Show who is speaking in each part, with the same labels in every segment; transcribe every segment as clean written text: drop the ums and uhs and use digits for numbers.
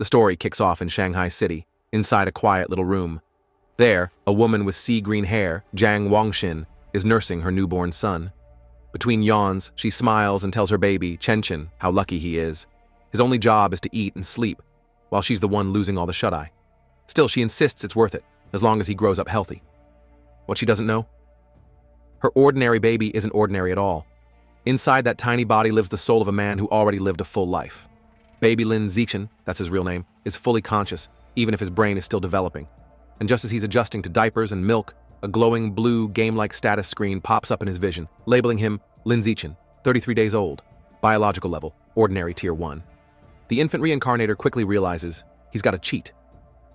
Speaker 1: The story kicks off in Shanghai City, inside a quiet little room. There, a woman with sea-green hair, Jiang Wangxin, is nursing her newborn son. Between yawns, she smiles and tells her baby, Chenchen, how lucky he is. His only job is to eat and sleep, while she's the one losing all the shut-eye. Still, she insists it's worth it, as long as he grows up healthy. What she doesn't know? Her ordinary baby isn't ordinary at all. Inside that tiny body lives the soul of a man who already lived a full life. Baby Lin Zichen, that's his real name, is fully conscious, even if his brain is still developing. And just as he's adjusting to diapers and milk, a glowing blue game-like status screen pops up in his vision, labeling him Lin Zichen, 33 days old, biological level, ordinary tier 1. The infant reincarnator quickly realizes he's got to cheat.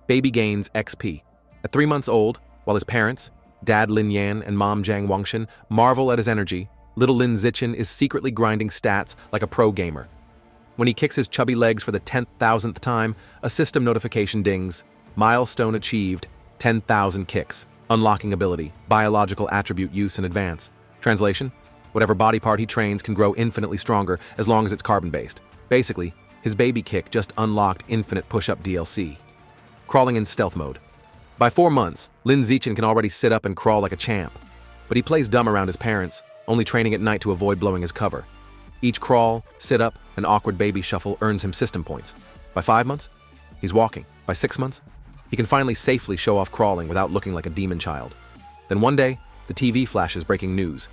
Speaker 1: Baby gains XP. At 3 months old, while his parents, Dad Lin Yan and Mom Jiang Wangxin, marvel at his energy, little Lin Zichen is secretly grinding stats like a pro gamer. When he kicks his chubby legs for the 10,000th time, a system notification dings. Milestone achieved, 10,000 kicks. Unlocking ability, biological attribute use in advance. Translation: whatever body part he trains can grow infinitely stronger as long as it's carbon-based. Basically, his baby kick just unlocked infinite push-up DLC. Crawling in stealth mode. By 4 months, Lin Zichen can already sit up and crawl like a champ. But he plays dumb around his parents, only training at night to avoid blowing his cover. Each crawl, sit-up, and awkward baby shuffle earns him system points. By 5 months, he's walking. By 6 months, he can finally safely show off crawling without looking like a demon child. Then one day, the TV flashes breaking news.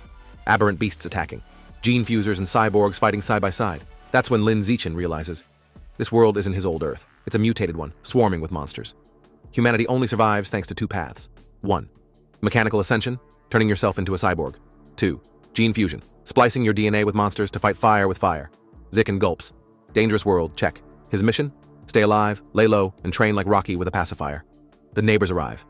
Speaker 1: Aberrant beasts attacking. Gene fusers and cyborgs fighting side by side. That's when Lin Zichen realizes this world isn't his old Earth. It's a mutated one, swarming with monsters. Humanity only survives thanks to 2 paths. 1. Mechanical ascension, turning yourself into a cyborg. 2. Gene fusion, splicing your DNA with monsters to fight fire with fire. Zichen gulps. Dangerous world, check. His mission? Stay alive, lay low, and train like Rocky with a pacifier. The neighbors arrive.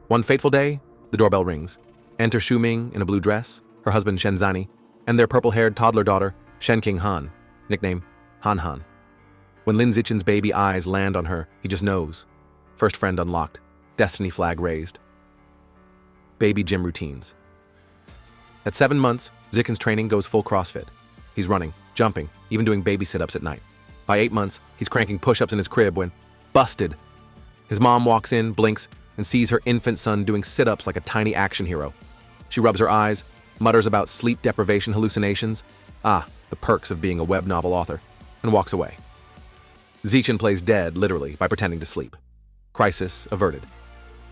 Speaker 1: One fateful day, the doorbell rings. Enter Shu Ming in a blue dress, her husband Shenzani, and their purple-haired toddler daughter, Shenking Han, nickname Han Han. When Lin Zichen's baby eyes land on her, he just knows. First friend unlocked, destiny flag raised. Baby gym routines. At 7 months, Zichen's training goes full CrossFit. He's running, jumping, even doing baby sit-ups at night. By 8 months, he's cranking push-ups in his crib when, busted! His mom walks in, blinks, and sees her infant son doing sit-ups like a tiny action hero. She rubs her eyes, mutters about sleep deprivation hallucinations, the perks of being a web novel author, and walks away. Zichen plays dead, literally, by pretending to sleep. Crisis averted.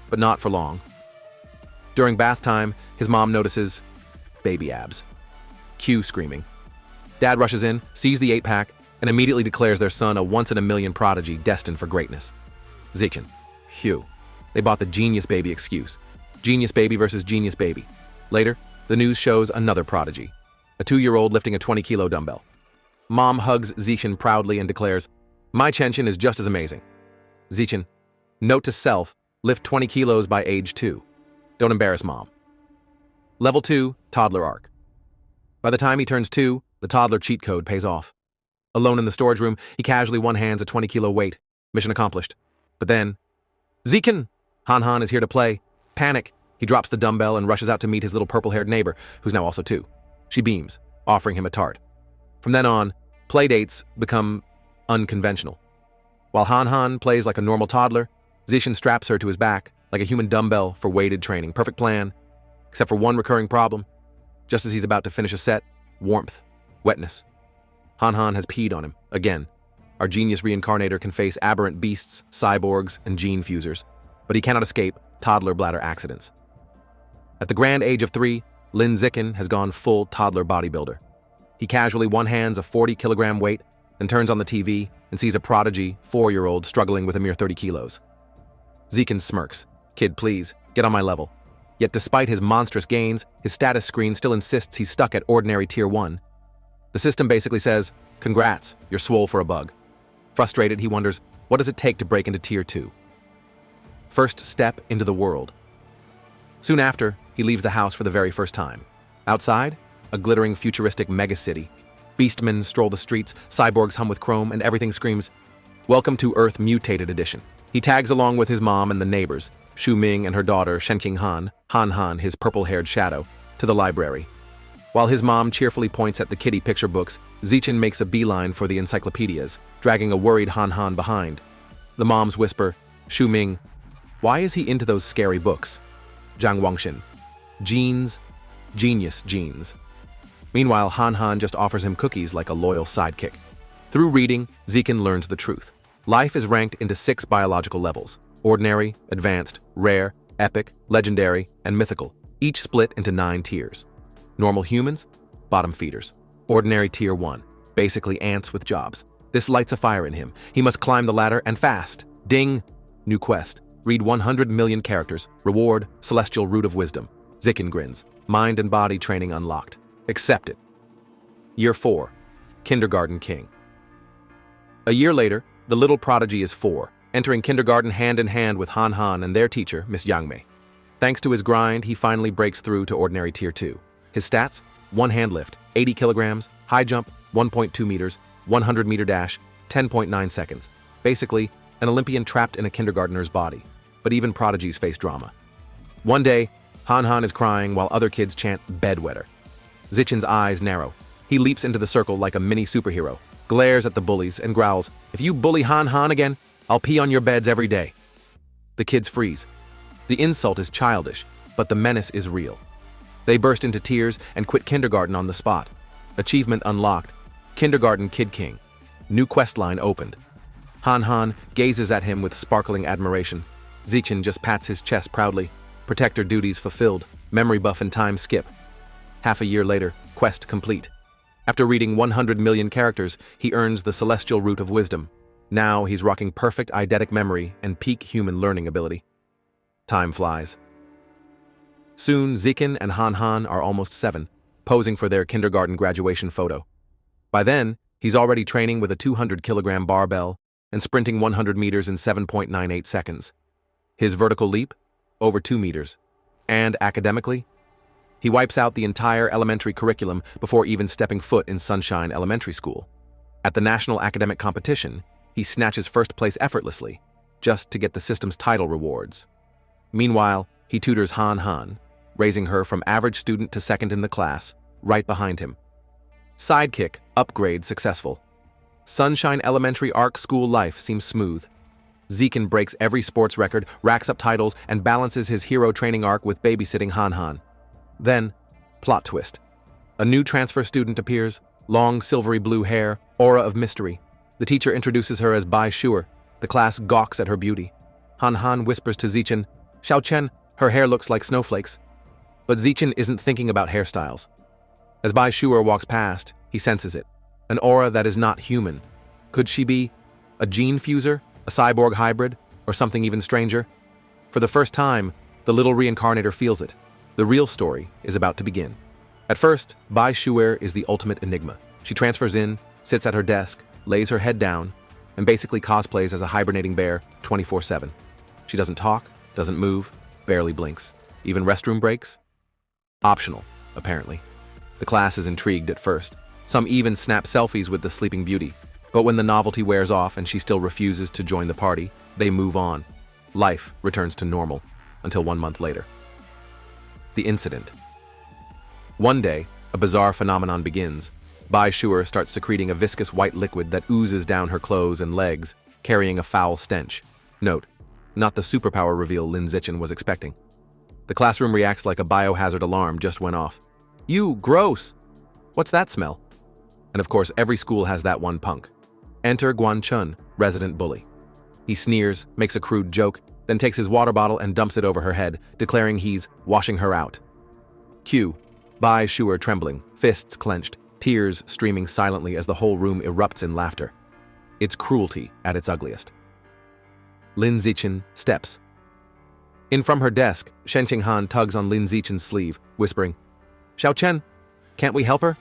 Speaker 1: But not for long. During bath time, his mom notices baby abs. Cue screaming. Dad rushes in, sees the 8-pack, and immediately declares their son a once-in-a-million prodigy destined for greatness. Zichen. Phew. They bought the genius baby excuse. Genius baby versus genius baby. Later, the news shows another prodigy. A 2-year-old lifting a 20-kilo dumbbell. Mom hugs Zichen proudly and declares, "My Chenchen is just as amazing." Zichen. Note to self, lift 20 kilos by age 2. Don't embarrass mom. Level 2, toddler arc. By the time he turns 2, the toddler cheat code pays off. Alone in the storage room, he casually one-hands a 20-kilo weight. Mission accomplished. But then, Zichen! Han Han is here to play. Panic. He drops the dumbbell and rushes out to meet his little purple-haired neighbor, who's now also 2. She beams, offering him a tart. From then on, playdates become unconventional. While Han Han plays like a normal toddler, Zichen straps her to his back like a human dumbbell for weighted training. Perfect plan, except for one recurring problem. Just as he's about to finish a set, warmth, wetness. Han Han has peed on him, again. Our genius reincarnator can face aberrant beasts, cyborgs, and gene fusers, but he cannot escape toddler bladder accidents. At the grand age of 3, Lin Zichen has gone full toddler bodybuilder. He casually one-hands a 40-kilogram weight, then turns on the TV and sees a prodigy 4-year-old struggling with a mere 30 kilos. Zichen smirks. Kid, please, get on my level. Yet despite his monstrous gains, his status screen still insists he's stuck at ordinary tier 1. The system basically says, congrats, you're swole for a bug. Frustrated, he wonders, what does it take to break into tier 2? First step into the world. Soon after, he leaves the house for the very first time. Outside, a glittering futuristic megacity. Beastmen stroll the streets, cyborgs hum with chrome, and everything screams, "Welcome to Earth Mutated Edition." He tags along with his mom and the neighbors, Shu Ming and her daughter Shenking Han, Han his purple-haired shadow, to the library. While his mom cheerfully points at the kiddie picture books, Zichen makes a beeline for the encyclopedias, dragging a worried Han Han behind. The moms whisper, Shu Ming, why is he into those scary books? Zhang Wangshin, genes, genius genes. Meanwhile, Han Han just offers him cookies like a loyal sidekick. Through reading, Zichen learns the truth. Life is ranked into 6 biological levels: ordinary, advanced, rare, epic, legendary, and mythical, each split into 9 tiers. Normal humans, bottom feeders. Ordinary tier 1, basically ants with jobs. This lights a fire in him. He must climb the ladder and fast. Ding! New quest. Read 100 million characters. Reward, celestial root of wisdom. Zichen grins. Mind and body training unlocked. Accepted. Year 4. Kindergarten King. A year later, the little prodigy is 4, entering kindergarten hand in hand with Han Han and their teacher, Miss Yangmei. Thanks to his grind, he finally breaks through to ordinary tier 2. His stats: 1 hand lift, 80 kilograms, high jump, 1.2 meters, 100-meter dash, 10.9 seconds. Basically, an Olympian trapped in a kindergartner's body. But even prodigies face drama. One day, Han Han is crying while other kids chant bedwetter. Zichen's eyes narrow. He leaps into the circle like a mini superhero, glares at the bullies, and growls, "If you bully Han Han again, I'll pee on your beds every day." The kids freeze. The insult is childish, but the menace is real. They burst into tears and quit kindergarten on the spot. Achievement unlocked. Kindergarten Kid King. New quest line opened. Han Han gazes at him with sparkling admiration. Zichen just pats his chest proudly. Protector duties fulfilled. Memory buff and time skip. Half a year later, quest complete. After reading 100 million characters, he earns the celestial root of wisdom. Now he's rocking perfect eidetic memory and peak human learning ability. Time flies. Soon, Zichen and Han Han are almost 7, posing for their kindergarten graduation photo. By then, he's already training with a 200-kilogram barbell and sprinting 100 meters in 7.98 seconds. His vertical leap? Over 2 meters. And academically? He wipes out the entire elementary curriculum before even stepping foot in Sunshine Elementary School. At the national academic competition, he snatches first place effortlessly, just to get the system's title rewards. Meanwhile, he tutors Han Han, raising her from average student to second in the class, right behind him. Sidekick, upgrade successful. Sunshine Elementary Arc school life seems smooth. Zichen breaks every sports record, racks up titles, and balances his hero training arc with babysitting Han Han. Then, plot twist. A new transfer student appears, long silvery blue hair, aura of mystery. The teacher introduces her as Bai Shuer. The class gawks at her beauty. Han Han whispers to Zichen, "Xiao Chen, her hair looks like snowflakes." But Zichen isn't thinking about hairstyles. As Bai Shuer walks past, he senses it. An aura that is not human. Could she be a gene fuser, a cyborg hybrid, or something even stranger? For the first time, the little reincarnator feels it. The real story is about to begin. At first, Bai Shuer is the ultimate enigma. She transfers in, sits at her desk, lays her head down, and basically cosplays as a hibernating bear 24/7. She doesn't talk, doesn't move, barely blinks. Even restroom breaks? Optional, apparently. The class is intrigued at first. Some even snap selfies with the sleeping beauty. But when the novelty wears off and she still refuses to join the party, they move on. Life returns to normal, until 1 month later. The incident. One day, a bizarre phenomenon begins. Bai Shuer starts secreting a viscous white liquid that oozes down her clothes and legs, carrying a foul stench. Note, not the superpower reveal Lin Zichen was expecting. The classroom reacts like a biohazard alarm just went off. "You, gross! What's that smell?" And of course, every school has that one punk. Enter Guan Chun, resident bully. He sneers, makes a crude joke, then takes his water bottle and dumps it over her head, declaring he's washing her out. Cue. Bai Shuer trembling, fists clenched, tears streaming silently as the whole room erupts in laughter. It's cruelty at its ugliest. Lin Zichen steps. In from her desk, Shen Qinghan tugs on Lin Zichen's sleeve, whispering, "Xiao Chen, can't we help her?"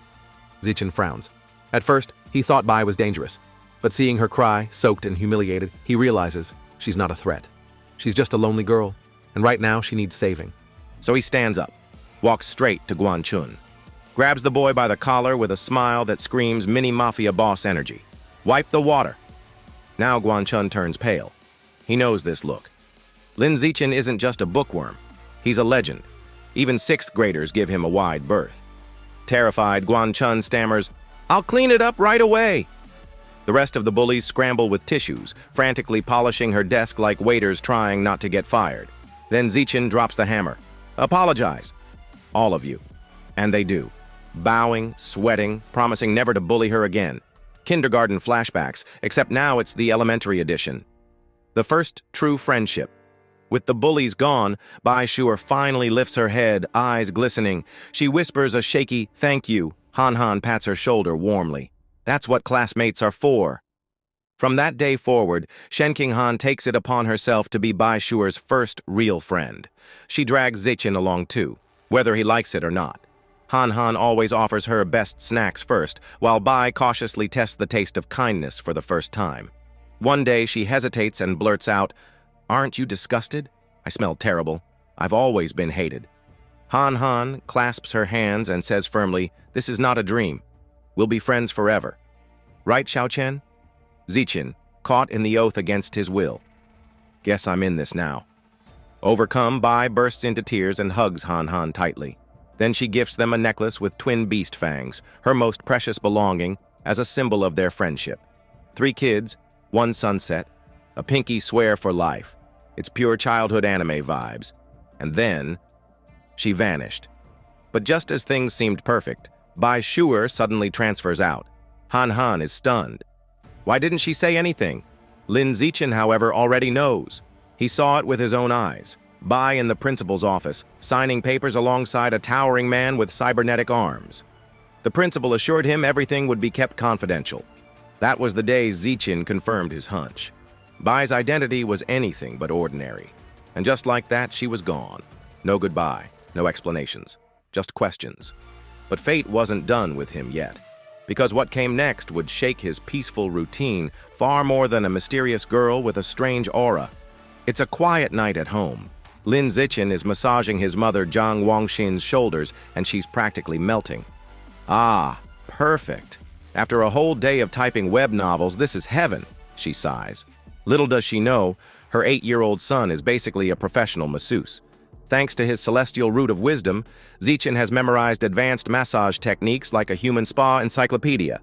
Speaker 1: Zichen frowns. At first, he thought Bai was dangerous, but seeing her cry, soaked and humiliated, he realizes she's not a threat. She's just a lonely girl, and right now she needs saving.
Speaker 2: So he stands up, walks straight to Guan Chun, grabs the boy by the collar with a smile that screams mini-mafia boss energy. "Wipe the water." Now Guan Chun turns pale. He knows this look. Lin Zichen isn't just a bookworm. He's a legend. Even 6th graders give him a wide berth. Terrified, Guan Chun stammers, I'll clean it up right away. The rest of the bullies scramble with tissues, frantically polishing her desk like waiters trying not to get fired. Then Zichin drops the hammer. Apologize. All of you. And they do. Bowing, sweating, promising never to bully her again. Kindergarten flashbacks, except now it's the elementary edition. The first true friendship. With the bullies gone, Bai Shuer finally lifts her head, eyes glistening. She whispers a shaky thank you. Han Han pats her shoulder warmly. That's what classmates are for. From that day forward, Shen King Han takes it upon herself to be Bai Shuer's first real friend. She drags Zichin along too, whether he likes it or not. Han Han always offers her best snacks first, while Bai cautiously tests the taste of kindness for the first time. One day she hesitates and blurts out, "Aren't you disgusted? I smell terrible. I've always been hated." Han Han clasps her hands and says firmly, "This is not a dream. We'll be friends forever." Right, Xiao Chen? Zichin, caught in the oath against his will. Guess I'm in this now. Overcome, Bai bursts into tears and hugs Han Han tightly. Then she gifts them a necklace with twin beast fangs, her most precious belonging, as a symbol of their friendship. 3 kids, 1 sunset, a pinky swear for life. It's pure childhood anime vibes. And then, she vanished. But just as things seemed perfect, Bai Shuer suddenly transfers out. Han Han is stunned. Why didn't she say anything? Lin Zichin, however, already knows. He saw it with his own eyes. Bai in the principal's office, signing papers alongside a towering man with cybernetic arms. The principal assured him everything would be kept confidential. That was the day Zichin confirmed his hunch. Bai's identity was anything but ordinary. And just like that, she was gone. No goodbye, no explanations, just questions. But fate wasn't done with him yet, because what came next would shake his peaceful routine far more than a mysterious girl with a strange aura. It's a quiet night at home. Lin Zichin is massaging his mother Zhang Wangxin's shoulders, and she's practically melting. Ah, perfect. After a whole day of typing web novels, this is heaven, she sighs. Little does she know, her 8-year-old son is basically a professional masseuse. Thanks to his celestial root of wisdom, Zichin has memorized advanced massage techniques like a human spa encyclopedia.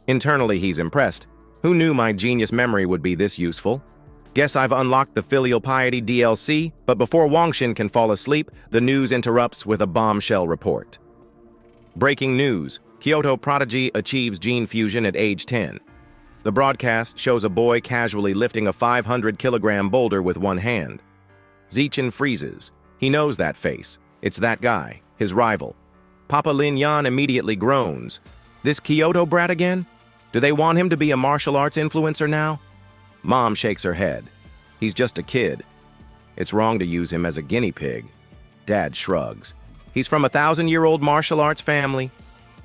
Speaker 2: Internally, he's impressed. Who knew my genius memory would be this useful? Guess I've unlocked the filial piety DLC, but before Wangxin can fall asleep, the news interrupts with a bombshell report. Breaking news: Kyoto prodigy achieves gene fusion at age 10. The broadcast shows a boy casually lifting a 500-kilogram boulder with one hand. Zichin freezes. He knows that face. It's that guy, his rival. Papa Lin Yan immediately groans. This Kyoto brat again? Do they want him to be a martial arts influencer now? Mom shakes her head. He's just a kid. It's wrong to use him as a guinea pig. Dad shrugs. He's from a 1,000-year-old martial arts family.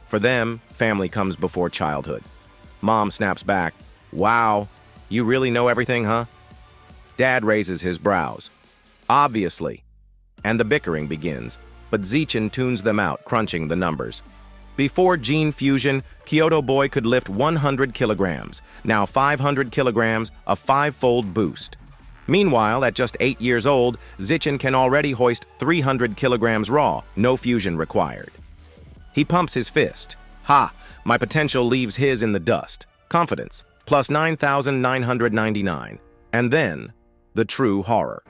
Speaker 2: For them, family comes before childhood. Mom snaps back. Wow, you really know everything, huh? Dad raises his brows. Obviously. And the bickering begins, but Zichin tunes them out, crunching the numbers. Before gene fusion, Kyoto boy could lift 100 kilograms. Now 500 kilograms, a 5-fold boost. Meanwhile, at just 8 years old, Zichin can already hoist 300 kilograms raw, no fusion required. He pumps his fist. Ha! My potential leaves his in the dust. Confidence, plus 9,999. And then, the true horror.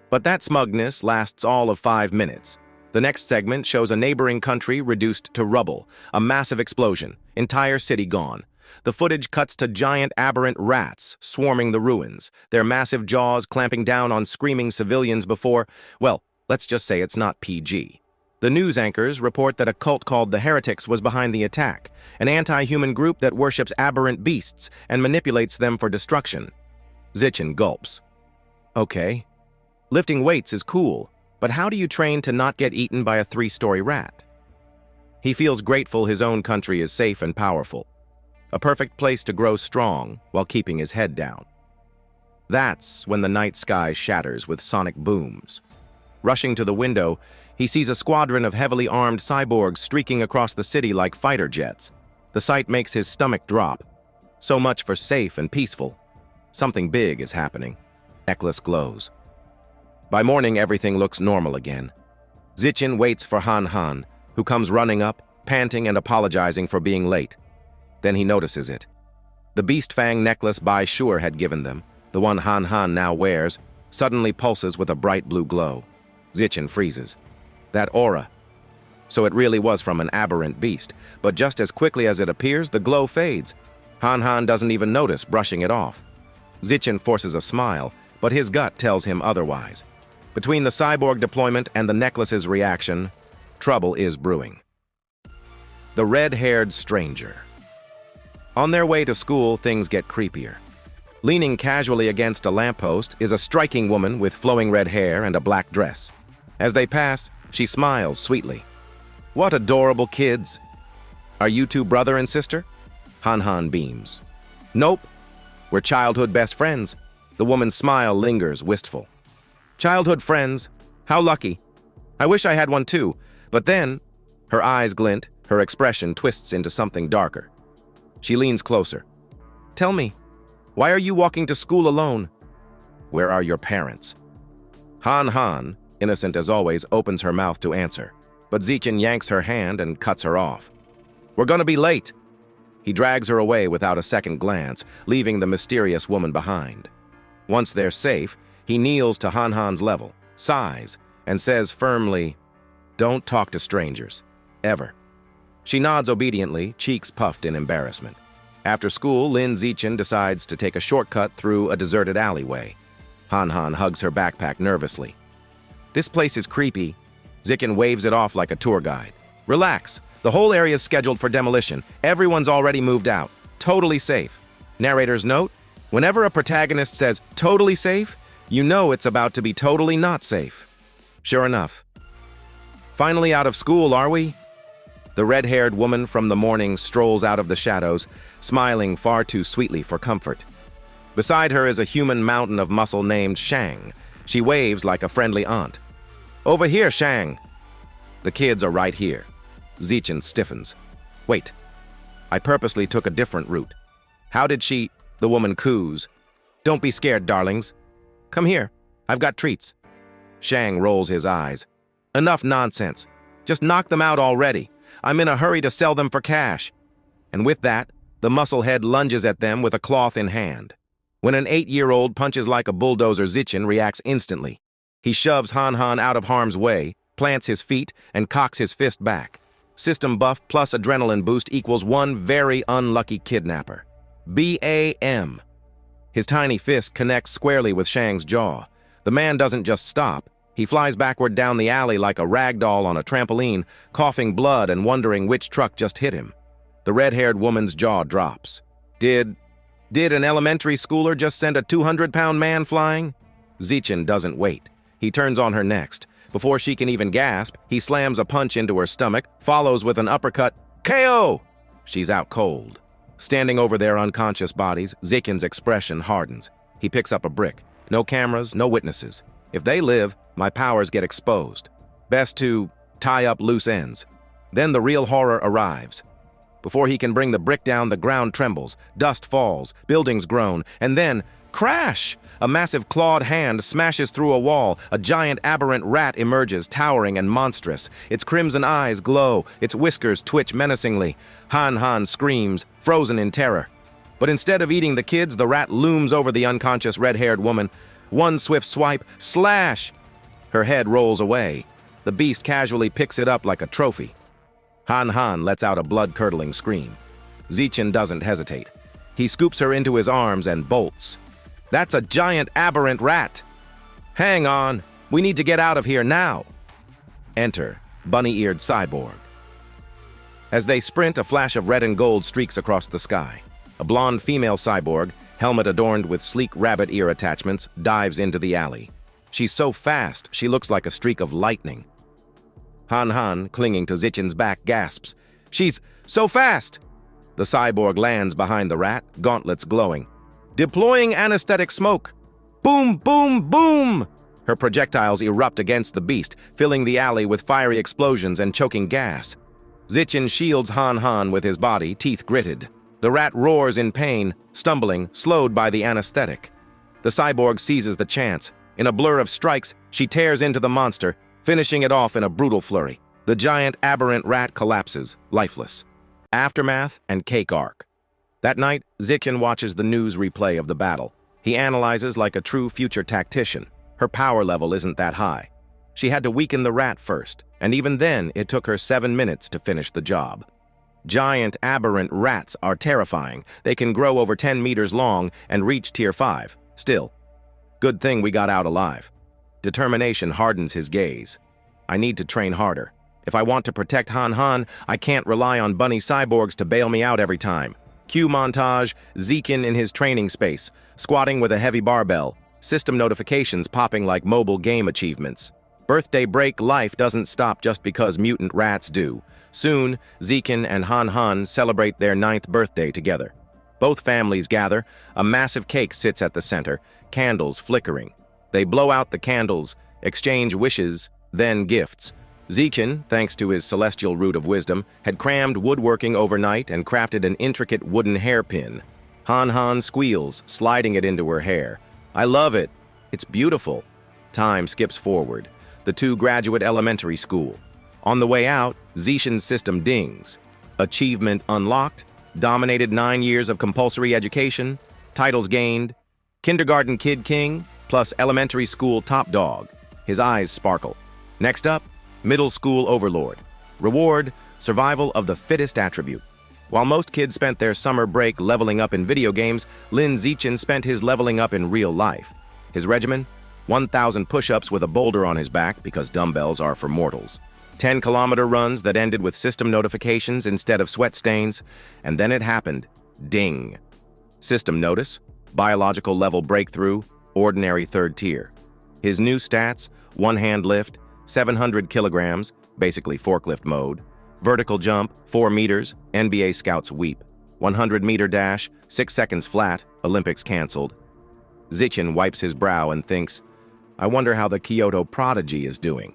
Speaker 2: But that smugness lasts all of 5 minutes. The next segment shows a neighboring country reduced to rubble, a massive explosion, entire city gone. The footage cuts to giant aberrant rats swarming the ruins, their massive jaws clamping down on screaming civilians before, well, let's just say it's not PG. The news anchors report that a cult called the Heretics was behind the attack, an anti-human group that worships aberrant beasts and manipulates them for destruction. Zichin gulps. Okay, lifting weights is cool, but how do you train to not get eaten by a 3-story rat? He feels grateful his own country is safe and powerful, a perfect place to grow strong while keeping his head down. That's when the night sky shatters with sonic booms. Rushing to the window, he sees a squadron of heavily armed cyborgs streaking across the city like fighter jets. The sight makes his stomach drop. So much for safe and peaceful. Something big is happening. Necklace glows. By morning, everything looks normal again. Zichin waits for Han Han, who comes running up, panting and apologizing for being late. Then he notices it. The beast fang necklace Bai Shuer had given them, the one Han Han now wears, suddenly pulses with a bright blue glow. Zichen freezes. That aura. So it really was from an aberrant beast, but just as quickly as it appears, the glow fades. Han Han doesn't even notice, brushing it off. Zichen forces a smile, but his gut tells him otherwise. Between the cyborg deployment and the necklace's reaction, trouble is brewing. The red-haired stranger. On their way to school, things get creepier. Leaning casually against a lamppost is a striking woman with flowing red hair and a black dress. As they pass, she smiles sweetly. What adorable kids! Are you two brother and sister? Han Han beams. Nope. We're childhood best friends. The woman's smile lingers, wistful. Childhood friends? How lucky. I wish I had one too, but then, her eyes glint, her expression twists into something darker. She leans closer. Tell me, why are you walking to school alone? Where are your parents? Han Han, innocent as always, opens her mouth to answer, but Zichen yanks her hand and cuts her off. We're gonna be late. He drags her away without a second glance, leaving the mysterious woman behind. Once they're safe, he kneels to Han Han's level, sighs, and says firmly, Don't talk to strangers. Ever. She nods obediently, cheeks puffed in embarrassment. After school, Lin Zichen decides to take a shortcut through a deserted alleyway. Han Han hugs her backpack nervously. This place is creepy. Zichen waves it off like a tour guide. Relax. The whole area is scheduled for demolition. Everyone's already moved out. Totally safe. Narrator's note, whenever a protagonist says totally safe, you know it's about to be totally not safe. Sure enough. Finally out of school, are we? The red-haired woman from the morning strolls out of the shadows, smiling far too sweetly for comfort. Beside her is a human mountain of muscle named Shang. She waves like a friendly aunt. Over here, Shang. The kids are right here. Zichen stiffens. Wait. I purposely took a different route. How did she... The woman coos. Don't be scared, darlings. Come here. I've got treats. Shang rolls his eyes. Enough nonsense. Just knock them out already. I'm in a hurry to sell them for cash. And with that, the musclehead lunges at them with a cloth in hand. When an 8-year-old punches like a bulldozer, Zichen reacts instantly. He shoves Han Han out of harm's way, plants his feet, and cocks his fist back. System buff plus adrenaline boost equals one very unlucky kidnapper. BAM. His tiny fist connects squarely with Shang's jaw. The man doesn't just stop. He flies backward down the alley like a rag doll on a trampoline, coughing blood and wondering which truck just hit him. The red-haired woman's jaw drops. Did an elementary schooler just send a 200-pound man flying? Zichen doesn't wait. He turns on her next. Before she can even gasp, he slams a punch into her stomach, follows with an uppercut. KO! She's out cold. Standing over their unconscious bodies, Zichen's expression hardens. He picks up a brick. No cameras, no witnesses. If they live, my powers get exposed. Best to tie up loose ends. Then the real horror arrives. Before he can bring the brick down, the ground trembles, dust falls, buildings groan, and then, crash! A massive clawed hand smashes through a wall. A giant aberrant rat emerges, towering and monstrous. Its crimson eyes glow, its whiskers twitch menacingly. Han Han screams, frozen in terror. But instead of eating the kids, the rat looms over the unconscious red-haired woman. One swift swipe, slash! Her head rolls away. The beast casually picks it up like a trophy. Han Han lets out a blood-curdling scream. Zichen doesn't hesitate. He scoops her into his arms and bolts. That's a giant aberrant rat! Hang on, we need to get out of here now! Enter bunny-eared cyborg. As they sprint, a flash of red and gold streaks across the sky. A blonde female cyborg, helmet adorned with sleek rabbit ear attachments, dives into the alley. She's so fast, she looks like a streak of lightning. Han Han, clinging to Zichen's back, gasps. She's so fast! The cyborg lands behind the rat, gauntlets glowing. Deploying anesthetic smoke. Boom, boom, boom! Her projectiles erupt against the beast, filling the alley with fiery explosions and choking gas. Zichen shields Han Han with his body, teeth gritted. The rat roars in pain, stumbling, slowed by the anesthetic. The cyborg seizes the chance. In a blur of strikes, she tears into the monster, finishing it off in a brutal flurry. The giant aberrant rat collapses, lifeless. Aftermath and cake arc. That night, Zichen watches the news replay of the battle. He analyzes like a true future tactician. Her power level isn't that high. She had to weaken the rat first, and even then it took her 7 minutes to finish the job. Giant, aberrant rats are terrifying. They can grow over 10 meters long and reach Tier 5. Still, good thing we got out alive. Determination hardens his gaze. I need to train harder. If I want to protect Han Han, I can't rely on bunny cyborgs to bail me out every time. Cue montage, Zichen in his training space, squatting with a heavy barbell, system notifications popping like mobile game achievements. Birthday break life doesn't stop just because mutant rats do. Soon, Zichen and Han Han celebrate their 9th birthday together. Both families gather. A massive cake sits at the center, candles flickering. They blow out the candles, exchange wishes, then gifts. Zichen, thanks to his celestial root of wisdom, had crammed woodworking overnight and crafted an intricate wooden hairpin. Han Han squeals, sliding it into her hair. I love it. It's beautiful. Time skips forward. The two graduate elementary school. On the way out, Zichen's system dings. Achievement unlocked. Dominated 9 years of compulsory education. Titles gained. Kindergarten Kid King, plus elementary school top dog. His eyes sparkle. Next up, Middle School Overlord. Reward, survival of the fittest attribute. While most kids spent their summer break leveling up in video games, Lin Zichen spent his leveling up in real life. His regimen? 1,000 push-ups with a boulder on his back because dumbbells are for mortals. 10-kilometer runs that ended with system notifications instead of sweat stains. And then it happened. Ding. System notice, biological level breakthrough, ordinary 3rd tier. His new stats, one-hand lift, 700 kilograms, basically forklift mode. Vertical jump, 4 meters, NBA scouts weep. 100-meter dash, 6 seconds flat, Olympics canceled. Zichen wipes his brow and thinks, I wonder how the Kyoto prodigy is doing.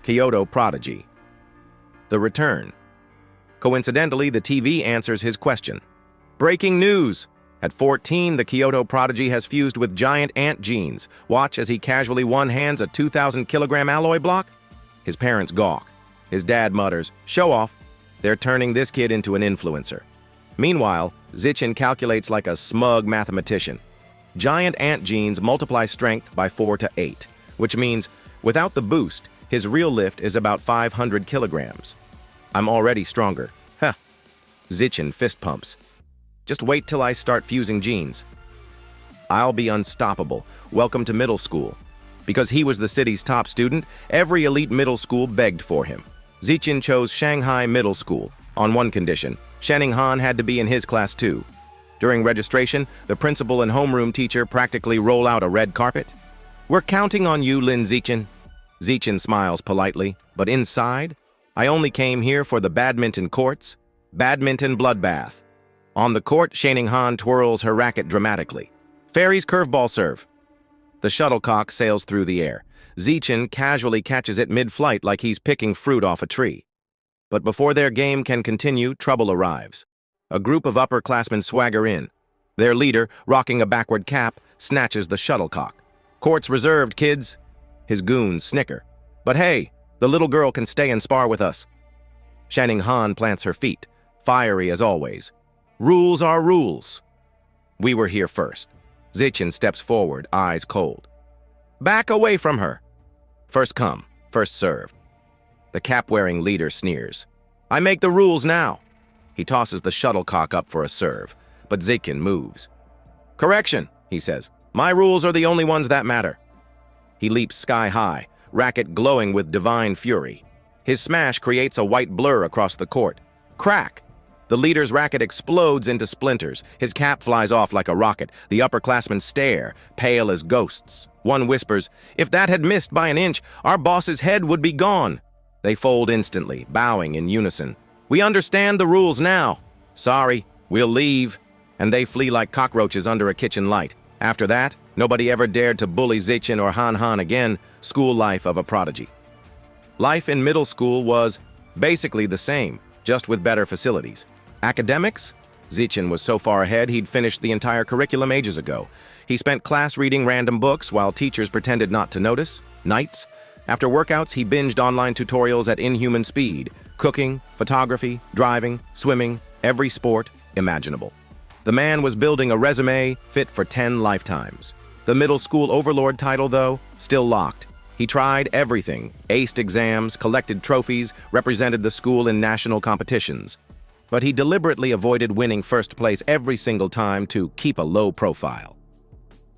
Speaker 2: Kyoto prodigy. The return. Coincidentally, the TV answers his question. Breaking news! At 14, the Kyoto prodigy has fused with giant ant genes. Watch as he casually one-hands a 2,000-kilogram alloy block. His parents gawk. His dad mutters, show off. They're turning this kid into an influencer. Meanwhile, Zichen calculates like a smug mathematician. Giant ant genes multiply strength by 4 to 8, which means, without the boost, his real lift is about 500 kilograms. I'm already stronger. Huh. Zichen fist pumps. Just wait till I start fusing genes. I'll be unstoppable. Welcome to middle school. Because he was the city's top student, every elite middle school begged for him. Zichen chose Shanghai Middle School, on one condition. Shenning Han had to be in his class too. During registration, the principal and homeroom teacher practically roll out a red carpet. We're counting on you, Lin Zichen. Zichen smiles politely, but inside, I only came here for the badminton courts. Badminton bloodbath. On the court, Shenning Han twirls her racket dramatically. Fairy's curveball serve. The shuttlecock sails through the air. Zichen casually catches it mid-flight like he's picking fruit off a tree. But before their game can continue, trouble arrives. A group of upperclassmen swagger in. Their leader, rocking a backward cap, snatches the shuttlecock. Court's reserved, kids. His goons snicker. But hey, the little girl can stay and spar with us. Shenning Han plants her feet, fiery as always. Rules are rules. We were here first. Zichen steps forward, eyes cold. Back away from her. First come, first served. The cap-wearing leader sneers. I make the rules now. He tosses the shuttlecock up for a serve, but Zichen moves. Correction, he says. My rules are the only ones that matter. He leaps sky high, racket glowing with divine fury. His smash creates a white blur across the court. Crack! The leader's racket explodes into splinters. His cap flies off like a rocket. The upperclassmen stare, pale as ghosts. One whispers, if that had missed by an inch, our boss's head would be gone. They fold instantly, bowing in unison. We understand the rules now. Sorry, we'll leave. And they flee like cockroaches under a kitchen light. After that, nobody ever dared to bully Zichen or Han Han again. School life of a prodigy. Life in middle school was basically the same, just with better facilities. Academics? Zichen was so far ahead he'd finished the entire curriculum ages ago. He spent class reading random books while teachers pretended not to notice. Nights? After workouts, he binged online tutorials at inhuman speed. Cooking, photography, driving, swimming, every sport imaginable. The man was building a resume fit for 10 lifetimes. The middle school overlord title, though, still locked. He tried everything, aced exams, collected trophies, represented the school in national competitions. But he deliberately avoided winning first place every single time to keep a low profile.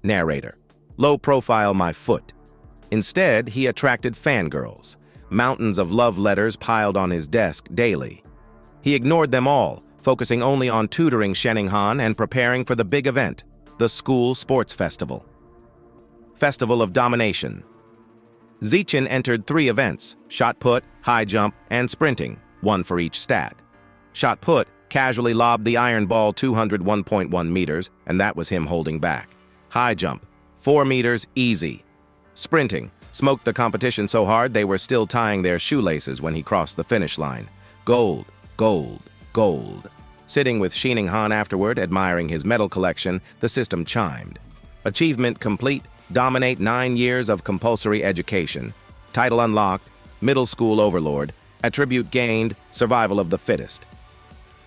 Speaker 2: Narrator: low profile my foot. Instead, he attracted fangirls. Mountains of love letters piled on his desk daily. He ignored them all, focusing only on tutoring Shening-han and preparing for the big event, the school sports festival. Festival of Domination. Zichin entered 3 events: shot put, high jump, and sprinting, 1 for each stat. Shot put casually lobbed the iron ball 201.1 meters, and that was him holding back. High jump, 4 meters, easy. Sprinting smoked the competition so hard they were still tying their shoelaces when he crossed the finish line. Gold, gold, gold. Sitting with Shening-han afterward, admiring his medal collection, the system chimed. Achievement complete, dominate 9 years of compulsory education. Title unlocked, middle school overlord. Attribute gained, survival of the fittest.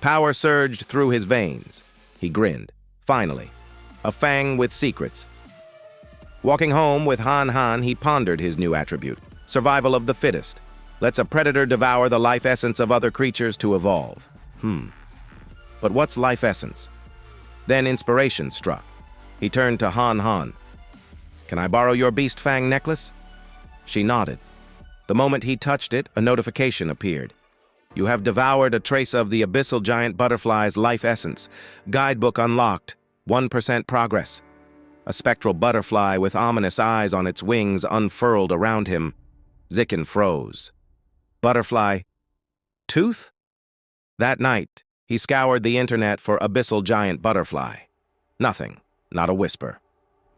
Speaker 2: Power surged through his veins. He grinned. Finally, a fang with secrets. Walking home with Han, he pondered his new attribute, survival of the fittest. Lets a predator devour the life essence of other creatures to evolve. But what's life essence? Then inspiration struck. He turned to Han. Can I borrow your beast fang necklace? She nodded. The moment he touched it, a notification appeared. You have devoured a trace of the abyssal giant butterfly's life essence. Guidebook unlocked. 1% progress. A spectral butterfly with ominous eyes on its wings unfurled around him. Zikin froze. Butterfly. Tooth? That night, he scoured the internet for abyssal giant butterfly. Nothing. Not a whisper.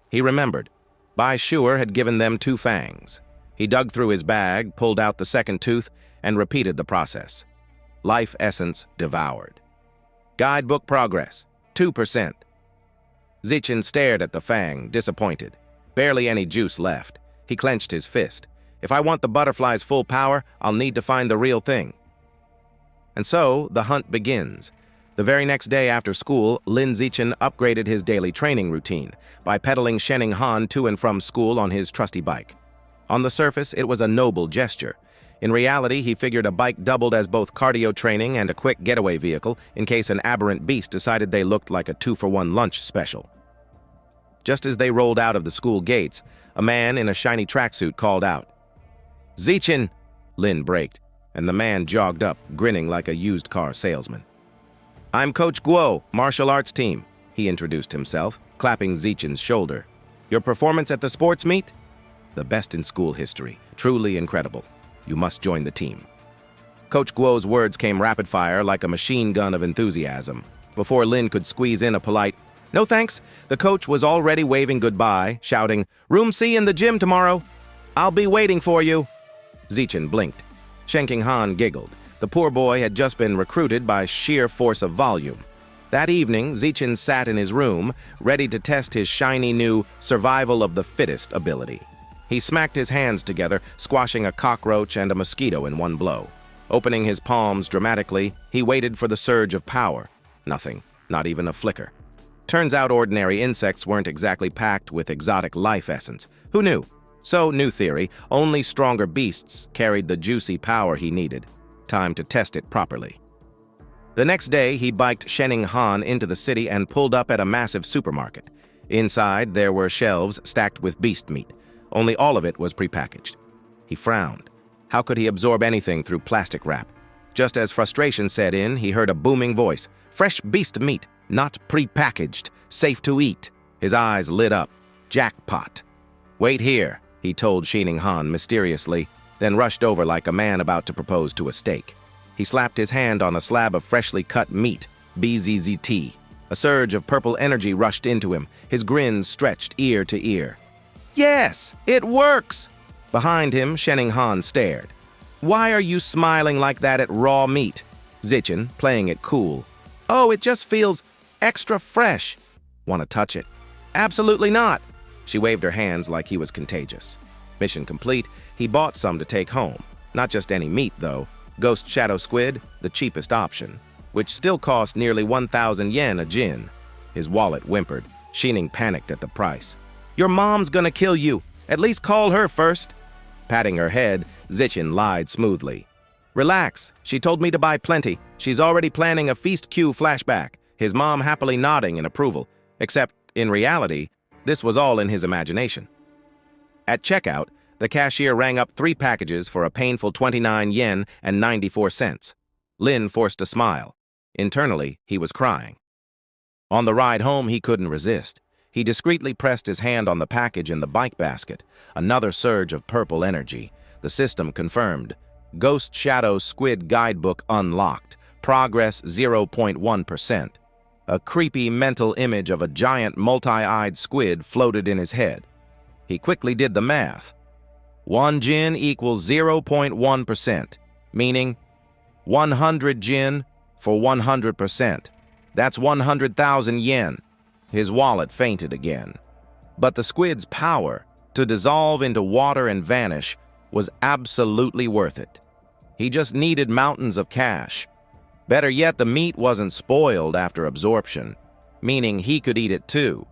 Speaker 2: He remembered. Bai Shuer had given them 2 fangs. He dug through his bag, pulled out the second tooth, and repeated the process. Life essence devoured. Guidebook progress, 2%. Zichin stared at the fang, disappointed. Barely any juice left. He clenched his fist. If I want the butterfly's full power, I'll need to find the real thing. And so, the hunt begins. The very next day after school, Lin Zichin upgraded his daily training routine by pedaling Shening-han to and from school on his trusty bike. On the surface, it was a noble gesture. In reality, he figured a bike doubled as both cardio training and a quick getaway vehicle in case an aberrant beast decided they looked like a 2-for-1 lunch special. Just as they rolled out of the school gates, a man in a shiny tracksuit called out. Zichin! Lin braked, and the man jogged up, grinning like a used car salesman. I'm Coach Guo, martial arts team, he introduced himself, clapping Zichin's shoulder. Your performance at the sports meet? The best in school history. Truly incredible. You must join the team. Coach Guo's words came rapid-fire like a machine gun of enthusiasm. Before Lin could squeeze in a polite, "No thanks," the coach was already waving goodbye, shouting, "Room C in the gym tomorrow. I'll be waiting for you." Zichin blinked. Shening-han giggled. The poor boy had just been recruited by sheer force of volume. That evening, Zichin sat in his room, ready to test his shiny new survival of the fittest ability. He smacked his hands together, squashing a cockroach and a mosquito in one blow. Opening his palms dramatically, he waited for the surge of power. Nothing, not even a flicker. Turns out ordinary insects weren't exactly packed with exotic life essence. Who knew? So, new theory, only stronger beasts carried the juicy power he needed. Time to test it properly. The next day, he biked Shening-han into the city and pulled up at a massive supermarket. Inside, there were shelves stacked with beast meat. Only all of it was prepackaged. He frowned. How could he absorb anything through plastic wrap? Just as frustration set in, he heard a booming voice. Fresh beast meat, not prepackaged, safe to eat. His eyes lit up. Jackpot. Wait here, he told Shening-han mysteriously, then rushed over like a man about to propose to a steak. He slapped his hand on a slab of freshly cut meat, BZZT. A surge of purple energy rushed into him, his grin stretched ear to ear. Yes, it works! Behind him, Shening-han stared. Why are you smiling like that at raw meat? Zichin, playing it cool. Oh, it just feels extra fresh. Want to touch it? Absolutely not. She waved her hands like he was contagious. Mission complete, he bought some to take home. Not just any meat, though. Ghost shadow squid, the cheapest option, which still cost nearly 1,000 yen a jin. His wallet whimpered. Xining panicked at the price. "Your mom's gonna kill you. At least call her first." Patting her head, Zichin lied smoothly. "Relax. She told me to buy plenty. She's already planning a feast queue flashback." His mom happily nodding in approval, except, in reality, this was all in his imagination. At checkout, the cashier rang up 3 packages for a painful 29 yen and 94 cents. Lin forced a smile. Internally, he was crying. On the ride home, he couldn't resist. He discreetly pressed his hand on the package in the bike basket. Another surge of purple energy. The system confirmed. Ghost Shadow Squid Guidebook unlocked. Progress 0.1%. A creepy mental image of a giant multi-eyed squid floated in his head. He quickly did the math. 1 jin equals 0.1%, meaning 100 jin for 100%. That's 100,000 yen. His wallet fainted again. But the squid's power to dissolve into water and vanish was absolutely worth it. He just needed mountains of cash. Better yet, the meat wasn't spoiled after absorption, meaning he could eat it too.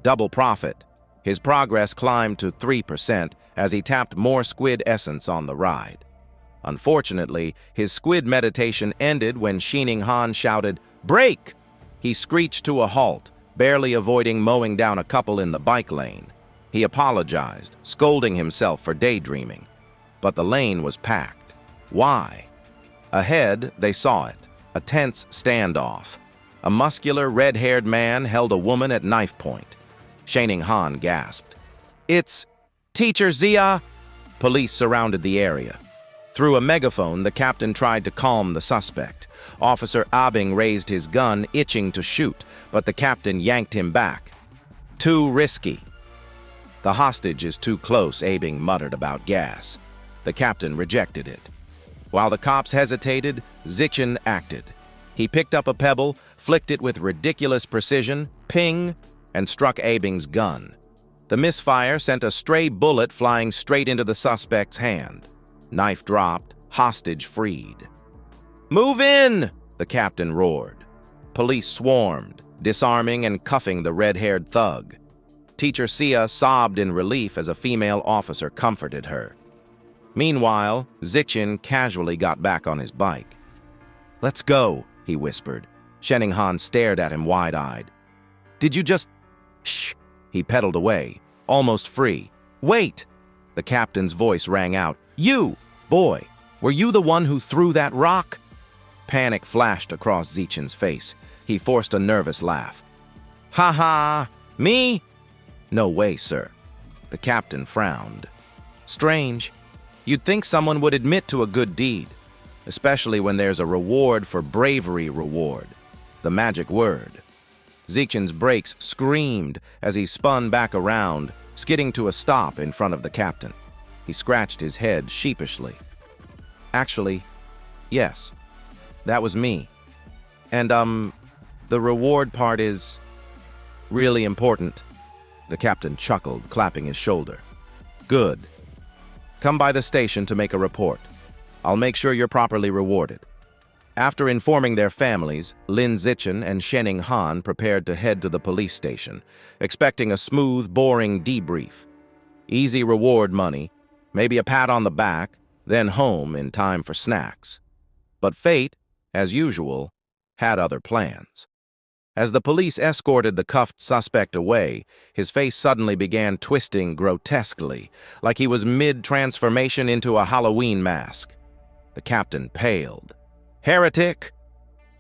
Speaker 2: Double profit. His progress climbed to 3% as he tapped more squid essence on the ride. Unfortunately, his squid meditation ended when Xining Han shouted, "Brake!" He screeched to a halt, barely avoiding mowing down a couple in the bike lane. He apologized, scolding himself for daydreaming. But the lane was packed. Why? Ahead, they saw it. A tense standoff. A muscular, red-haired man held a woman at knife point. Xining Han gasped. "It's Teacher Zia!" Police surrounded the area. Through a megaphone, the captain tried to calm the suspect. Officer Abing raised his gun, itching to shoot, but the captain yanked him back. "Too risky." "The hostage is too close," Abing muttered about gas. The captain rejected it. While the cops hesitated, Zichin acted. He picked up a pebble, flicked it with ridiculous precision, ping, and struck Abing's gun. The misfire sent a stray bullet flying straight into the suspect's hand. Knife dropped, hostage freed. "Move in!" the captain roared. Police swarmed, disarming and cuffing the red-haired thug. Teacher Sia sobbed in relief as a female officer comforted her. Meanwhile, Zichin casually got back on his bike. "Let's go," he whispered. Xining Han stared at him wide-eyed. "Did you just—" "Shh!" He pedaled away, almost free. "Wait!" The captain's voice rang out. "You! Boy, were you the one who threw that rock?" Panic flashed across Zichin's face. He forced a nervous laugh. "Ha ha! Me? No way, sir." The captain frowned. "Strange. You'd think someone would admit to a good deed, especially when there's a reward for bravery reward. The magic word." Zichin's brakes screamed as he spun back around, skidding to a stop in front of the captain. He scratched his head sheepishly. "Actually, yes, that was me. And, the reward part is really important." The captain chuckled, clapping his shoulder. "Good. Come by the station to make a report. I'll make sure you're properly rewarded." After informing their families, Lin Zichin and Xining Han prepared to head to the police station, expecting a smooth, boring debrief. Easy reward money, maybe a pat on the back, then home in time for snacks. But fate, as usual, had other plans. As the police escorted the cuffed suspect away, his face suddenly began twisting grotesquely, like he was mid-transformation into a Halloween mask. The captain paled. "Heretic!"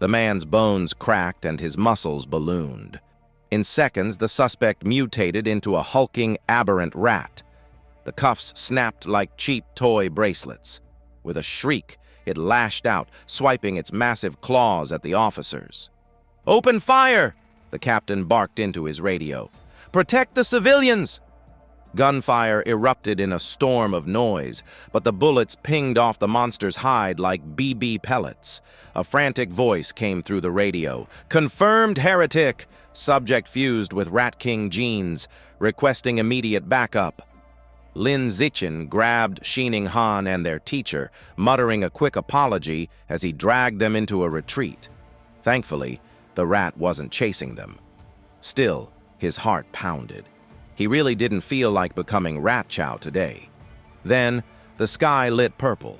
Speaker 2: The man's bones cracked and his muscles ballooned. In seconds, the suspect mutated into a hulking, aberrant rat. The cuffs snapped like cheap toy bracelets. With a shriek, it lashed out, swiping its massive claws at the officers. "Open fire!" the captain barked into his radio. "Protect the civilians!" Gunfire erupted in a storm of noise, but the bullets pinged off the monster's hide like BB pellets. A frantic voice came through the radio. "Confirmed heretic!" Subject fused with Rat King genes, requesting immediate backup. Lin Zichin grabbed Xining Han and their teacher, muttering a quick apology as he dragged them into a retreat. Thankfully, the rat wasn't chasing them. Still, his heart pounded. He really didn't feel like becoming Rat Chow today. Then, the sky lit purple.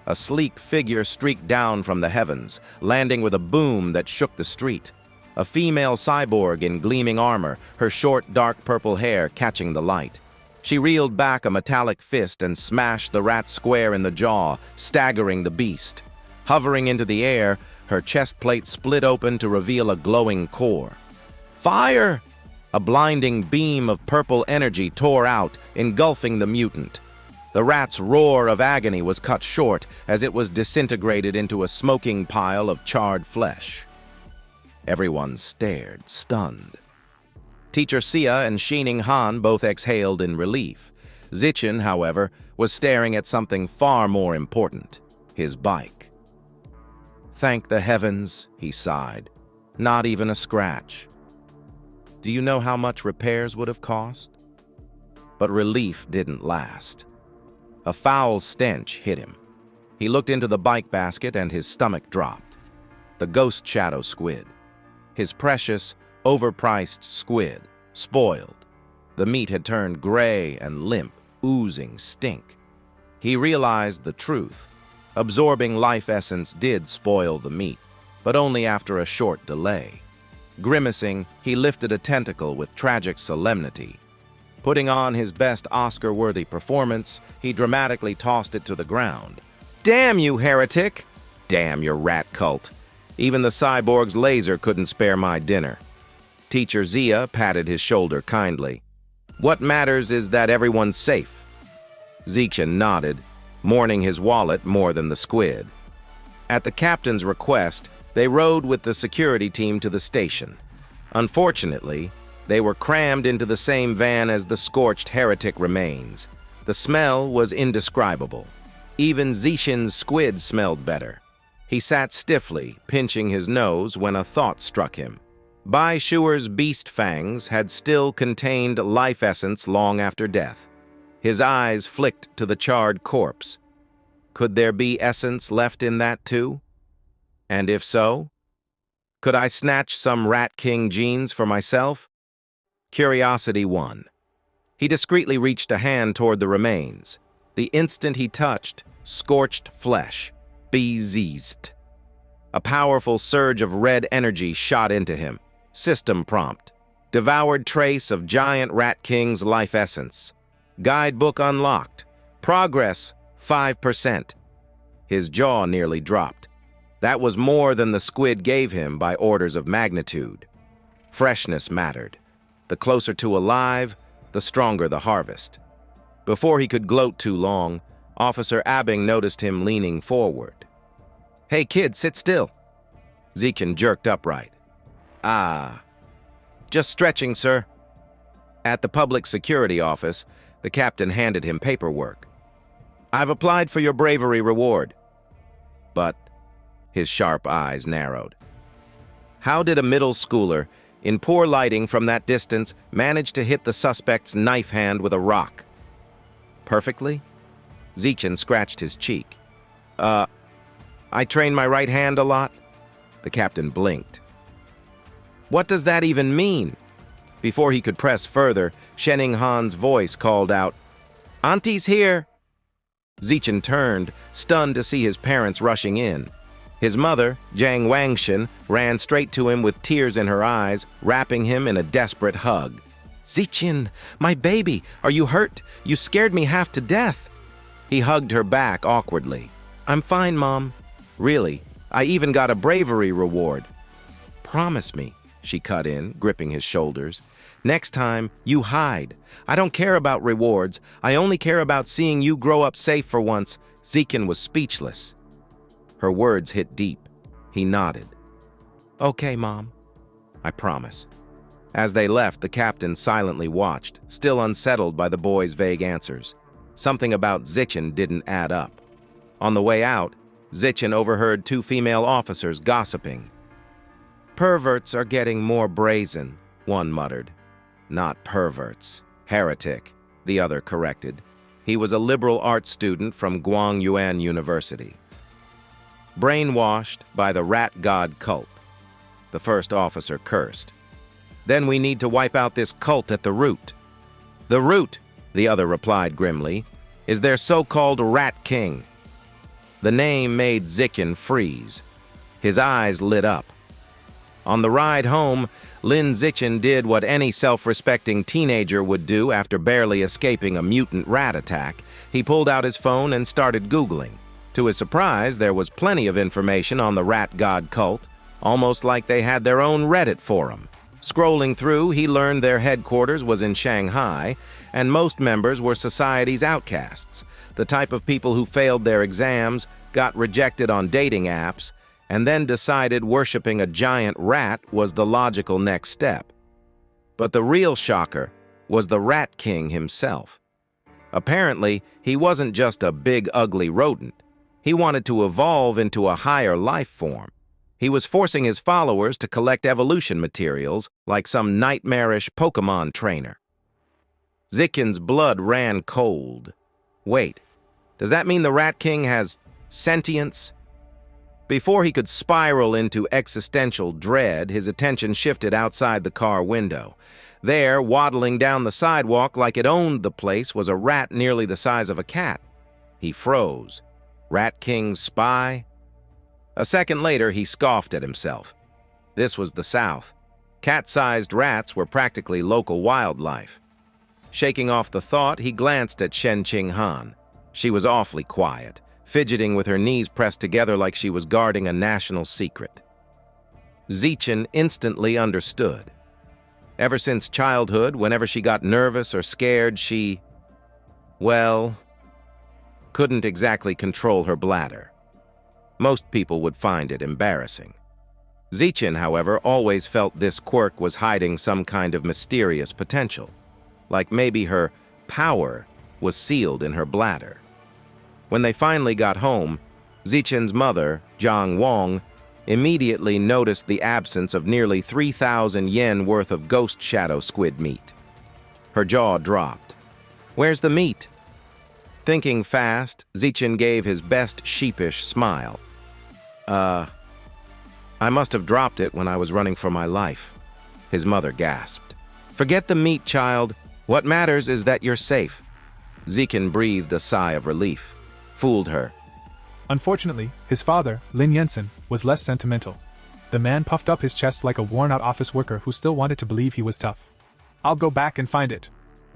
Speaker 2: A sleek figure streaked down from the heavens, landing with a boom that shook the street. A female cyborg in gleaming armor, her short, dark purple hair catching the light. She reeled back a metallic fist and smashed the rat square in the jaw, staggering the beast. Hovering into the air, her chest plate split open to reveal a glowing core. Fire! A blinding beam of purple energy tore out, engulfing the mutant. The rat's roar of agony was cut short as it was disintegrated into a smoking pile of charred flesh. Everyone stared, stunned. Teacher Sia and Shining Han both exhaled in relief. Zichin, however, was staring at something far more important, his bike. Thank the heavens, he sighed. Not even a scratch. Do you know how much repairs would have cost? But relief didn't last. A foul stench hit him. He looked into the bike basket and his stomach dropped. The ghost shadow squid. His precious, overpriced squid, spoiled. The meat had turned gray and limp, oozing stink. He realized the truth. Absorbing life essence did spoil the meat, but only after a short delay. Grimacing, he lifted a tentacle with tragic solemnity. Putting on his best Oscar-worthy performance, he dramatically tossed it to the ground. Damn you, Heretic! Damn your rat cult! Even the cyborg's laser couldn't spare my dinner. Teacher Zia patted his shoulder kindly. What matters is that everyone's safe. Zichin nodded, mourning his wallet more than the squid. At the captain's request, they rode with the security team to the station. Unfortunately, they were crammed into the same van as the scorched Heretic remains. The smell was indescribable. Even Zichin's squid smelled better. He sat stiffly, pinching his nose, when a thought struck him. Bai Shuer's beast fangs had still contained life essence long after death. His eyes flicked to the charred corpse. Could there be essence left in that too? And if so, could I snatch some Rat King genes for myself? Curiosity won. He discreetly reached a hand toward the remains. The instant he touched, scorched flesh. Bezizt. A powerful surge of red energy shot into him. System prompt. Devoured trace of giant Rat King's life essence. Guidebook unlocked. Progress 5%. His jaw nearly dropped. That was more than the squid gave him by orders of magnitude. Freshness mattered. The closer to alive, the stronger the harvest. Before he could gloat too long, Officer Abing noticed him leaning forward. Hey kid, sit still. Zichin jerked upright. Ah. Just stretching, sir. At the public security office, the captain handed him paperwork. I've applied for your bravery reward. But his sharp eyes narrowed. How did a middle schooler, in poor lighting from that distance, manage to hit the suspect's knife hand with a rock? Perfectly? Zichin scratched his cheek. I train my right hand a lot? The captain blinked. What does that even mean? Before he could press further, Shining Han's voice called out, Auntie's here! Zichin turned, stunned to see his parents rushing in. His mother, Jiang Wangshan, ran straight to him with tears in her eyes, wrapping him in a desperate hug. Zichin, my baby, are you hurt? You scared me half to death. He hugged her back awkwardly. I'm fine, Mom. Really, I even got a bravery reward. Promise me, she cut in, gripping his shoulders. Next time, you hide. I don't care about rewards. I only care about seeing you grow up safe for once. Zichin was speechless. Her words hit deep. He nodded. Okay, Mom. I promise. As they left, the captain silently watched, still unsettled by the boy's vague answers. Something about Zichin didn't add up. On the way out, Zichin overheard two female officers gossiping. Perverts are getting more brazen, one muttered. Not perverts. Heretic, the other corrected. He was a liberal arts student from Guangyuan University. Brainwashed by the rat god cult. The first officer cursed. Then we need to wipe out this cult at the root. The root, the other replied grimly, is their so-called Rat King. The name made Zikin freeze. His eyes lit up. On the ride home, Lin Zichen did what any self-respecting teenager would do after barely escaping a mutant rat attack. He pulled out his phone and started Googling. To his surprise, there was plenty of information on the rat god cult, almost like they had their own Reddit forum. Scrolling through, he learned their headquarters was in Shanghai, and most members were society's outcasts, the type of people who failed their exams, got rejected on dating apps, and then decided worshiping a giant rat was the logical next step. But the real shocker was the Rat King himself. Apparently, he wasn't just a big, ugly rodent. He wanted to evolve into a higher life form. He was forcing his followers to collect evolution materials like some nightmarish Pokemon trainer. Zikin's blood ran cold. Wait, does that mean the Rat King has sentience? Before he could spiral into existential dread, his attention shifted outside the car window. There, waddling down the sidewalk like it owned the place, was a rat nearly the size of a cat. He froze. Rat King's spy? A second later, he scoffed at himself. This was the South. Cat-sized rats were practically local wildlife. Shaking off the thought, he glanced at Shen Qing Han. She was awfully quiet, fidgeting with her knees pressed together like she was guarding a national secret. Zichen instantly understood. Ever since childhood, whenever she got nervous or scared, she, well, couldn't exactly control her bladder. Most people would find it embarrassing. Zichen, however, always felt this quirk was hiding some kind of mysterious potential, like maybe her power was sealed in her bladder. When they finally got home, Zichen's mother, Zhang Wang, immediately noticed the absence of nearly 3,000 yen worth of ghost shadow squid meat. Her jaw dropped. "Where's the meat?" Thinking fast, Zichen gave his best sheepish smile. I must have dropped it when I was running for my life," his mother gasped. "Forget the meat, child. What matters is that you're safe." Zichen breathed a sigh of relief. Fooled her.
Speaker 3: Unfortunately, his father, Lin Yensen, was less sentimental. The man puffed up his chest like a worn-out office worker who still wanted to believe he was tough. "I'll go back and find it,"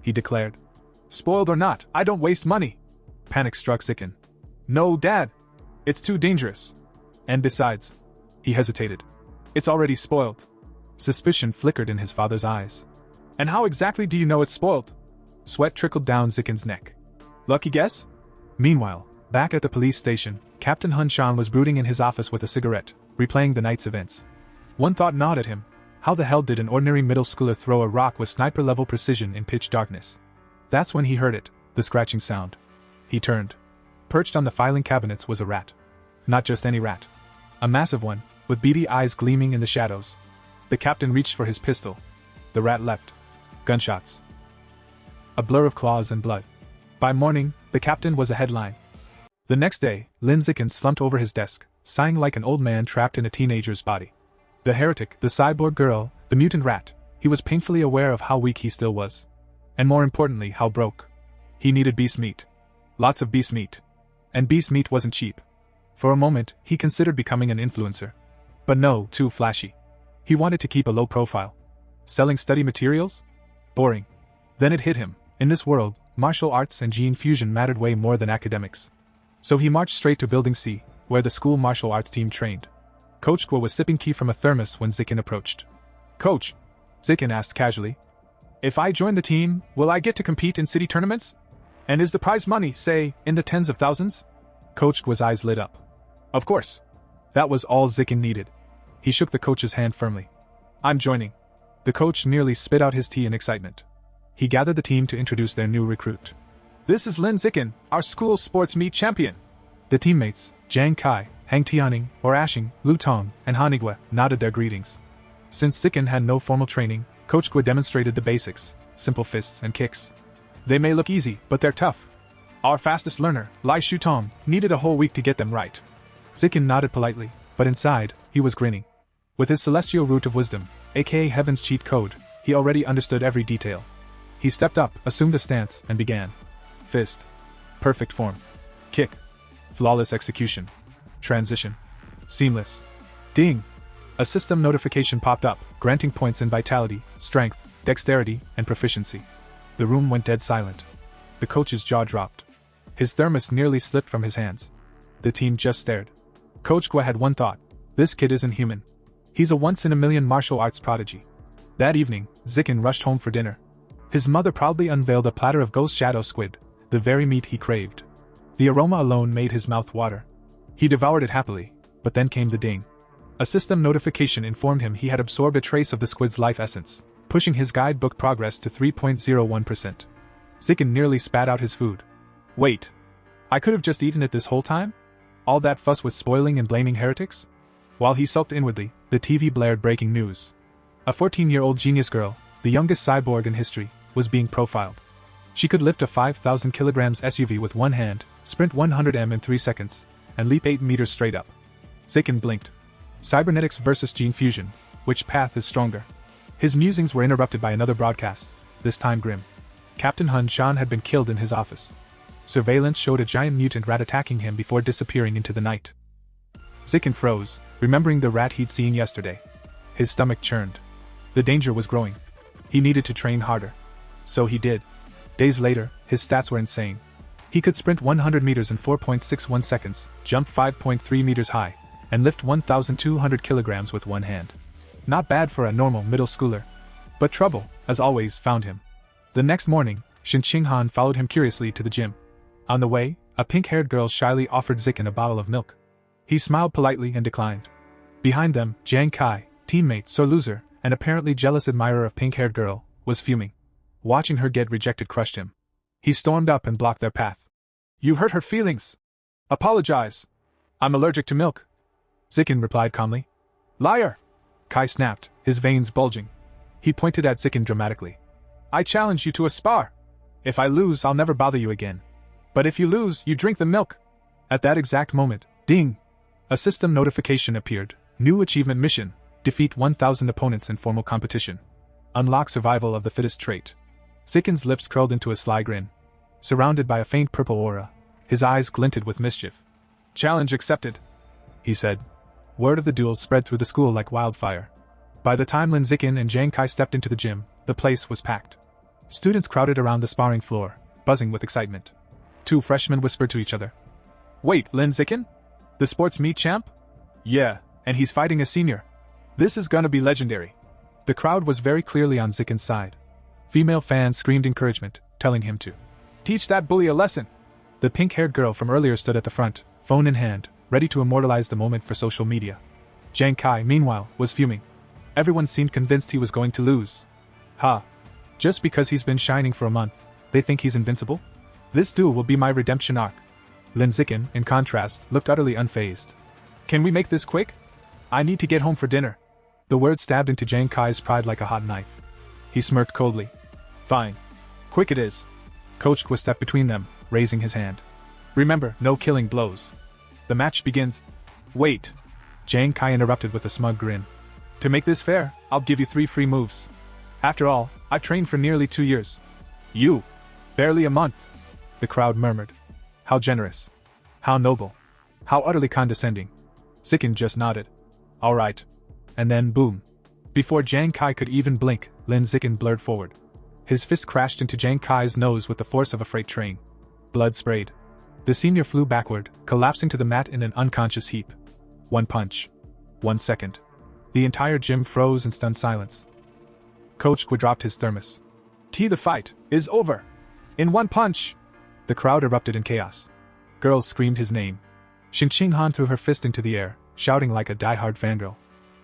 Speaker 3: he declared. "Spoiled or not, I don't waste money." Panic struck Zichen. "No, Dad. It's too dangerous. And besides," he hesitated, "it's already spoiled." Suspicion flickered in his father's eyes. "And how exactly do you know it's spoiled?" Sweat trickled down Zichen's neck. "Lucky guess?" Meanwhile, back at the police station, Captain Hun Shan was brooding in his office with a cigarette, replaying the night's events. One thought gnawed at him. How the hell did an ordinary middle schooler throw a rock with sniper-level precision in pitch darkness? That's when he heard it, the scratching sound. He turned. Perched on the filing cabinets was a rat. Not just any rat. A massive one, with beady eyes gleaming in the shadows. The captain reached for his pistol. The rat leapt. Gunshots. A blur of claws and blood. By morning, the captain was a headline. The next day, Lin Zichen slumped over his desk, sighing like an old man trapped in a teenager's body. The heretic, the cyborg girl, the mutant rat, he was painfully aware of how weak he still was. And more importantly, how broke. He needed beast meat. Lots of beast meat. And beast meat wasn't cheap. For a moment, he considered becoming an influencer. But no, too flashy. He wanted to keep a low profile. Selling study materials? Boring. Then it hit him. In this world, martial arts and gene fusion mattered way more than academics. So he marched straight to Building C, where the school martial arts team trained. Coach Guo was sipping tea from a thermos when Zichen approached. "Coach," Zichen asked casually, "if I join the team, will I get to compete in city tournaments? And is the prize money, say, in the tens of thousands?" Coach Guo's eyes lit up. Of course. That was all Zichen needed. He shook the coach's hand firmly. "I'm joining." The coach nearly spit out his tea in excitement. He gathered the team to introduce their new recruit. "This is Lin Zichen, our school sports meet champion." The teammates, Zhang Kai, Hang Tianing, or Ashing, Lu Tong, and Hanigua, nodded their greetings. Since Zichen had no formal training, Coach Guo demonstrated the basics, simple fists and kicks. They may look easy, but they're tough. Our fastest learner, Lai Shutong, needed a whole week to get them right. Zichen nodded politely, but inside, he was grinning. With his celestial root of wisdom, aka Heaven's cheat code. He already understood every detail. He stepped up, assumed a stance, and began. Fist. Perfect form. Kick. Flawless execution. Transition. Seamless. Ding! A system notification popped up, granting points in vitality, strength, dexterity, and proficiency. The room went dead silent. The coach's jaw dropped. His thermos nearly slipped from his hands. The team just stared. Coach Gua had one thought. This kid isn't human. He's a once-in-a-million martial arts prodigy. That evening, Zikin rushed home for dinner. His mother proudly unveiled a platter of ghost shadow squid, the very meat he craved. The aroma alone made his mouth water. He devoured it happily, but then came the ding. A system notification informed him he had absorbed a trace of the squid's life essence, pushing his guidebook progress to 3.01%. Zikin nearly spat out his food. Wait. I could have just eaten it this whole time? All that fuss with spoiling and blaming heretics? While he sulked inwardly, the TV blared breaking news. A 14-year-old genius girl, the youngest cyborg in history, was being profiled. She could lift a 5,000 kilograms SUV with one hand, sprint 100 m in 3 seconds, and leap 8 meters straight up. Zikin blinked. Cybernetics versus gene fusion. Which path is stronger? His musings were interrupted by another broadcast, this time grim. Captain Hun Shan had been killed in his office. Surveillance showed a giant mutant rat attacking him before disappearing into the night. Zikin froze, remembering the rat he'd seen yesterday. His stomach churned. The danger was growing. He needed to train harder. So he did. Days later, his stats were insane. He could sprint 100 meters in 4.61 seconds, jump 5.3 meters high, and lift 1,200 kilograms with one hand. Not bad for a normal middle schooler. But trouble, as always, found him. The next morning, Shin Qinghan followed him curiously to the gym. On the way, a pink-haired girl shyly offered Zikin a bottle of milk. He smiled politely and declined. Behind them, Jiang Kai, teammate, sore loser, and apparently jealous admirer of pink-haired girl, was fuming. Watching her get rejected crushed him. He stormed up and blocked their path. You hurt her feelings. Apologize. I'm allergic to milk. Zikin replied calmly. Liar! Kai snapped, his veins bulging. He pointed at Zikin dramatically. I challenge you to a spar. If I lose, I'll never bother you again. But if you lose, you drink the milk. At that exact moment, ding! A system notification appeared. New achievement mission. Defeat 1,000 opponents in formal competition. Unlock survival of the fittest trait. Zikin's lips curled into a sly grin. Surrounded by a faint purple aura, his eyes glinted with mischief. Challenge accepted, he said. Word of the duel spread through the school like wildfire. By the time Lin Zikin and Jiang Kai stepped into the gym, the place was packed. Students crowded around the sparring floor, buzzing with excitement. Two freshmen whispered to each other. Wait, Lin Zikin? The sports meet champ? Yeah, and he's fighting a senior. This is gonna be legendary. The crowd was very clearly on Zikin's side. Female fans screamed encouragement, telling him to teach that bully a lesson. The pink-haired girl from earlier stood at the front, phone in hand, ready to immortalize the moment for social media. Jiang Kai, meanwhile, was fuming. Everyone seemed convinced he was going to lose. Ha! Just because he's been shining for a month, they think he's invincible? This duel will be my redemption arc. Lin Zikin, in contrast, looked utterly unfazed. Can we make this quick? I need to get home for dinner. The word stabbed into Jiang Kai's pride like a hot knife. He smirked coldly. Fine. Quick it is. Coach Gua stepped between them, raising his hand. Remember, no killing blows. The match begins. Wait. Jiang Kai interrupted with a smug grin. To make this fair, I'll give you 3 free moves. After all, I've trained for nearly 2 years. You? Barely a month. The crowd murmured. How generous. How noble. How utterly condescending. Zikin just nodded. All right. And then boom. Before Jiang Kai could even blink, Lin Zikin blurred forward. His fist crashed into Jiang Kai's nose with the force of a freight train. Blood sprayed. The senior flew backward, collapsing to the mat in an unconscious heap. 1 punch. 1 second. The entire gym froze in stunned silence. Coach Gua dropped his thermos. The fight is over. In 1 punch. The crowd erupted in chaos. Girls screamed his name. Shin Qinghan threw her fist into the air, shouting like a die-hard fangirl.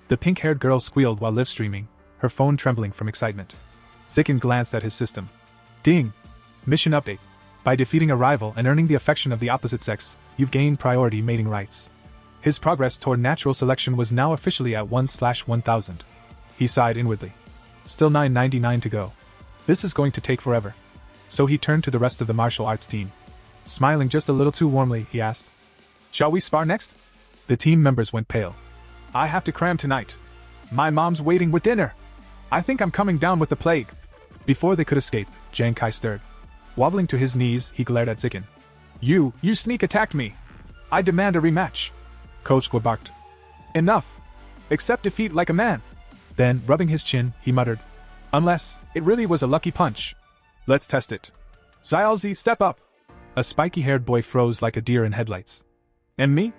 Speaker 3: The pink-haired girl squealed while live-streaming, her phone trembling from excitement. Zikin glanced at his system. Ding! Mission update. By defeating a rival and earning the affection of the opposite sex, you've gained priority mating rights. His progress toward natural selection was now officially at 1/1000. He sighed inwardly. Still 999 to go. This is going to take forever. So he turned to the rest of the martial arts team. Smiling just a little too warmly, he asked, Shall we spar next? The team members went pale. I have to cram tonight. My mom's waiting with dinner. I think I'm coming down with the plague. Before they could escape, Jiang Kai stirred. Wobbling to his knees, he glared at Zikin. You sneak attacked me. I demand a rematch. Coach Gua barked. Enough. Accept defeat like a man. Then, rubbing his chin, he muttered. Unless, it really was a lucky punch. Let's test it. Xiaozi, step up. A spiky-haired boy froze like a deer in headlights. And me?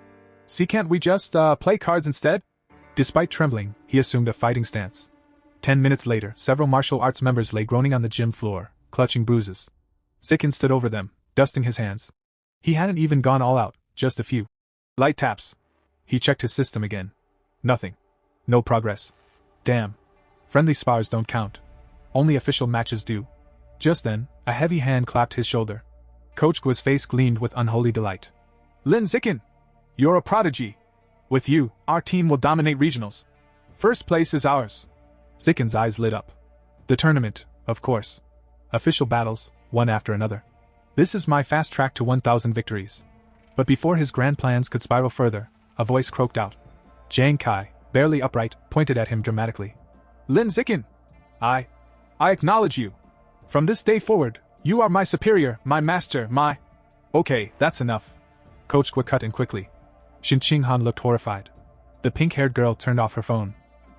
Speaker 3: See, can't we just, play cards instead? Despite trembling, he assumed a fighting stance. 10 minutes later, several martial arts members lay groaning on the gym floor, clutching bruises. Zikin stood over them, dusting his hands. He hadn't even gone all out, just a few. Light taps. He checked his system again. Nothing. No progress. Damn. Friendly spars don't count. Only official matches do. Just then, a heavy hand clapped his shoulder. Coach Gua's face gleamed with unholy delight. Lin Zikin! You're a prodigy. With you, our team will dominate regionals. First place is ours. Zikin's eyes lit up. The tournament, of course. Official battles, one after another. This is my fast track to 1,000 victories. But before his grand plans could spiral further, a voice croaked out. Jiang Kai, barely upright, pointed at him dramatically. Lin Zikin! I acknowledge you. From this day forward, you are my superior, my master, my... Okay, that's enough. Coach Gua cut in quickly. Xin Qinghan looked horrified. The pink-haired girl turned off her phone.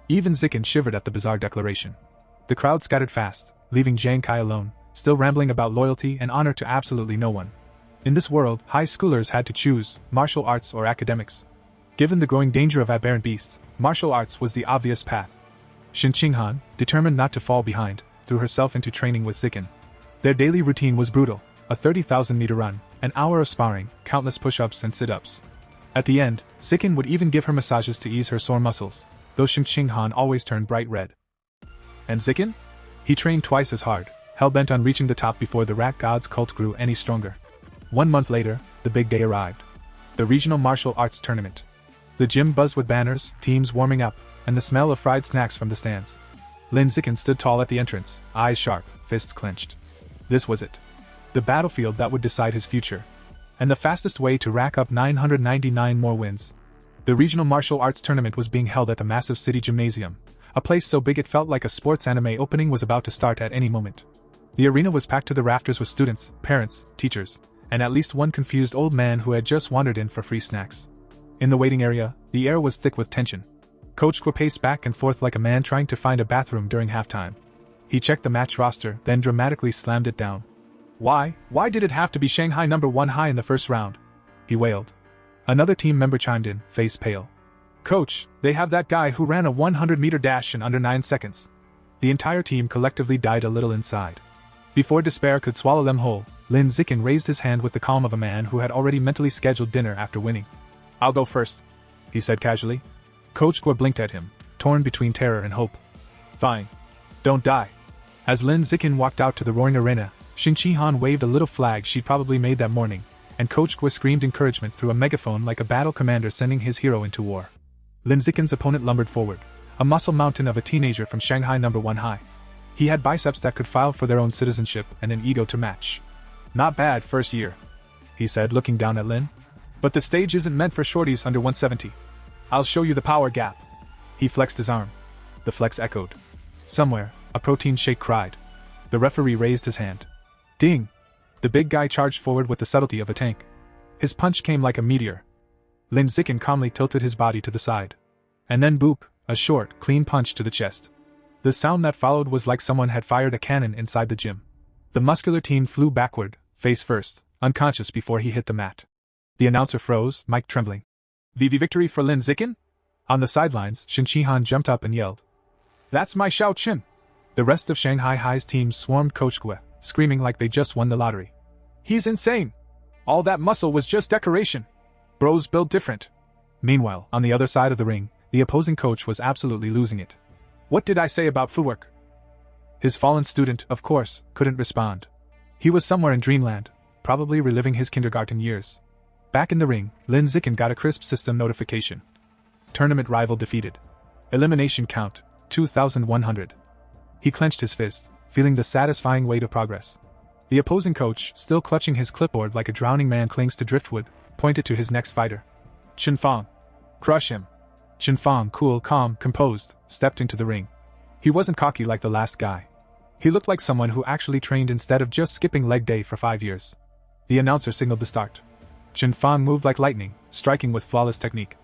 Speaker 3: Even Zikin shivered at the bizarre declaration. The crowd scattered fast, leaving Jiang Kai alone, still rambling about loyalty and honor to absolutely no one. In this world, high schoolers had to choose martial arts or academics. Given the growing danger of aberrant beasts, martial arts was the obvious path. Xin Qinghan, determined not to fall behind, threw herself into training with Zikin. Their daily routine was brutal, a 30,000-meter run, an hour of sparring, countless push-ups and sit-ups. At the end, Zikin would even give her massages to ease her sore muscles, though Xin Qinghan always turned bright red. And Zikin? He trained twice as hard, hell-bent on reaching the top before the rat god's cult grew any stronger. 1 month later, the big day arrived. The regional martial arts tournament. The gym buzzed with banners, teams warming up, and the smell of fried snacks from the stands. Lin Zikin stood tall at the entrance, eyes sharp, fists clenched. This was it. The battlefield that would decide his future. And the fastest way to rack up 999 more wins. The regional martial arts tournament was being held at the massive city gymnasium, a place so big it felt like a sports anime opening was about to start at any moment. The arena was packed to the rafters with students, parents, teachers, and at least one confused old man who had just wandered in for free snacks. In the waiting area, the air was thick with tension. Coach Gua paced back and forth like a man trying to find a bathroom during halftime. He checked the match roster, then dramatically slammed it down. Why did it have to be Shanghai #1 high in the first round? He wailed. Another team member chimed in, face pale. Coach, they have that guy who ran a 100-meter dash in under 9 seconds. The entire team collectively died a little inside. Before despair could swallow them whole, Lin Zikin raised his hand with the calm of a man who had already mentally scheduled dinner after winning. I'll go first, he said casually. Coach Gua blinked at him, torn between terror and hope. Fine. Don't die. As Lin Zikin walked out to the roaring arena, Xin Qinghan waved a little flag she'd probably made that morning, and Coach Gua screamed encouragement through a megaphone like a battle commander sending his hero into war. Lin Zikin's opponent lumbered forward, a muscle mountain of a teenager from Shanghai #1 high. He had biceps that could file for their own citizenship and an ego to match. Not bad first year, he said, looking down at Lin. But the stage isn't meant for shorties under 170. I'll show you the power gap. He flexed his arm. The flex echoed. Somewhere, a protein shake cried. The referee raised his hand. Ding! The big guy charged forward with the subtlety of a tank. His punch came like a meteor. Lin Zikin calmly tilted his body to the side. And then boop, a short, clean punch to the chest. The sound that followed was like someone had fired a cannon inside the gym. The muscular teen flew backward, face first, unconscious before he hit the mat. The announcer froze, mic trembling. VV victory for Lin Zikin? On the sidelines, Xin Qinghan jumped up and yelled. That's my Xiao Qin! The rest of Shanghai High's team swarmed Coach Gua, screaming like they just won the lottery. He's insane! All that muscle was just decoration! Bros built different. Meanwhile, on the other side of the ring, the opposing coach was absolutely losing it. What did I say about footwork? His fallen student, of course, couldn't respond. He was somewhere in dreamland, probably reliving his kindergarten years. Back in the ring, Lin Zikin got a crisp system notification. Tournament rival defeated. Elimination count, 2,100. He clenched his fist, feeling the satisfying weight of progress. The opposing coach, still clutching his clipboard like a drowning man clings to driftwood, pointed to his next fighter. Chen Fang. Crush him. Chen Fang, cool, calm, composed, stepped into the ring. He wasn't cocky like the last guy. He looked like someone who actually trained instead of just skipping leg day for 5 years. The announcer signaled the start. Chen Fang moved like lightning, striking with flawless technique.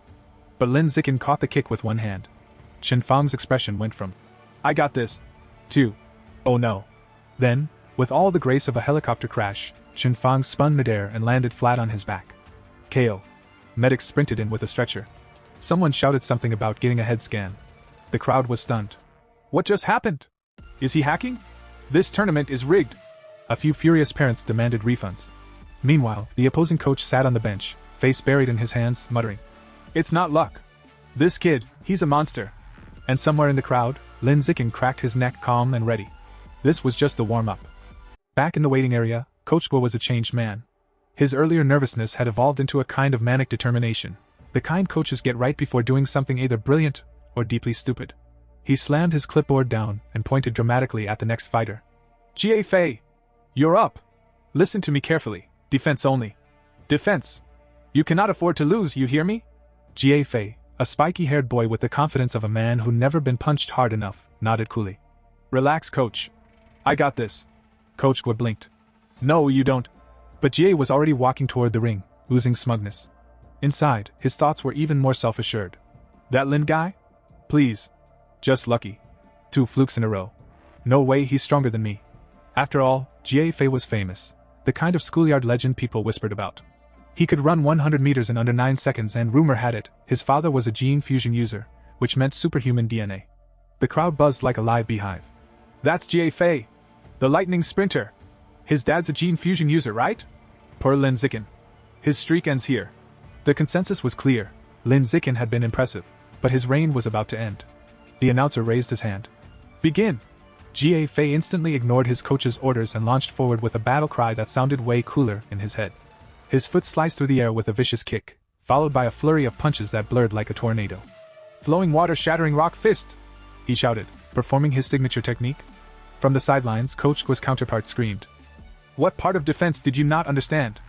Speaker 3: But Lin Zikin caught the kick with one hand. Chen Fang's expression went from, "I got this," to, "Oh no." Then, with all the grace of a helicopter crash, Chen Fang spun midair and landed flat on his back. KO. Medics sprinted in with a stretcher. Someone shouted something about getting a head scan. The crowd was stunned. What just happened? Is he hacking? This tournament is rigged. A few furious parents demanded refunds. Meanwhile, the opposing coach sat on the bench, face buried in his hands, muttering, "It's not luck. This kid, he's a monster." And somewhere in the crowd, Lin Zikin cracked his neck, calm and ready. This was just the warm-up. Back in the waiting area, Coach Guo was a changed man. His earlier nervousness had evolved into a kind of manic determination, the kind coaches get right before doing something either brilliant or deeply stupid. He slammed his clipboard down and pointed dramatically at the next fighter. "Jie Fei, you're up. Listen to me carefully. Defense only. Defense. You cannot afford to lose, you hear me?" Jie Fei, a spiky-haired boy with the confidence of a man who never been punched hard enough, nodded coolly. "Relax, coach. I got this." Coach Guo blinked. "No, you don't." But Jie was already walking toward the ring, oozing smugness. Inside, his thoughts were even more self-assured. "That Lin guy? Please. Just lucky. 2 flukes in a row. No way he's stronger than me." After all, Jie Fei was famous, the kind of schoolyard legend people whispered about. He could run 100 meters in under 9 seconds, and rumor had it, his father was a gene fusion user, which meant superhuman DNA. The crowd buzzed like a live beehive. "That's Jie Fei, the lightning sprinter. His dad's a gene fusion user, right? Poor Lin Zikin. His streak ends here." The consensus was clear. Lin Zikin had been impressive, but his reign was about to end. The announcer raised his hand. "Begin!" Jie Fei instantly ignored his coach's orders and launched forward with a battle cry that sounded way cooler in his head. His foot sliced through the air with a vicious kick, followed by a flurry of punches that blurred like a tornado. "Flowing water shattering rock fist!" he shouted, performing his signature technique. From the sidelines, Coach Guo's counterpart screamed. "What part of defense did you not understand?"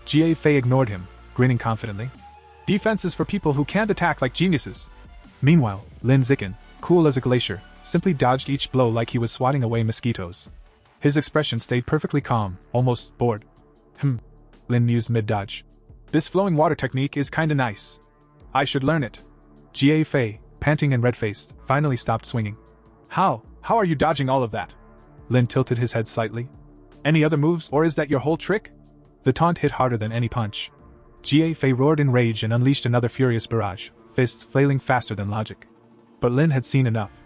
Speaker 3: Jie Fei ignored him, grinning confidently. "Defense is for people who can't attack like geniuses." Meanwhile, Lin Zikin, cool as a glacier, simply dodged each blow like he was swatting away mosquitoes. His expression stayed perfectly calm, almost bored. Lin mused mid-dodge. "This flowing water technique is kinda nice. I should learn it." Jie Fei, panting and red-faced, finally stopped swinging. How are you dodging all of that?" Lin tilted his head slightly. "Any other moves, or is that your whole trick?" The taunt hit harder than any punch. Jie Fei roared in rage and unleashed another furious barrage, fists flailing faster than logic. But Lin had seen enough.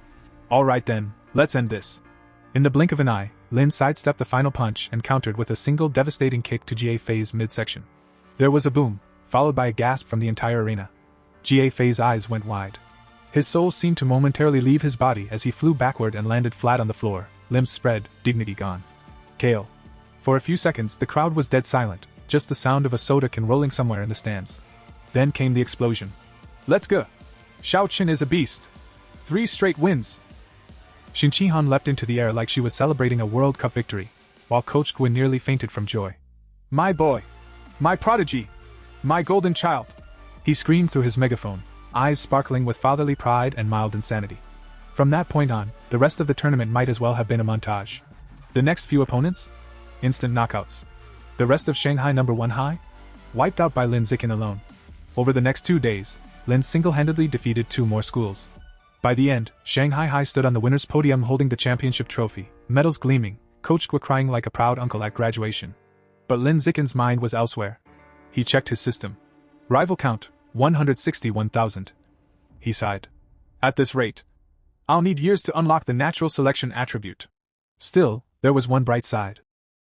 Speaker 3: "All right then, let's end this." In the blink of an eye, Lin sidestepped the final punch and countered with a single devastating kick to Jie Fei's midsection. There was a boom, followed by a gasp from the entire arena. Jie Fei's eyes went wide. His soul seemed to momentarily leave his body as he flew backward and landed flat on the floor, limbs spread, dignity gone. KO. For a few seconds the crowd was dead silent, just the sound of a soda can rolling somewhere in the stands. Then came the explosion. "Let's go! Xiao Qin is a beast! 3 straight wins!" Xin Qihan leapt into the air like she was celebrating a World Cup victory, while Coach Guo nearly fainted from joy. "My boy! My prodigy! My golden child!" he screamed through his megaphone, eyes sparkling with fatherly pride and mild insanity. From that point on, the rest of the tournament might as well have been a montage. The next few opponents? Instant knockouts. The rest of Shanghai number 1 high? Wiped out by Lin Zikin alone. Over the next 2 days, Lin single-handedly defeated 2 more schools. By the end, Shanghai High stood on the winner's podium holding the championship trophy, medals gleaming, Coach Guo crying like a proud uncle at graduation. But Lin Zikin's mind was elsewhere. He checked his system. Rival count, 161,000. He sighed. "At this rate, I'll need years to unlock the natural selection attribute." Still, there was one bright side.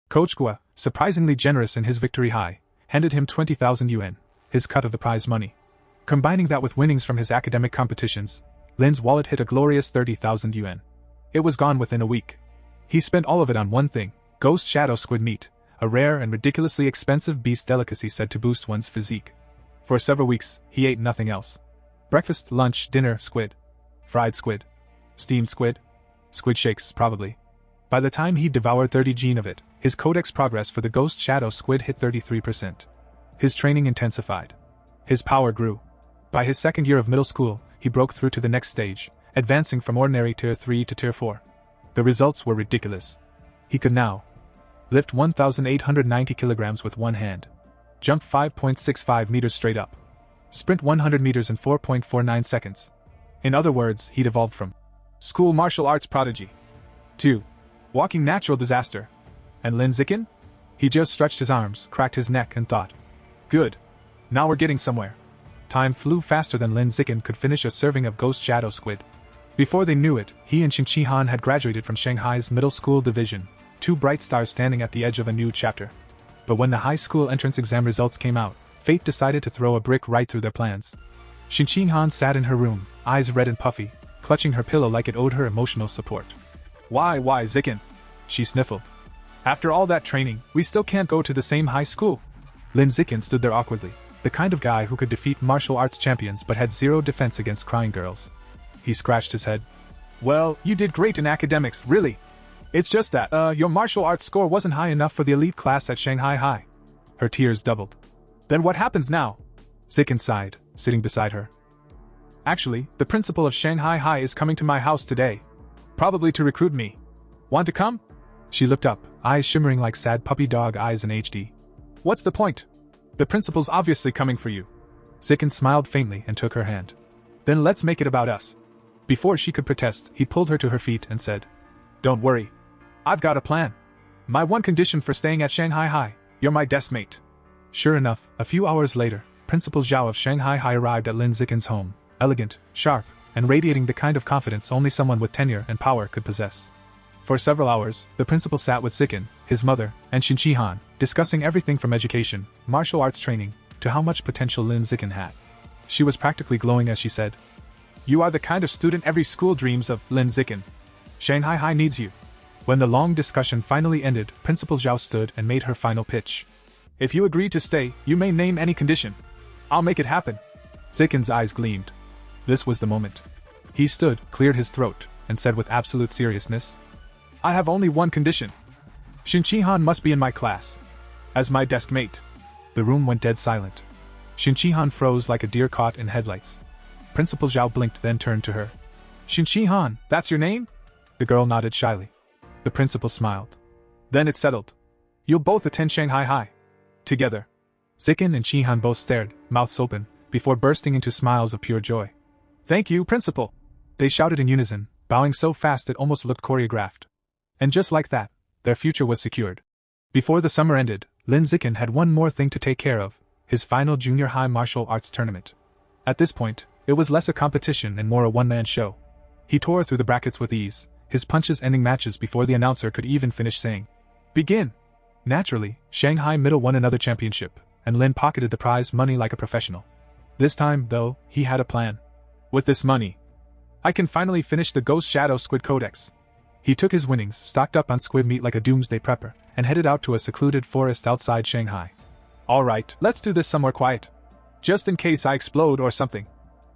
Speaker 3: Coach Guo, surprisingly generous in his victory high, handed him 20,000 yuan, his cut of the prize money. Combining that with winnings from his academic competitions, Lin's wallet hit a glorious 30,000 yuan. It was gone within a week. He spent all of it on one thing, ghost shadow squid meat, a rare and ridiculously expensive beast delicacy said to boost one's physique. For several weeks, he ate nothing else. Breakfast, lunch, dinner, squid. Fried squid. Steamed squid. Squid shakes, probably. By the time he'd devoured 30 gene of it, his codex progress for the ghost shadow squid hit 33%. His training intensified. His power grew. By his second year of middle school, he broke through to the next stage, advancing from ordinary Tier 3 to Tier 4. The results were ridiculous. He could now lift 1,890 kilograms with one hand, jump 5.65 meters straight up, sprint 100 meters in 4.49 seconds. In other words, he'd evolved from school martial arts prodigy to walking natural disaster. And Lin Zikin? He just stretched his arms, cracked his neck, and thought, good. Now we're getting somewhere. Time flew faster than Lin Zikin could finish a serving of ghost shadow squid. Before they knew it, he and Qin Han had graduated from Shanghai's middle school division, two bright stars standing at the edge of a new chapter. But when the high school entrance exam results came out, fate decided to throw a brick right through their plans. Qin Han sat in her room, eyes red and puffy, clutching her pillow like it owed her emotional support. Why, Zikin? She sniffled. After all that training, we still can't go to the same high school. Lin Zikin stood there awkwardly, the kind of guy who could defeat martial arts champions but had zero defense against crying girls. He scratched his head. Well, you did great in academics, really. It's just that, your martial arts score wasn't high enough for the elite class at Shanghai High. Her tears doubled. Then what happens now? Zikin sighed, sitting beside her. Actually, the principal of Shanghai High is coming to my house today. Probably to recruit me. Want to come? She looked up, eyes shimmering like sad puppy dog eyes in HD. What's the point? The principal's obviously coming for you. Zikin smiled faintly and took her hand. Then let's make it about us. Before she could protest, he pulled her to her feet and said, Don't worry. I've got a plan. My one condition for staying at Shanghai High, you're my desk mate. Sure enough, a few hours later, Principal Zhao of Shanghai High arrived at Lin Zikin's home, elegant, sharp, and radiating the kind of confidence only someone with tenure and power could possess. For several hours, the principal sat with Zikin, his mother, and Qin Han, discussing everything from education, martial arts training, to how much potential Lin Zikin had. She was practically glowing as she said, You are the kind of student every school dreams of, Lin Zikin. Shanghai High needs you. When the long discussion finally ended, Principal Zhao stood and made her final pitch. If you agree to stay, you may name any condition. I'll make it happen. Zikin's eyes gleamed. This was the moment. He stood, cleared his throat, and said with absolute seriousness, I have only one condition. Qin Han must be in my class. As my desk mate. The room went dead silent. Qin Han froze like a deer caught in headlights. Principal Zhao blinked, then turned to her. Qin Han, that's your name? The girl nodded shyly. The principal smiled. Then it's settled. You'll both attend Shanghai High. Together. Zikin and Qin Han both stared, mouths open, before bursting into smiles of pure joy. Thank you, Principal! They shouted in unison, bowing so fast it almost looked choreographed. And just like that, their future was secured. Before the summer ended, Lin Zikin had one more thing to take care of, his final junior high martial arts tournament. At this point, it was less a competition and more a one-man show. He tore through the brackets with ease, his punches ending matches before the announcer could even finish saying, Begin! Naturally, Shanghai Middle won another championship, and Lin pocketed the prize money like a professional. This time, though, he had a plan. With this money, I can finally finish the Ghost Shadow Squid Codex. He took his winnings, stocked up on squid meat like a doomsday prepper, and headed out to a secluded forest outside Shanghai. Alright, let's do this somewhere quiet. Just in case I explode or something.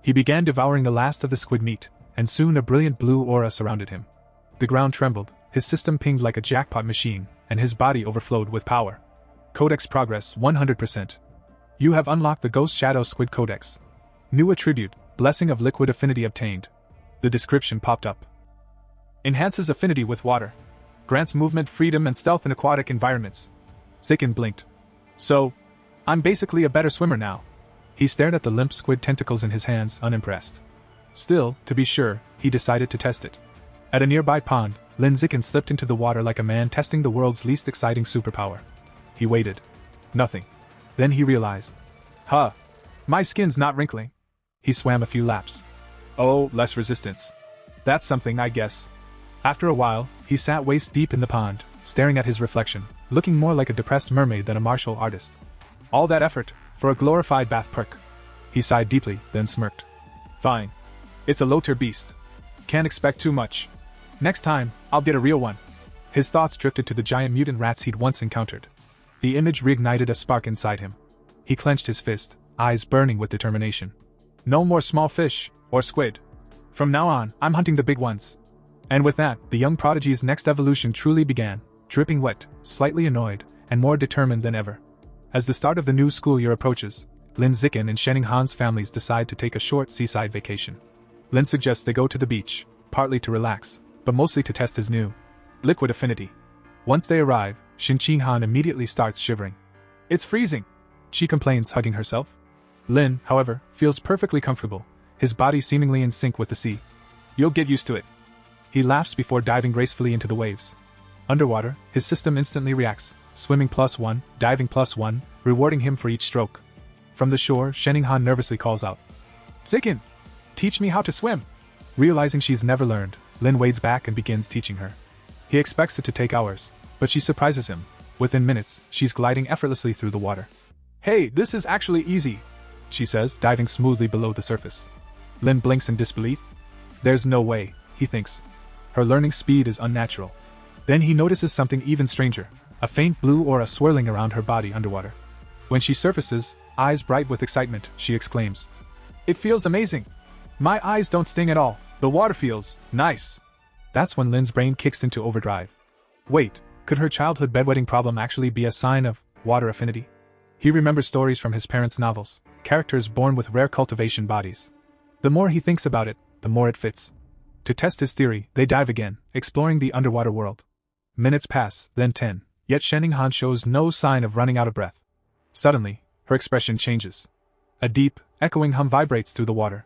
Speaker 3: He began devouring the last of the squid meat, and soon a brilliant blue aura surrounded him. The ground trembled, his system pinged like a jackpot machine, and his body overflowed with power. Codex progress 100%. You have unlocked the Ghost Shadow Squid Codex. New attribute, Blessing of Liquid Affinity obtained. The description popped up. Enhances affinity with water. Grants movement freedom and stealth in aquatic environments. Zikin blinked. So, I'm basically a better swimmer now. He stared at the limp squid tentacles in his hands, unimpressed. Still, to be sure, he decided to test it. At a nearby pond, Lin Zikin slipped into the water like a man testing the world's least exciting superpower. He waited. Nothing. Then he realized. My skin's not wrinkling. He swam a few laps. Oh, less resistance. That's something, I guess. After a while, he sat waist deep in the pond, staring at his reflection, looking more like a depressed mermaid than a martial artist. All that effort, for a glorified bath perk. He sighed deeply, then smirked. Fine. It's a low-tier beast. Can't expect too much. Next time, I'll get a real one. His thoughts drifted to the giant mutant rats he'd once encountered. The image reignited a spark inside him. He clenched his fist, eyes burning with determination. No more small fish, or squid. From now on, I'm hunting the big ones. And with that, the young prodigy's next evolution truly began, dripping wet, slightly annoyed, and more determined than ever. As the start of the new school year approaches, Lin Zikin and Shening Han's families decide to take a short seaside vacation. Lin suggests they go to the beach, partly to relax, but mostly to test his new liquid affinity. Once they arrive, Shin-Chin-Han immediately starts shivering. It's freezing, she complains, hugging herself. Lin, however, feels perfectly comfortable, his body seemingly in sync with the sea. You'll get used to it. He laughs before diving gracefully into the waves. Underwater, his system instantly reacts, swimming +1, diving +1, rewarding him for each stroke. From the shore, Shin-Han nervously calls out, Zikin! Teach me how to swim! Realizing she's never learned, Lin wades back and begins teaching her. He expects it to take hours, but she surprises him. Within minutes, she's gliding effortlessly through the water. Hey, this is actually easy, she says, diving smoothly below the surface. Lin blinks in disbelief. There's no way, he thinks. Her learning speed is unnatural. Then he notices something even stranger, a faint blue aura swirling around her body underwater. When she surfaces, eyes bright with excitement, she exclaims, It feels amazing! My eyes don't sting at all, the water feels nice! That's when Lin's brain kicks into overdrive. Wait, could her childhood bedwetting problem actually be a sign of water affinity? He remembers stories from his parents' novels, characters born with rare cultivation bodies. The more he thinks about it, the more it fits. To test his theory, they dive again, exploring the underwater world. Minutes pass, then 10, yet Shin-Han shows no sign of running out of breath. Suddenly, her expression changes. A deep, echoing hum vibrates through the water.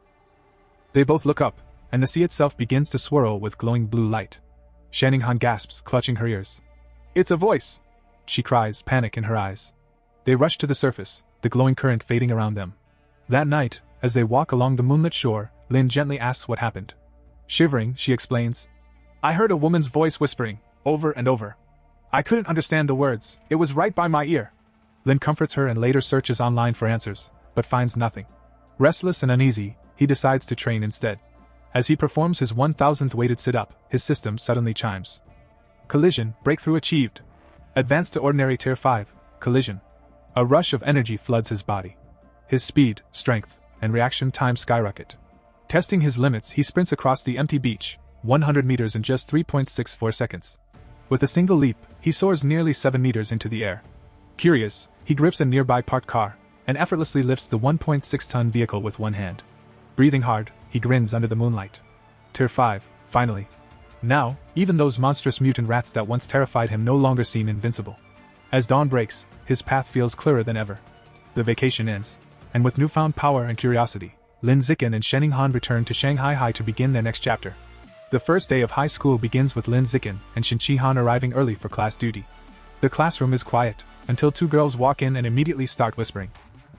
Speaker 3: They both look up, and the sea itself begins to swirl with glowing blue light. Shin-Han gasps, clutching her ears. It's a voice! She cries, panic in her eyes. They rush to the surface, the glowing current fading around them. That night, as they walk along the moonlit shore, Lin gently asks what happened. Shivering, she explains. I heard a woman's voice whispering, over and over. I couldn't understand the words, it was right by my ear. Lin comforts her and later searches online for answers, but finds nothing. Restless and uneasy, he decides to train instead. As he performs his 1000th weighted sit-up, his system suddenly chimes. Collision, breakthrough achieved. Advance to ordinary tier 5, collision. A rush of energy floods his body. His speed, strength, and reaction time skyrocket. Testing his limits, he sprints across the empty beach, 100 meters in just 3.64 seconds. With a single leap, he soars nearly 7 meters into the air. Curious, he grips a nearby parked car, and effortlessly lifts the 1.6-ton vehicle with one hand. Breathing hard, he grins under the moonlight. Tier 5, finally. Now, even those monstrous mutant rats that once terrified him no longer seem invincible. As dawn breaks, his path feels clearer than ever. The vacation ends, and with newfound power and curiosity, Lin Zikin and Shin-Han return to Shanghai High to begin their next chapter. The first day of high school begins with Lin Zikin and Shin-Han arriving early for class duty. The classroom is quiet, until two girls walk in and immediately start whispering.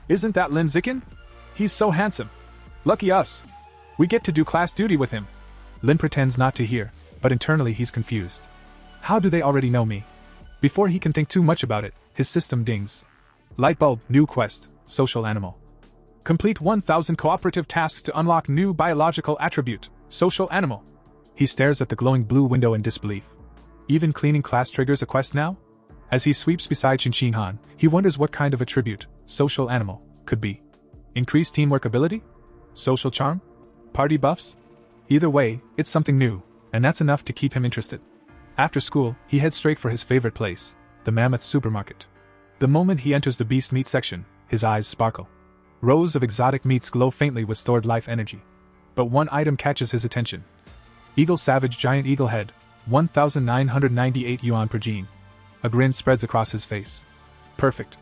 Speaker 3: Isn't that Lin Zikin? He's so handsome. Lucky us. We get to do class duty with him. Lin pretends not to hear, but internally he's confused. How do they already know me? Before he can think too much about it, his system dings. Lightbulb, new quest, social animal. Complete 1000 cooperative tasks to unlock new biological attribute, social animal. He stares at the glowing blue window in disbelief. Even cleaning class triggers a quest now? As he sweeps beside Shin-Han, he wonders what kind of attribute, social animal, could be. Increased teamwork ability? Social charm? Party buffs? Either way, it's something new, and that's enough to keep him interested. After school, he heads straight for his favorite place, the Mammoth Supermarket. The moment he enters the beast meat section, his eyes sparkle. Rows of exotic meats glow faintly with stored life energy. But one item catches his attention. Eagle Savage Giant Eagle Head, 1,998 yuan per gene. A grin spreads across his face. Perfect.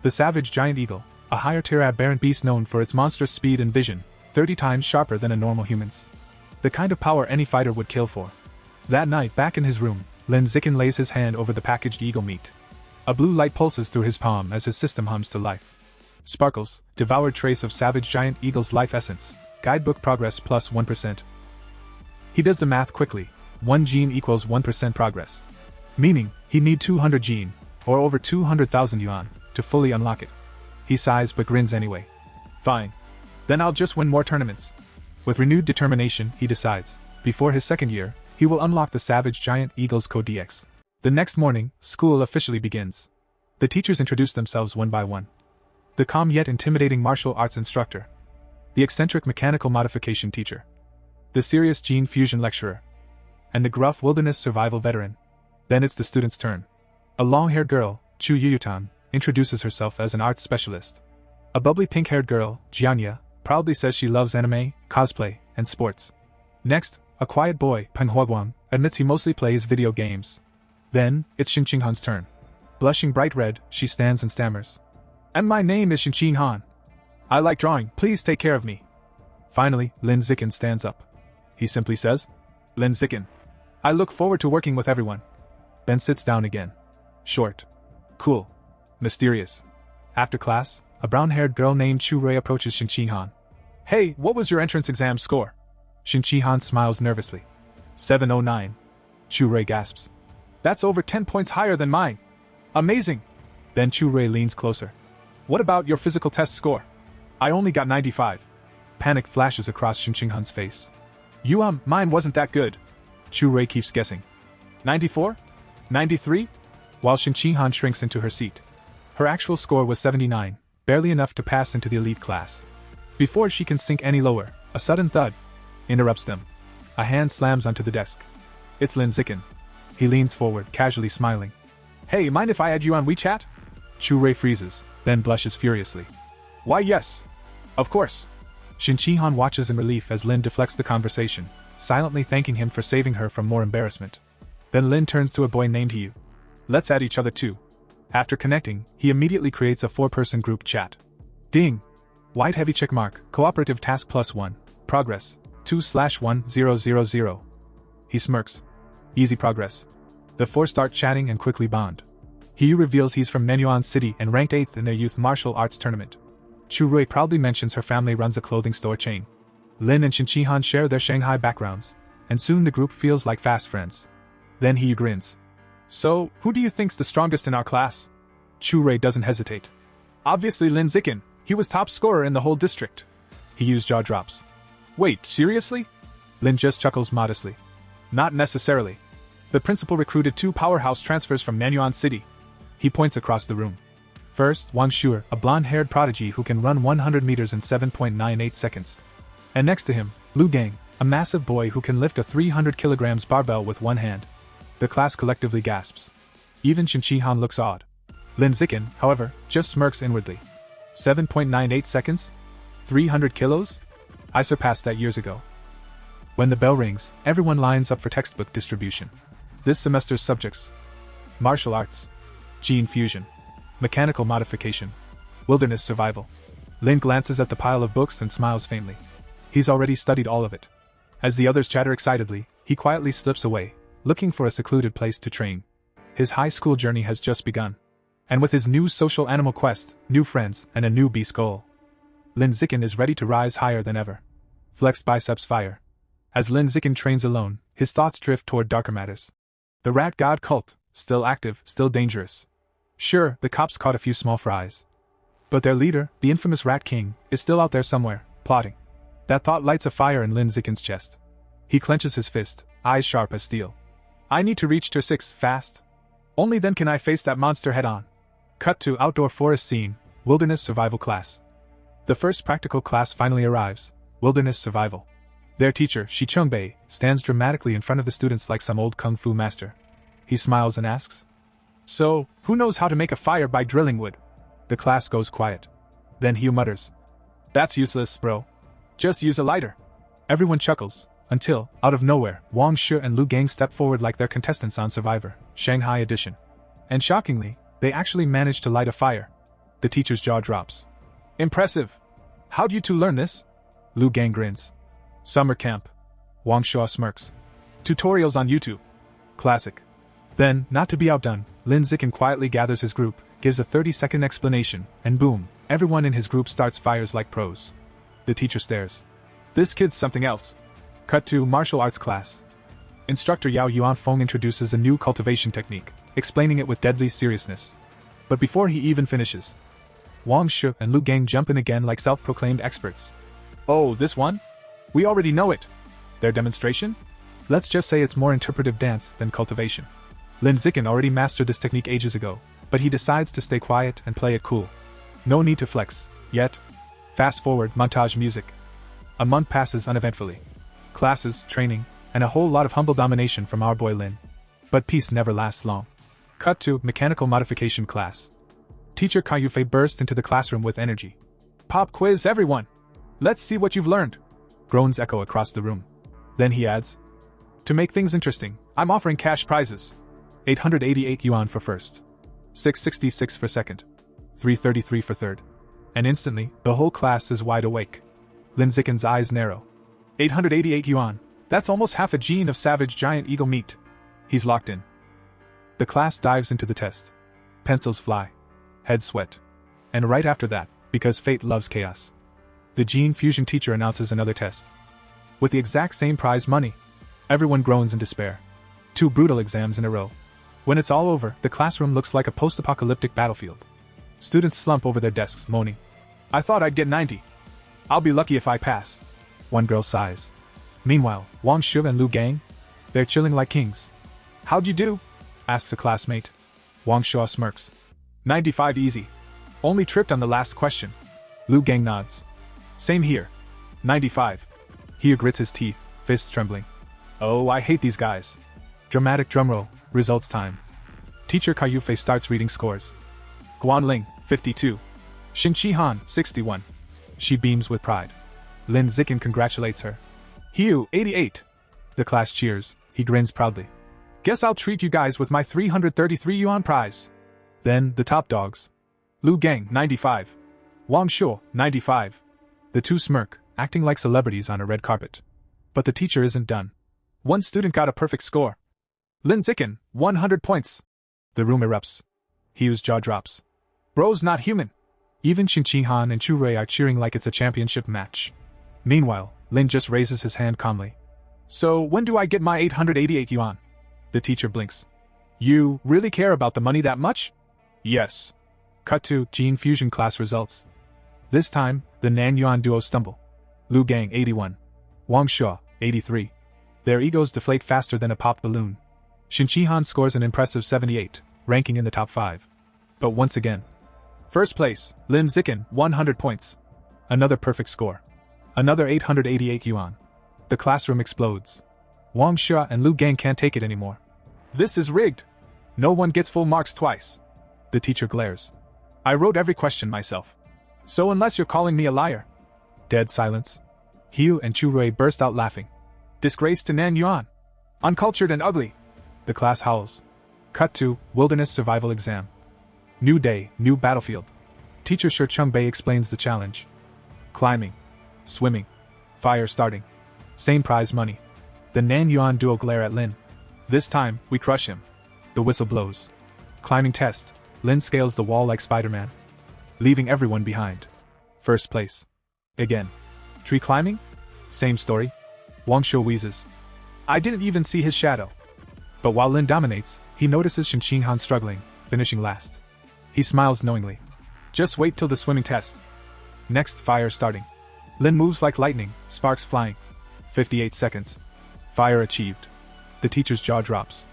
Speaker 3: The Savage Giant Eagle, a higher tier aberrant beast known for its monstrous speed and vision, 30 times sharper than a normal human's. The kind of power any fighter would kill for. That night, back in his room, Lin Zikin lays his hand over the packaged eagle meat. A blue light pulses through his palm as his system hums to life. Sparkles, devoured trace of Savage Giant Eagle's life essence. Guidebook progress plus 1%. He does the math quickly. 1 gene equals 1% progress. Meaning, he'd need 200 gene, or over 200,000 yuan, to fully unlock it. He sighs but grins anyway. Fine. Then I'll just win more tournaments. With renewed determination, he decides, before his second year, he will unlock the Savage Giant Eagle's Code DX. The next morning, school officially begins. The teachers introduce themselves one by one. The calm yet intimidating martial arts instructor. The eccentric mechanical modification teacher. The serious gene fusion lecturer. And the gruff wilderness survival veteran. Then it's the student's turn. A long-haired girl, Chu Yuyutan, introduces herself as an arts specialist. A bubbly pink-haired girl, Jianya, proudly says she loves anime, cosplay, and sports. Next, a quiet boy, Manhwa, admits he mostly plays video games. Then, it's Xinqinghan's turn. Blushing bright red, she stands and stammers. And my name is Xinqinghan. I like drawing, please take care of me. Finally, Lin Zikin stands up. He simply says, Lin Zikin. I look forward to working with everyone. Ben sits down again. Short. Cool. Mysterious. After class, a brown-haired girl named Chu Rui approaches Xinqinghan. Hey, what was your entrance exam score? Xinqinghan smiles nervously. 709. Chu Rui gasps. That's over 10 points higher than mine. Amazing. Then Chu Rui leans closer. What about your physical test score? I only got 95. Panic flashes across Xinqinghan's face. Mine wasn't that good. Chu Rui keeps guessing. 94? 93? While Xinqinghan shrinks into her seat. Her actual score was 79, barely enough to pass into the elite class. Before she can sink any lower, a sudden thud interrupts them. A hand slams onto the desk. It's Lin Zikin. He leans forward, casually smiling. Hey, mind if I add you on WeChat? Chu Rui freezes, then blushes furiously. Why yes. Of course. Xinqinghan watches in relief as Lin deflects the conversation, silently thanking him for saving her from more embarrassment. Then Lin turns to a boy named Yu. Let's add each other too. After connecting, he immediately creates a 4-person group chat. Ding! White heavy check mark, cooperative task +1, progress, 2/1000. He smirks. Easy progress. The 4 start chatting and quickly bond. Yu reveals he's from Manhua City and ranked 8th in their youth martial arts tournament. Chu Rui proudly mentions her family runs a clothing store chain. Lin and Xinqinghan share their Shanghai backgrounds, and soon the group feels like fast friends. Then Yu grins. So, who do you think's the strongest in our class? Chu Rui doesn't hesitate. Obviously Lin Zikin, he was top scorer in the whole district. Yu's jaw drops. Wait, seriously? Lin just chuckles modestly. Not necessarily. The principal recruited 2 powerhouse transfers from Manhua City. He points across the room. First, Bai Shuer, a blonde-haired prodigy who can run 100 meters in 7.98 seconds. And next to him, Lu Gang, a massive boy who can lift a 300 kilograms barbell with one hand. The class collectively gasps. Even Xinqinghan looks awed. Lin Zikin, however, just smirks inwardly. 7.98 seconds? 300 kilos? I surpassed that years ago. When the bell rings, everyone lines up for textbook distribution. This semester's subjects: martial arts, gene fusion, mechanical modification, wilderness survival. Lin glances at the pile of books and smiles faintly. He's already studied all of it. As the others chatter excitedly, he quietly slips away, looking for a secluded place to train. His high school journey has just begun. And with his new social animal quest, new friends, and a new beast goal, Lin Zikin is ready to rise higher than ever. Flexed biceps fire. As Lin Zikin trains alone, his thoughts drift toward darker matters. The rat god cult, still active, still dangerous. Sure, the cops caught a few small fries. But their leader, the infamous Rat King, is still out there somewhere, plotting. That thought lights a fire in Lin Zikin's chest. He clenches his fist, eyes sharp as steel. I need to reach Tier 6 fast. Only then can I face that monster head-on. Cut to outdoor forest scene, wilderness survival class. The first practical class finally arrives, wilderness survival. Their teacher, Shi Chungbei, stands dramatically in front of the students like some old kung fu master. He smiles and asks, So, who knows how to make a fire by drilling wood? The class goes quiet. Then Yu mutters, That's useless, bro. Just use a lighter. Everyone chuckles, until, out of nowhere, Bai Shuer and Lu Gang step forward like their contestants on Survivor, Shanghai edition. And shockingly, they actually manage to light a fire. The teacher's jaw drops. Impressive. How'd you two learn this? Lu Gang grins. Summer camp. Bai Shuer smirks. Tutorials on YouTube. Classic. Then, not to be outdone, Lin Zikin quietly gathers his group, gives a 30-second explanation, and boom, everyone in his group starts fires like pros. The teacher stares. This kid's something else. Cut to martial arts class. Instructor Yao Yuanfeng introduces a new cultivation technique, explaining it with deadly seriousness. But before he even finishes, Bai Shuer and Lu Gang jump in again like self-proclaimed experts. Oh, this one? We already know it. Their demonstration? Let's just say it's more interpretive dance than cultivation. Lin Zikin already mastered this technique ages ago, but he decides to stay quiet and play it cool. No need to flex, yet. Fast forward, montage music. A month passes uneventfully. Classes, training, and a whole lot of humble domination from our boy Lin. But peace never lasts long. Cut to mechanical modification class. Teacher Kai Yufei bursts into the classroom with energy. Pop quiz everyone! Let's see what you've learned. Groans echo across the room. Then he adds, to make things interesting, I'm offering cash prizes. 888 yuan for first. 666 for second. 333 for third. And instantly, the whole class is wide awake. Lin Zikin's eyes narrow. 888 yuan. That's almost half a gene of savage giant eagle meat. He's locked in. The class dives into the test. Pencils fly. Heads sweat. And right after that, because fate loves chaos, the gene fusion teacher announces another test. With the exact same prize money. Everyone groans in despair. 2 brutal exams in a row. When it's all over, the classroom looks like a post-apocalyptic battlefield. Students slump over their desks, moaning. I thought I'd get 90. I'll be lucky if I pass. One girl sighs. Meanwhile, Wang Shuer and Lu Gang? They're chilling like kings. How'd you do? Asks a classmate. Wang Shuer smirks. 95 easy. Only tripped on the last question. Lu Gang nods. Same here. 95. He grits his teeth, fists trembling. Oh, I hate these guys. Dramatic drumroll, results time. Teacher Kaiyufei starts reading scores. Guanling, 52. Xin Qihan, 61. She beams with pride. Lin Zikin congratulates her. Hiu, 88. The class cheers, he grins proudly. Guess I'll treat you guys with my 333 yuan prize. Then, the top dogs. Lu Gang, 95. Wang Shuo, 95. The two smirk, acting like celebrities on a red carpet. But the teacher isn't done. One student got a perfect score. Lin Zikin, 100 points. The room erupts. Hiu's jaw drops. Bro's not human. Even Xin Qihan and Chu Rui are cheering like it's a championship match. Meanwhile, Lin just raises his hand calmly. So, when do I get my 888 yuan? The teacher blinks. You really care about the money that much? Yes. Cut to Gene Fusion class results. This time, the Nan Yuan duo stumble. Lu Gang, 81. Wang Shuo, 83. Their egos deflate faster than a popped balloon. Xin Qihan scores an impressive 78, ranking in the top 5. But once again. First place, Lin Zikin, 100 points. Another perfect score. Another 888 yuan. The classroom explodes. Wang Shuo and Lu Gang can't take it anymore. This is rigged. No one gets full marks twice. The teacher glares. I wrote every question myself. So unless you're calling me a liar. Dead silence. Hiu and Chu Rui burst out laughing. Disgrace to Nan Yuan. Uncultured and ugly. The class howls. Cut to Wilderness Survival Exam. New day, new battlefield. Teacher Shi Chungbei explains the challenge. Climbing. Swimming. Fire starting. Same prize money. The Nan Yuan duo glare at Lin. This time, we crush him. The whistle blows. Climbing test. Lin scales the wall like Spider-Man. Leaving everyone behind. First place. Again. Tree climbing? Same story. Wang Shuo wheezes. I didn't even see his shadow. But while Lin dominates, he notices Xin Qihan struggling, finishing last. He smiles knowingly. Just wait till the swimming test. Next, fire starting. Lin moves like lightning, sparks flying. 58 seconds. Fire achieved. The teacher's jaw drops.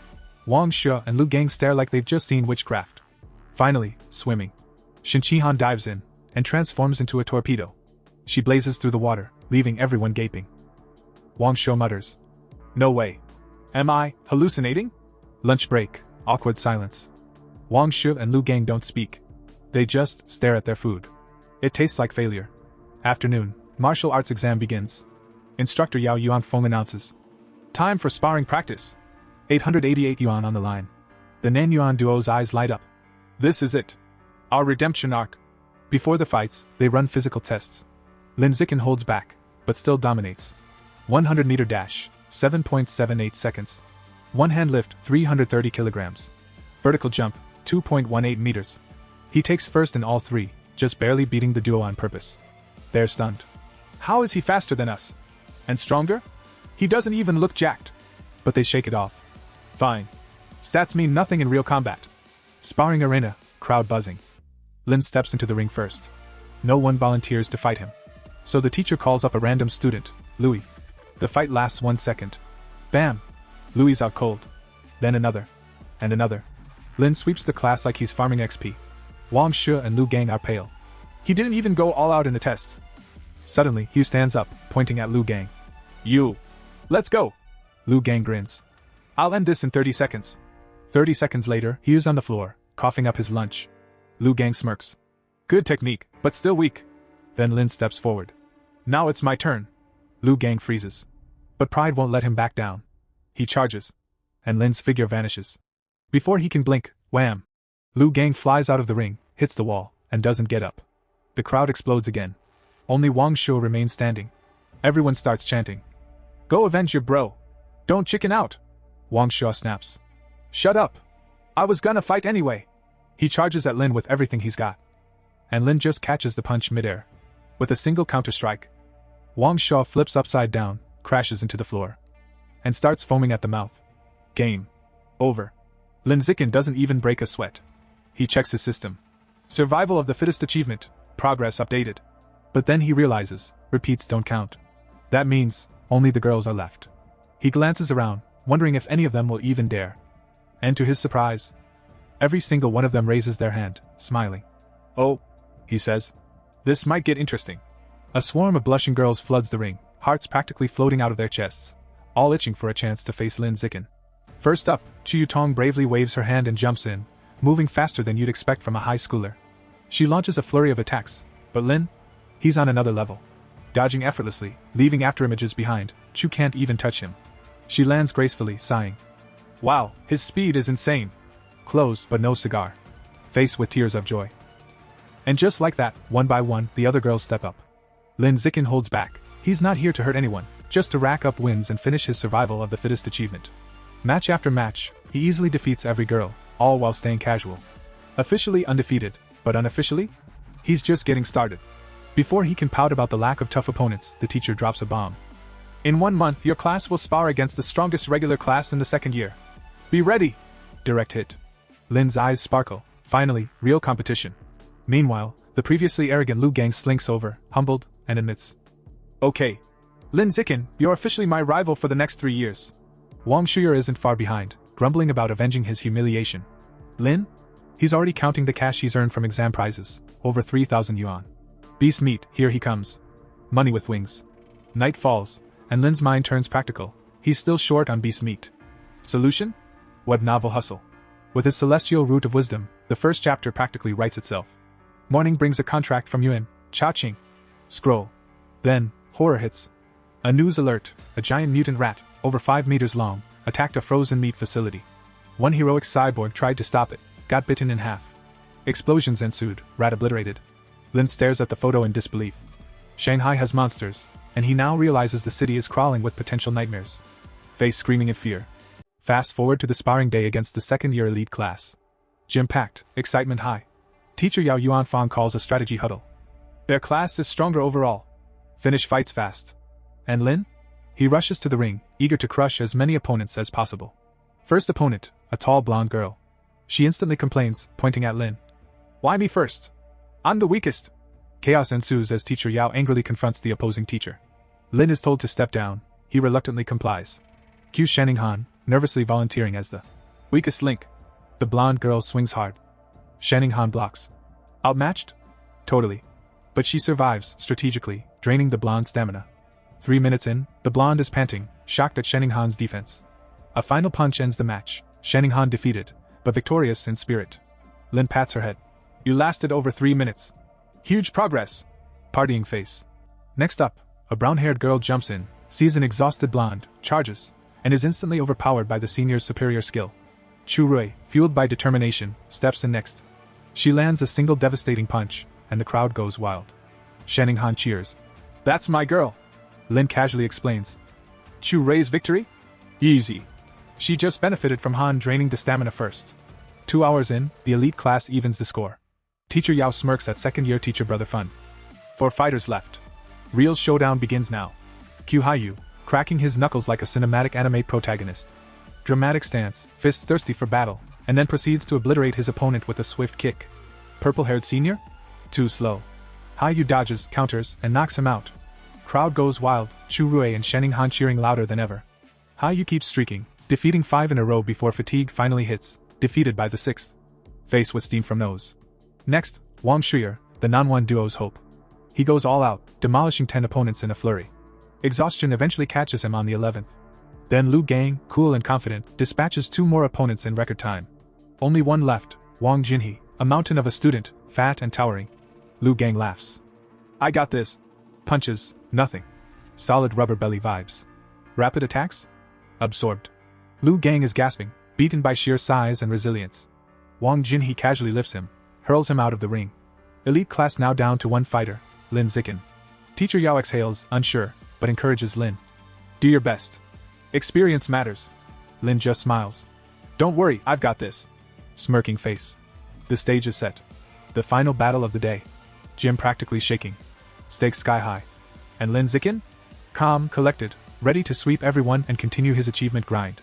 Speaker 3: Wang Shuo and Lu Gang stare like they've just seen witchcraft. Finally, swimming. Xin Qihan dives in, and transforms into a torpedo. She blazes through the water, leaving everyone gaping. Wang Shuo mutters. No way. Am I hallucinating? Lunch break, awkward silence. Wang Shuo and Lu Gang don't speak. They just stare at their food. It tastes like failure. Afternoon, martial arts exam begins. Instructor Yao Yuanfeng announces. Time for sparring practice. 888 yuan on the line. The Nan Yuan duo's eyes light up. This is it. Our redemption arc. Before the fights, they run physical tests. Lin Zikin holds back, but still dominates. 100-meter dash, 7.78 seconds. One-hand lift, 330 kilograms. Vertical jump, 2.18 meters. He takes first in all three, just barely beating the duo on purpose. They're stunned. How is he faster than us? And stronger? He doesn't even look jacked. But they shake it off. Fine. Stats mean nothing in real combat. Sparring arena, crowd buzzing. Lin steps into the ring first. No one volunteers to fight him. So the teacher calls up a random student, Louis. The fight lasts 1 second. Bam! Louis out cold. Then another. And another. Lin sweeps the class like he's farming XP. Wang Shuo and Lu Gang are pale. He didn't even go all out in the tests. Suddenly, Hugh stands up, pointing at Lu Gang. You! Let's go! Lu Gang grins. I'll end this in 30 seconds. 30 seconds later, Hugh's on the floor, coughing up his lunch. Lu Gang smirks. Good technique, but still weak. Then Lin steps forward. Now it's my turn. Lu Gang freezes. But pride won't let him back down. He charges. And Lin's figure vanishes. Before he can blink, wham! Lu Gang flies out of the ring, hits the wall, and doesn't get up. The crowd explodes again. Only Wang Shuo remains standing. Everyone starts chanting. Go avenge your bro. Don't chicken out. Wang Shuo snaps. Shut up. I was gonna fight anyway. He charges at Lin with everything he's got. And Lin just catches the punch midair. With a single counter-strike, Wang Shuo flips upside down, crashes into the floor, and starts foaming at the mouth. Game over. Lin Zikin doesn't even break a sweat. He checks his system. Survival of the fittest achievement, progress updated. But then he realizes, repeats don't count. That means, only the girls are left. He glances around, wondering if any of them will even dare. And to his surprise, every single one of them raises their hand, smiling. Oh, he says. This might get interesting. A swarm of blushing girls floods the ring, hearts practically floating out of their chests, all itching for a chance to face Lin Zikin. First up, Chu Yutong bravely waves her hand and jumps in, moving faster than you'd expect from a high schooler. She launches a flurry of attacks, but Lin? He's on another level. Dodging effortlessly, leaving after images behind, Chu can't even touch him. She lands gracefully, sighing. Wow, his speed is insane. Close, but no cigar. Face with tears of joy. And just like that, one by one, the other girls step up. Lin Zikin holds back. He's not here to hurt anyone, just to rack up wins and finish his survival of the fittest achievement. Match after match, he easily defeats every girl, all while staying casual. Officially undefeated, but unofficially? He's just getting started. Before he can pout about the lack of tough opponents, the teacher drops a bomb. In 1 month, your class will spar against the strongest regular class in the second year. Be ready! Direct hit. Lin's eyes sparkle. Finally, real competition. Meanwhile, the previously arrogant Lu Gang slinks over, humbled, and admits. Okay. Lin Zikin, you're officially my rival for the next 3 years. Wang Shuer isn't far behind, grumbling about avenging his humiliation. Lin? He's already counting the cash he's earned from exam prizes, over 3,000 yuan. Beast meat, here he comes. Money with wings. Night falls, and Lin's mind turns practical. He's still short on beast meat. Solution? What novel hustle. With his celestial root of wisdom, the first chapter practically writes itself. Morning brings a contract from Yuan, Cha-ching. Scroll. Then, horror hits. A news alert, a giant mutant rat, over 5 meters long, attacked a frozen meat facility. One heroic cyborg tried to stop it, got bitten in half. Explosions ensued, rat obliterated. Lin stares at the photo in disbelief. Shanghai has monsters, and he now realizes the city is crawling with potential nightmares. Face screaming in fear. Fast forward to the sparring day against the second-year elite class. Gym packed, excitement high. Teacher Yao Yuanfang calls a strategy huddle. Their class is stronger overall. Finish fights fast. And Lin? He rushes to the ring, eager to crush as many opponents as possible. First opponent, a tall blonde girl. She instantly complains, pointing at Lin. Why me first? I'm the weakest. Chaos ensues as Teacher Yao angrily confronts the opposing teacher. Lin is told to step down. He reluctantly complies. Cue Shanning Han, nervously volunteering as the weakest link. The blonde girl swings hard. Shanning Han blocks. Outmatched? Totally. But she survives, strategically, draining the blonde's stamina. 3 minutes in, the blonde is panting, shocked at Shanning Han's defense. A final punch ends the match, Shanning Han defeated, but victorious in spirit. Lin pats her head. You lasted over 3 minutes. Huge progress. Partying face. Next up, a brown-haired girl jumps in, sees an exhausted blonde, charges, and is instantly overpowered by the senior's superior skill. Chu Rui, fueled by determination, steps in next. She lands a single devastating punch, and the crowd goes wild. Shanning Han cheers. That's my girl. Lin casually explains. Chu Rui's victory? Easy. She just benefited from Han draining the stamina first. 2 hours in, the elite class evens the score. Teacher Yao smirks at second-year teacher brother Fun. 4 fighters left. Real showdown begins now. Q Haiyu, cracking his knuckles like a cinematic anime protagonist. Dramatic stance, fists thirsty for battle, and then proceeds to obliterate his opponent with a swift kick. Purple-haired senior? Too slow. Haiyu dodges, counters, and knocks him out. Crowd goes wild, Chu Rui and Shanning Han cheering louder than ever. Haiyu keeps streaking, defeating 5 in a row before fatigue finally hits, defeated by the 6th. Face with steam from nose. Next, Wang Shuer, the non-one duo's hope. He goes all out, demolishing 10 opponents in a flurry. Exhaustion eventually catches him on the 11th. Then Lu Gang, cool and confident, dispatches 2 more opponents in record time. Only one left, Wang Jinhe, a mountain of a student, fat and towering. Lu Gang laughs. I got this. Punches, Nothing. Solid rubber belly vibes. Rapid attacks? Absorbed. Lu Gang is gasping, beaten by sheer size and resilience. Wang Jinhe casually lifts him, hurls him out of the ring. Elite class now down to one fighter, Lin Zikin. Teacher Yao exhales, unsure, but encourages Lin. Do your best. Experience matters. Lin just smiles. Don't worry, I've got this. Smirking face. The stage is set. The final battle of the day. Gym practically shaking. Stakes sky high. And Lin Zikin? Calm, collected, ready to sweep everyone and continue his achievement grind.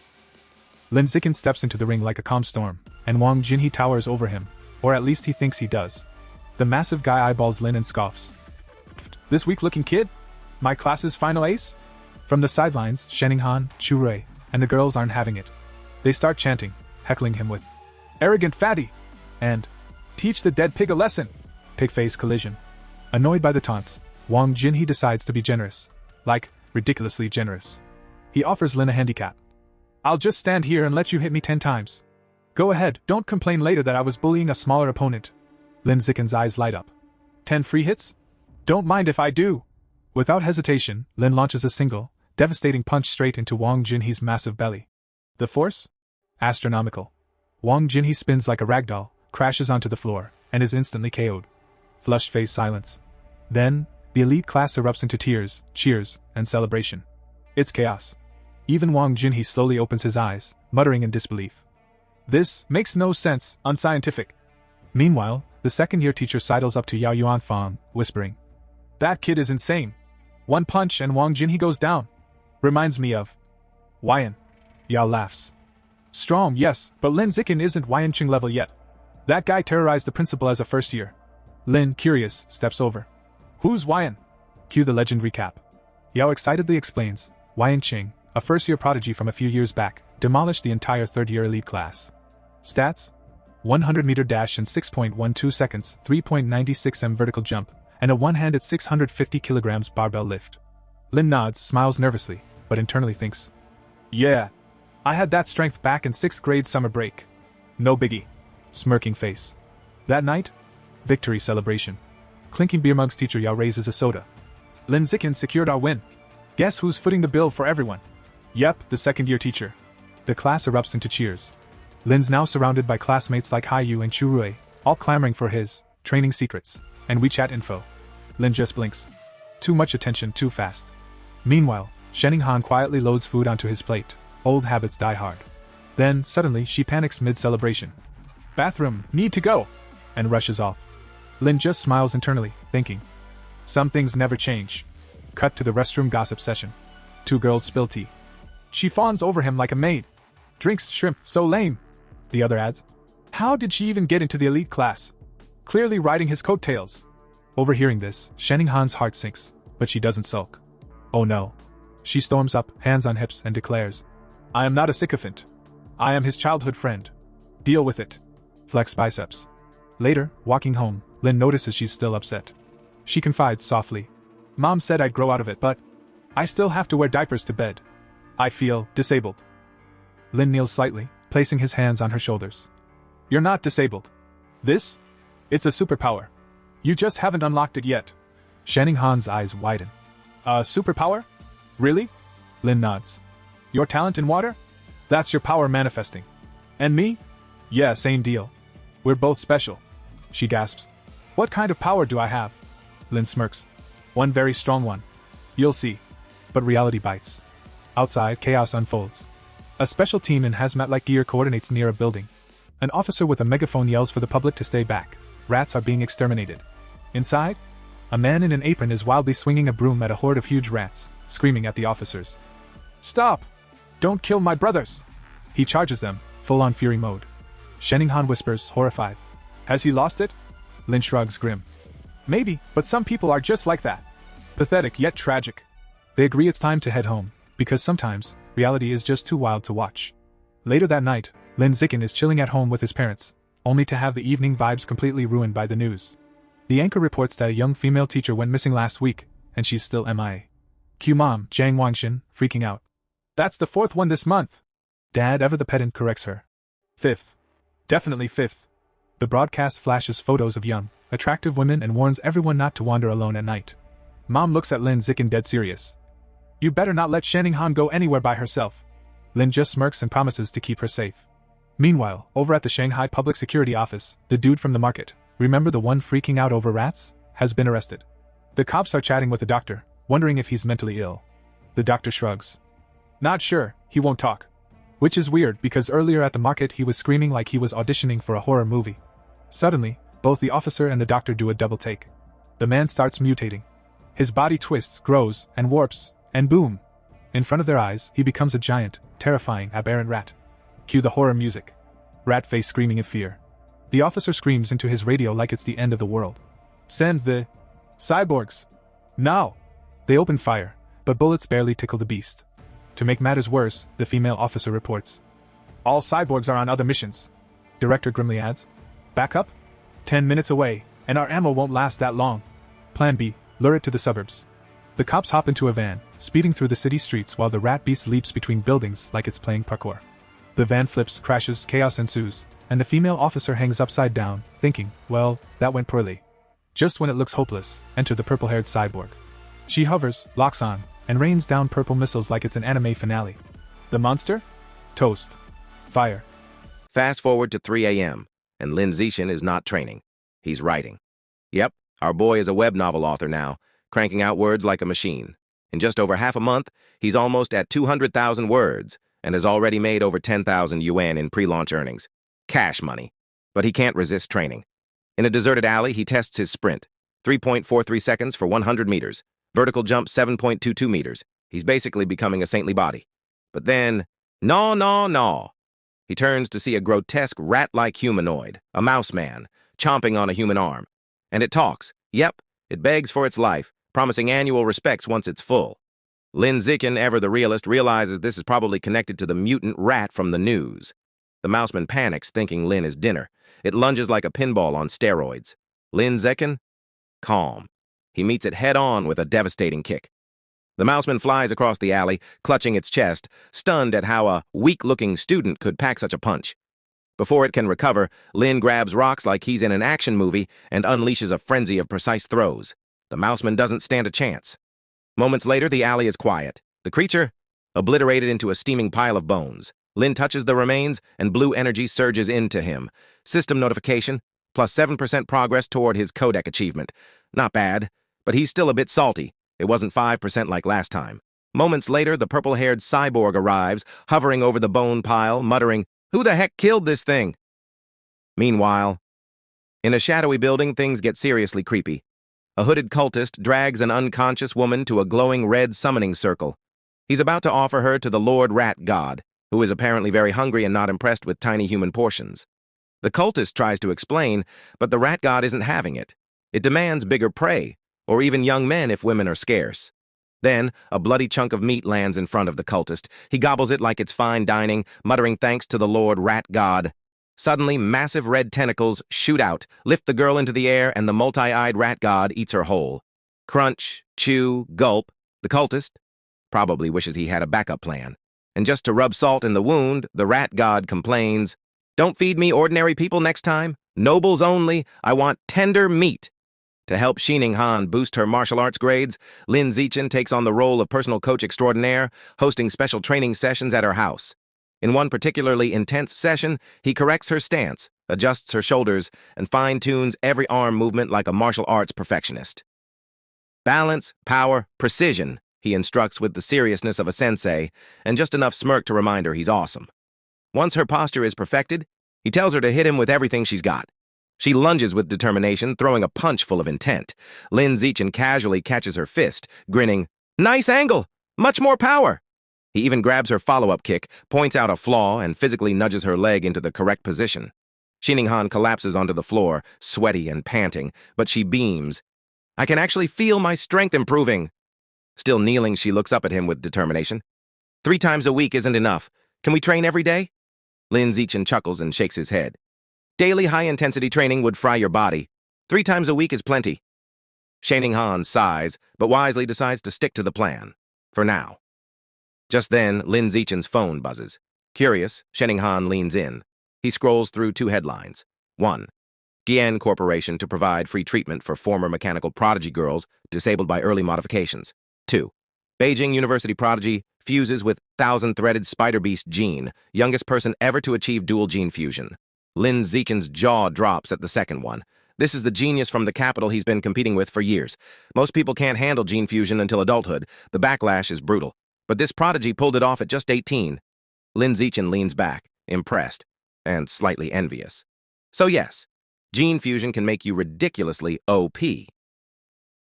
Speaker 3: Lin Zikin steps into the ring like a calm storm, and Wang Jinhe towers over him, or at least he thinks he does. The massive guy eyeballs Lin and scoffs. This weak-looking kid? My class's final ace? From the sidelines, Sheninghan, Churui, and the girls aren't having it. They start chanting, heckling him with arrogant fatty, and teach the dead pig a lesson. Pig-face collision. Annoyed by the taunts, Wang Jinhe decides to be generous. Like, ridiculously generous. He offers Lin a handicap. I'll just stand here and let you hit me 10 times. Go ahead, don't complain later that I was bullying a smaller opponent. Lin Zikin's eyes light up. 10 free hits? Don't mind if I do. Without hesitation, Lin launches a single, devastating punch straight into Wang Jinhe's massive belly. The force? Astronomical. Wang Jinhe spins like a ragdoll, crashes onto the floor, and is instantly KO'd. Flushed face silence. Then, the elite class erupts into tears, cheers, and celebration. It's chaos. Even Wang Jinhe slowly opens his eyes, muttering in disbelief. This makes no sense, unscientific. Meanwhile, the second-year teacher sidles up to Yao Yuanfang, whispering, That kid is insane. One punch and Wang Jinhe goes down. Reminds me of Wyan. Yao laughs. Strong, yes, but Lin Zikin isn't Wyan level yet. That guy terrorized the principal as a first year. Lin, curious, steps over. Who's Wyan? Cue the legend recap. Yao excitedly explains, Wyan Qing, a first-year prodigy from a few years back, demolished the entire third-year elite class. Stats? 100-meter dash in 6.12 seconds, 3.96 m vertical jump, and a one-handed 650 kilograms barbell lift. Lin nods, smiles nervously, but internally thinks, Yeah, I had that strength back in 6th grade summer break. No biggie. Smirking face. That night? Victory celebration. Clinking beer mugs, teacher Yao raises a soda. Lin Zikin secured our win. Guess who's footing the bill for everyone? Yep, the second-year teacher. The class erupts into cheers. Lin's now surrounded by classmates like Haiyu and Churui, all clamoring for his training secrets and WeChat info. Lin just blinks. Too much attention too fast. Meanwhile, Sheninghan quietly loads food onto his plate. Old habits die hard. Then, suddenly, she panics mid-celebration. Bathroom, need to go! And rushes off. Lin just smiles internally, thinking. Some things never change. Cut to the restroom gossip session. 2 girls spill tea. She fawns over him like a maid. Drinks shrimp, so lame. The other adds. How did she even get into the elite class? Clearly riding his coattails. Overhearing this, Sheninghan's heart sinks, but she doesn't sulk. Oh no. She storms up, hands on hips, and declares, I am not a sycophant. I am his childhood friend. Deal with it. Flex biceps. Later, walking home, Lin notices she's still upset. She confides softly. Mom said I'd grow out of it, but I still have to wear diapers to bed. I feel disabled. Lin kneels slightly, placing his hands on her shoulders. You're not disabled. This? It's a superpower. You just haven't unlocked it yet. Sheninghan's eyes widen. A superpower? Really? Lin nods. Your talent in water? That's your power manifesting. And me? Yeah, same deal. We're both special. She gasps. What kind of power do I have? Lin smirks. One very strong one. You'll see. But reality bites. Outside, chaos unfolds. A special team in hazmat-like gear coordinates near a building. An officer with a megaphone yells for the public to stay back. Rats are being exterminated. Inside, a man in an apron is wildly swinging a broom at a horde of huge rats, screaming at the officers. Stop! Don't kill my brothers! He charges them, full-on fury mode. Sheninghan whispers, horrified. Has he lost it? Lin shrugs, grim. Maybe, but some people are just like that. Pathetic yet tragic. They agree it's time to head home, because sometimes, reality is just too wild to watch. Later that night, Lin Zikin is chilling at home with his parents, only to have the evening vibes completely ruined by the news. The anchor reports that a young female teacher went missing last week, and she's still MIA. Cue mom, Zhang Wangxin, freaking out. That's the 4th one this month. Dad, ever the pedant, corrects her. 5th. Definitely 5th. The broadcast flashes photos of young, attractive women and warns everyone not to wander alone at night. Mom looks at Lin Zicken dead serious. You better not let Shanning Han go anywhere by herself. Lin just smirks and promises to keep her safe. Meanwhile, over at the Shanghai Public Security Office, the dude from the market, remember the one freaking out over rats, has been arrested. The cops are chatting with the doctor, wondering if he's mentally ill. The doctor shrugs. Not sure, he won't talk. Which is weird because earlier at the market he was screaming like he was auditioning for a horror movie. Suddenly, both the officer and the doctor do a double take. The man starts mutating. His body twists, grows, and warps, and boom! In front of their eyes, he becomes a giant, terrifying, aberrant rat. Cue the horror music. Rat face screaming in fear. The officer screams into his radio like it's the end of the world. Send the cyborgs! Now! They open fire, but bullets barely tickle the beast. To make matters worse, the female officer reports. All cyborgs are on other missions. Director grimly adds. Back up? 10 minutes away, and our ammo won't last that long. Plan B, lure it to the suburbs. The cops hop into a van, speeding through the city streets while the rat beast leaps between buildings like it's playing parkour. The van flips, crashes, chaos ensues, and the female officer hangs upside down, thinking, well, that went poorly. Just when it looks hopeless, enter the purple-haired cyborg. She hovers, locks on, and rains down purple missiles like it's an anime finale. The monster? Toast. Fire.
Speaker 2: Fast forward to 3 a.m., and Lin Zichen is not training. He's writing. Yep, our boy is a web novel author now, cranking out words like a machine. In just over half a month, he's almost at 200,000 words, and has already made over 10,000 yuan in pre-launch earnings. Cash money. But he can't resist training. In a deserted alley, he tests his sprint. 3.43 seconds for 100 meters. Vertical jump 7.22 meters. He's basically becoming a saintly body. But then, no. He turns to see a grotesque rat-like humanoid, a mouse man, chomping on a human arm. And it talks. Yep, it begs for its life, promising annual respects once it's full. Lin Zicken, ever the realist, realizes this is probably connected to the mutant rat from the news. The mouseman panics, thinking Lin is dinner. It lunges like a pinball on steroids. Lin Zicken? Calm. He meets it head-on with a devastating kick. The mouseman flies across the alley, clutching its chest, stunned at how a weak-looking student could pack such a punch. Before it can recover, Lin grabs rocks like he's in an action movie and unleashes a frenzy of precise throws. The mouseman doesn't stand a chance. Moments later, the alley is quiet. The creature? Obliterated into a steaming pile of bones. Lin touches the remains, and blue energy surges into him. System notification, plus 7% progress toward his codec achievement. Not bad, but he's still a bit salty. It wasn't 5% like last time. Moments later, the purple-haired cyborg arrives, hovering over the bone pile, muttering, "Who the heck killed this thing?" Meanwhile, in a shadowy building, things get seriously creepy. A hooded cultist drags an unconscious woman to a glowing red summoning circle. He's about to offer her to the Lord Rat God, who is apparently very hungry and not impressed with tiny human portions. The cultist tries to explain, but the rat god isn't having it. It demands bigger prey, or even young men if women are scarce. Then, a bloody chunk of meat lands in front of the cultist. He gobbles it like it's fine dining, muttering thanks to the Lord Rat God. Suddenly, massive red tentacles shoot out, lift the girl into the air, and the multi-eyed rat god eats her whole. Crunch, chew, gulp. The cultist probably wishes he had a backup plan. And just to rub salt in the wound, the rat god complains, "Don't feed me ordinary people next time. Nobles only. I want tender meat." To help Shanning Han boost her martial arts grades, Lin Zichen takes on the role of personal coach extraordinaire, hosting special training sessions at her house. In one particularly intense session, he corrects her stance, adjusts her shoulders, and fine-tunes every arm movement like a martial arts perfectionist. Balance, power, precision, he instructs with the seriousness of a sensei, and just enough smirk to remind her he's awesome. Once her posture is perfected, he tells her to hit him with everything she's got. She lunges with determination, throwing a punch full of intent. Lin Zichen casually catches her fist, grinning, "Nice angle! Much more power!" He even grabs her follow-up kick, points out a flaw, and physically nudges her leg into the correct position. Shanning Han collapses onto the floor, sweaty and panting, but she beams. "I can actually feel my strength improving." Still kneeling, she looks up at him with determination. 3 times a week isn't enough. Can we train every day?" Lin Zichen chuckles and shakes his head. "Daily high-intensity training would fry your body. 3 times a week is plenty." Shanning Han sighs, but wisely decides to stick to the plan. For now. Just then, Lin Zichen's phone buzzes. Curious, Shanning Han leans in. He scrolls through 2 headlines. 1. Gian Corporation to provide free treatment for former mechanical prodigy girls disabled by early modifications. 2. Beijing University prodigy fuses with thousand-threaded spider beast gene, youngest person ever to achieve dual gene fusion. Lin Zichen's jaw drops at the second one. This is the genius from the capital he's been competing with for years. Most people can't handle gene fusion until adulthood. The backlash is brutal. But this prodigy pulled it off at just 18. Lin Zichen leans back, impressed, and slightly envious. So yes, gene fusion can make you ridiculously OP.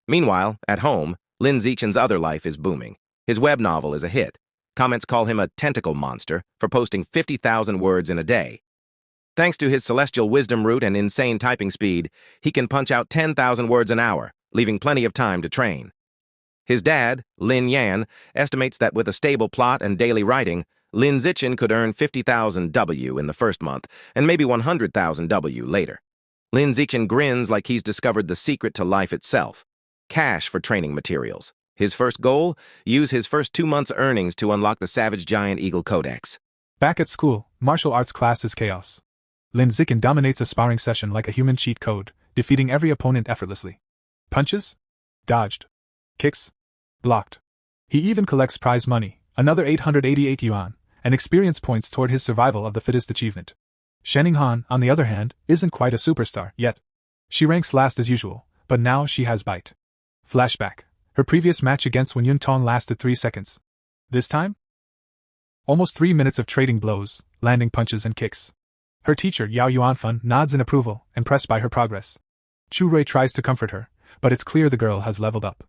Speaker 2: Meanwhile, at home, Lin Zichen's other life is booming. His web novel is a hit. Comments call him a tentacle monster for posting 50,000 words in a day. Thanks to his celestial wisdom root and insane typing speed, he can punch out 10,000 words an hour, leaving plenty of time to train. His dad, Lin Yan, estimates that with a stable plot and daily writing, Lin Zichen could earn 50,000 W in the first month and maybe 100,000 W later. Lin Zichen grins like he's discovered the secret to life itself. Cash for training materials. His first goal? Use his first 2 months' earnings to unlock the Savage Giant Eagle Codex.
Speaker 3: Back at school, martial arts class is chaos. Lin Zichen dominates a sparring session like a human cheat code, defeating every opponent effortlessly. Punches? Dodged. Kicks? Blocked. He even collects prize money, another 888 yuan, and experience points toward his survival of the fittest achievement. Shenning Han, on the other hand, isn't quite a superstar yet. She ranks last as usual, but now she has bite. Flashback. Her previous match against Wen Yuntong lasted 3 seconds. This time? Almost 3 minutes of trading blows, landing punches and kicks. Her teacher, Yao Yuanfan, nods in approval, impressed by her progress. Chu Rui tries to comfort her, but it's clear the girl has leveled up.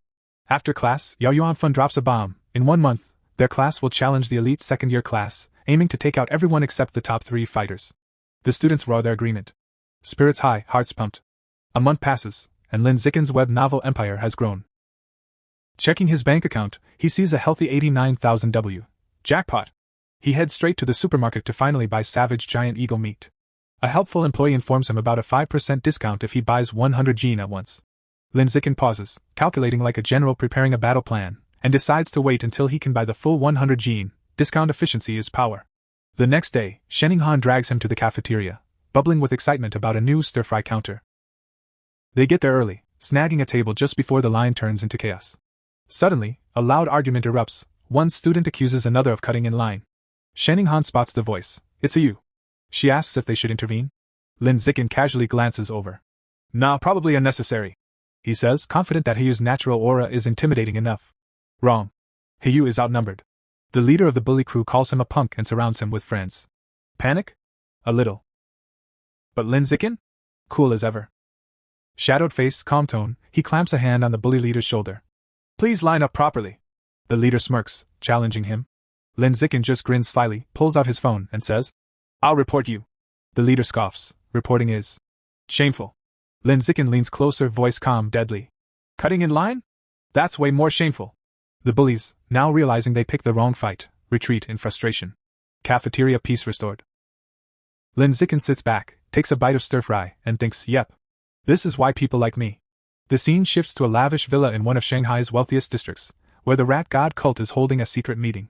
Speaker 3: After class, Yao Yuanfan drops a bomb. In 1 month, their class will challenge the elite second-year class, aiming to take out everyone except the top 3 fighters. The students roar their agreement. Spirits high, hearts pumped. A month passes, and Lin Zichen's web novel empire has grown. Checking his bank account, he sees a healthy 89,000 W. Jackpot! He heads straight to the supermarket to finally buy Savage Giant Eagle meat. A helpful employee informs him about a 5% discount if he buys 100 gene at once. Lin Zichen pauses, calculating like a general preparing a battle plan, and decides to wait until he can buy the full 100 gene. Discount efficiency is power. The next day, Shenning Han drags him to the cafeteria, bubbling with excitement about a new stir-fry counter. They get there early, snagging a table just before the line turns into chaos. Suddenly, a loud argument erupts. One student accuses another of cutting in line. Shenning Han spots the voice. It's a you. She asks if they should intervene. Lin Zichen casually glances over. Nah, probably unnecessary. He says, confident that Hiyu's natural aura is intimidating enough. Wrong. Hiyu is outnumbered. The leader of the bully crew calls him a punk and surrounds him with friends. Panic? A little. But Lin Zichen? Cool as ever. Shadowed face, calm tone, he clamps a hand on the bully leader's shoulder. Please line up properly. The leader smirks, challenging him. Lin Zichen just grins slyly, pulls out his phone, and says, I'll report you. The leader scoffs. Reporting is shameful. Lin Zichen leans closer, voice calm, deadly. Cutting in line? That's way more shameful. The bullies, now realizing they picked the wrong fight, retreat in frustration. Cafeteria peace restored. Lin Zichen sits back, takes a bite of stir-fry, and thinks, yep. This is why people like me. The scene shifts to a lavish villa in one of Shanghai's wealthiest districts, where the rat god cult is holding a secret meeting.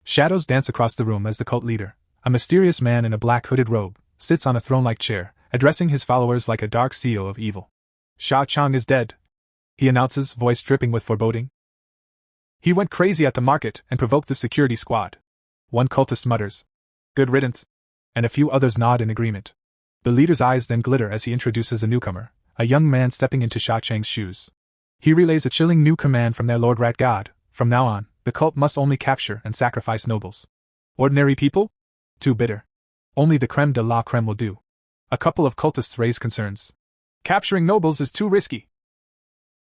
Speaker 3: Shadows dance across the room as the cult leader, a mysterious man in a black hooded robe, sits on a throne-like chair, addressing his followers like a dark CEO of evil. Sha Chang is dead, he announces, voice dripping with foreboding. He went crazy at the market and provoked the security squad. One cultist mutters, good riddance, and a few others nod in agreement. The leader's eyes then glitter as he introduces a newcomer, a young man stepping into Sha Chang's shoes. He relays a chilling new command from their Lord Rat God. From now on, the cult must only capture and sacrifice nobles. Ordinary people? Too bitter. Only the creme de la creme will do. A couple of cultists raise concerns. Capturing nobles is too risky.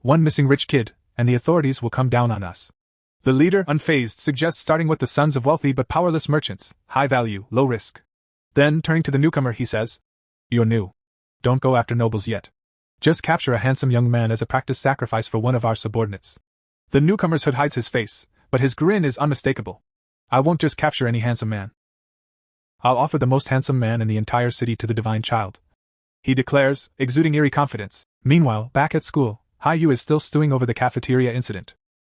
Speaker 3: One missing rich kid, and the authorities will come down on us. The leader, unfazed, suggests starting with the sons of wealthy but powerless merchants, high value, low risk. Then, turning to the newcomer, he says, You're new. Don't go after nobles yet. Just capture a handsome young man as a practice sacrifice for one of our subordinates. The newcomer's hood hides his face, but his grin is unmistakable. I won't just capture any handsome man. I'll offer the most handsome man in the entire city to the divine child. He declares, exuding eerie confidence. Meanwhile, back at school, Haiyu is still stewing over the cafeteria incident.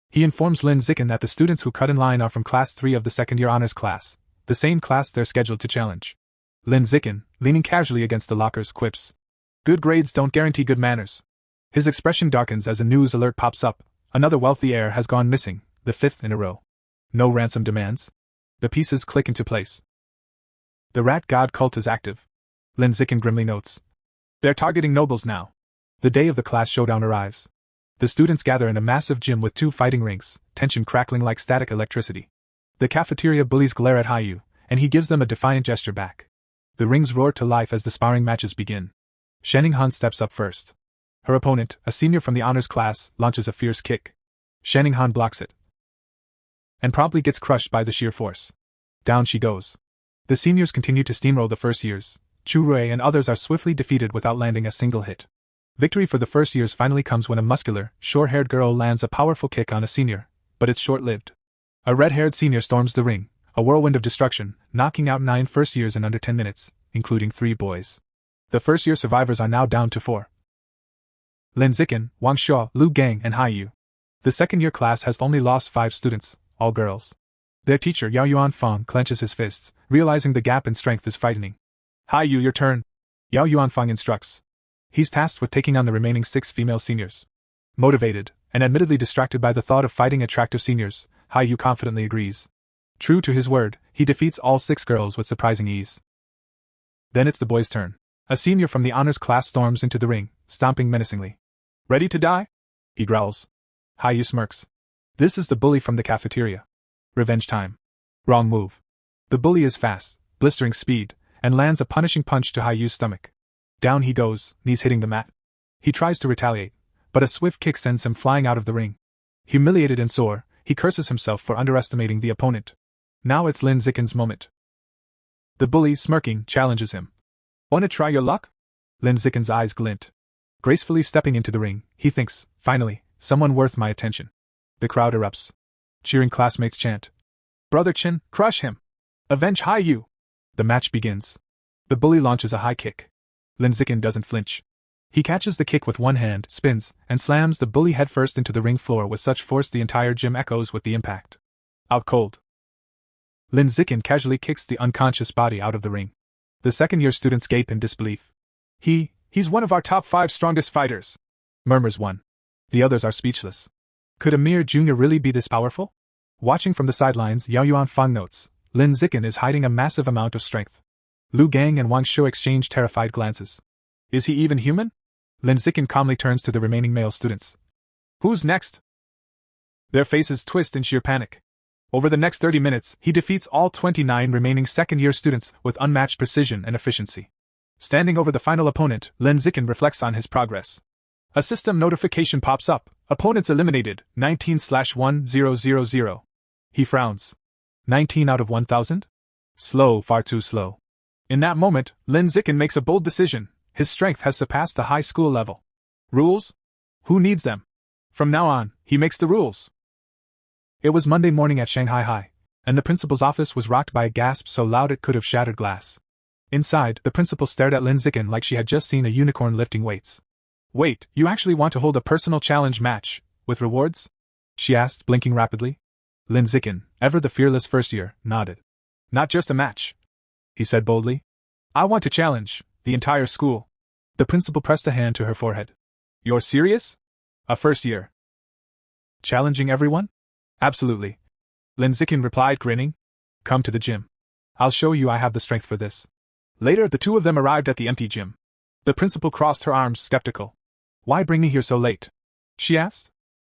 Speaker 3: He informs Lin Zichen that the students who cut in line are from Class 3 of the second-year honors class, the same class they're scheduled to challenge. Lin Zichen, leaning casually against the lockers, quips, Good grades don't guarantee good manners. His expression darkens as a news alert pops up. Another wealthy heir has gone missing, the 5th in a row. No ransom demands. The pieces click into place. The rat god cult is active. Lin Zikin grimly notes. They're targeting nobles now. The day of the class showdown arrives. The students gather in a massive gym with 2 fighting rings, tension crackling like static electricity. The cafeteria bullies glare at Hayu, and he gives them a defiant gesture back. The rings roar to life as the sparring matches begin. Shenning Han steps up first. Her opponent, a senior from the honors class, launches a fierce kick. Shenning Han blocks it and promptly gets crushed by the sheer force. Down she goes. The seniors continue to steamroll the first years. Chu Rui and others are swiftly defeated without landing a single hit. Victory for the first years finally comes when a muscular, short-haired girl lands a powerful kick on a senior, but it's short-lived. A red-haired senior storms the ring, a whirlwind of destruction, knocking out 9 first years in under 10 minutes, including 3 boys. The first-year survivors are now down to 4. Lin Zikin, Wang Shuo, Lu Gang, and Hayu. The second-year class has only lost 5 students, all girls. Their teacher Yao Yuanfang clenches his fists, realizing the gap in strength is frightening. Hayu, your turn. Yao Yuanfang instructs. He's tasked with taking on the remaining 6 female seniors. Motivated, and admittedly distracted by the thought of fighting attractive seniors, Hayu confidently agrees. True to his word, he defeats all 6 girls with surprising ease. Then it's the boys' turn. A senior from the honors class storms into the ring, stomping menacingly. Ready to die? He growls. Hayu smirks. This is the bully from the cafeteria. Revenge time. Wrong move. The bully is fast, blistering speed, and lands a punishing punch to Hayu's stomach. Down he goes, knees hitting the mat. He tries to retaliate, but a swift kick sends him flying out of the ring. Humiliated and sore, he curses himself for underestimating the opponent. Now it's Lin Zikin's moment. The bully, smirking, challenges him. Wanna try your luck? Lin Zikin's eyes glint. Gracefully stepping into the ring, he thinks, finally, someone worth my attention. The crowd erupts. Cheering classmates chant. Brother Chin, crush him! Avenge Hayu! The match begins. The bully launches a high kick. Lin Zikin doesn't flinch. He catches the kick with one hand, spins, and slams the bully headfirst into the ring floor with such force the entire gym echoes with the impact. Out cold. Lin Zikin casually kicks the unconscious body out of the ring. The second-year students gape in disbelief. He's one of our top 5 strongest fighters, murmurs one. The others are speechless. Could a mere junior really be this powerful? Watching from the sidelines, Yao Yuanfang notes, Lin Zikin is hiding a massive amount of strength. Lu Gang and Wang Shuo exchange terrified glances. Is he even human? Lin Zikin calmly turns to the remaining male students. Who's next? Their faces twist in sheer panic. Over the next 30 minutes, he defeats all 29 remaining second-year students with unmatched precision and efficiency. Standing over the final opponent, Lin Zikin reflects on his progress. A system notification pops up. Opponents eliminated, 19/1000. He frowns. 19 out of 1,000? Slow, far too slow. In that moment, Lin Zikin makes a bold decision. His strength has surpassed the high school level. Rules? Who needs them? From now on, he makes the rules. It was Monday morning at Shanghai High, and the principal's office was rocked by a gasp so loud it could have shattered glass. Inside, the principal stared at Lin Zikin like she had just seen a unicorn lifting weights. Wait, you actually want to hold a personal challenge match, with rewards? She asked, blinking rapidly. Lin Zikin, ever the fearless first year, nodded. Not just a match, he said boldly. I want to challenge the entire school. The principal pressed a hand to her forehead. You're serious? A first year. Challenging everyone? Absolutely. Lin Zikin replied, grinning. Come to the gym. I'll show you I have the strength for this. Later, the two of them arrived at the empty gym. The principal crossed her arms, skeptical. Why bring me here so late? She asked.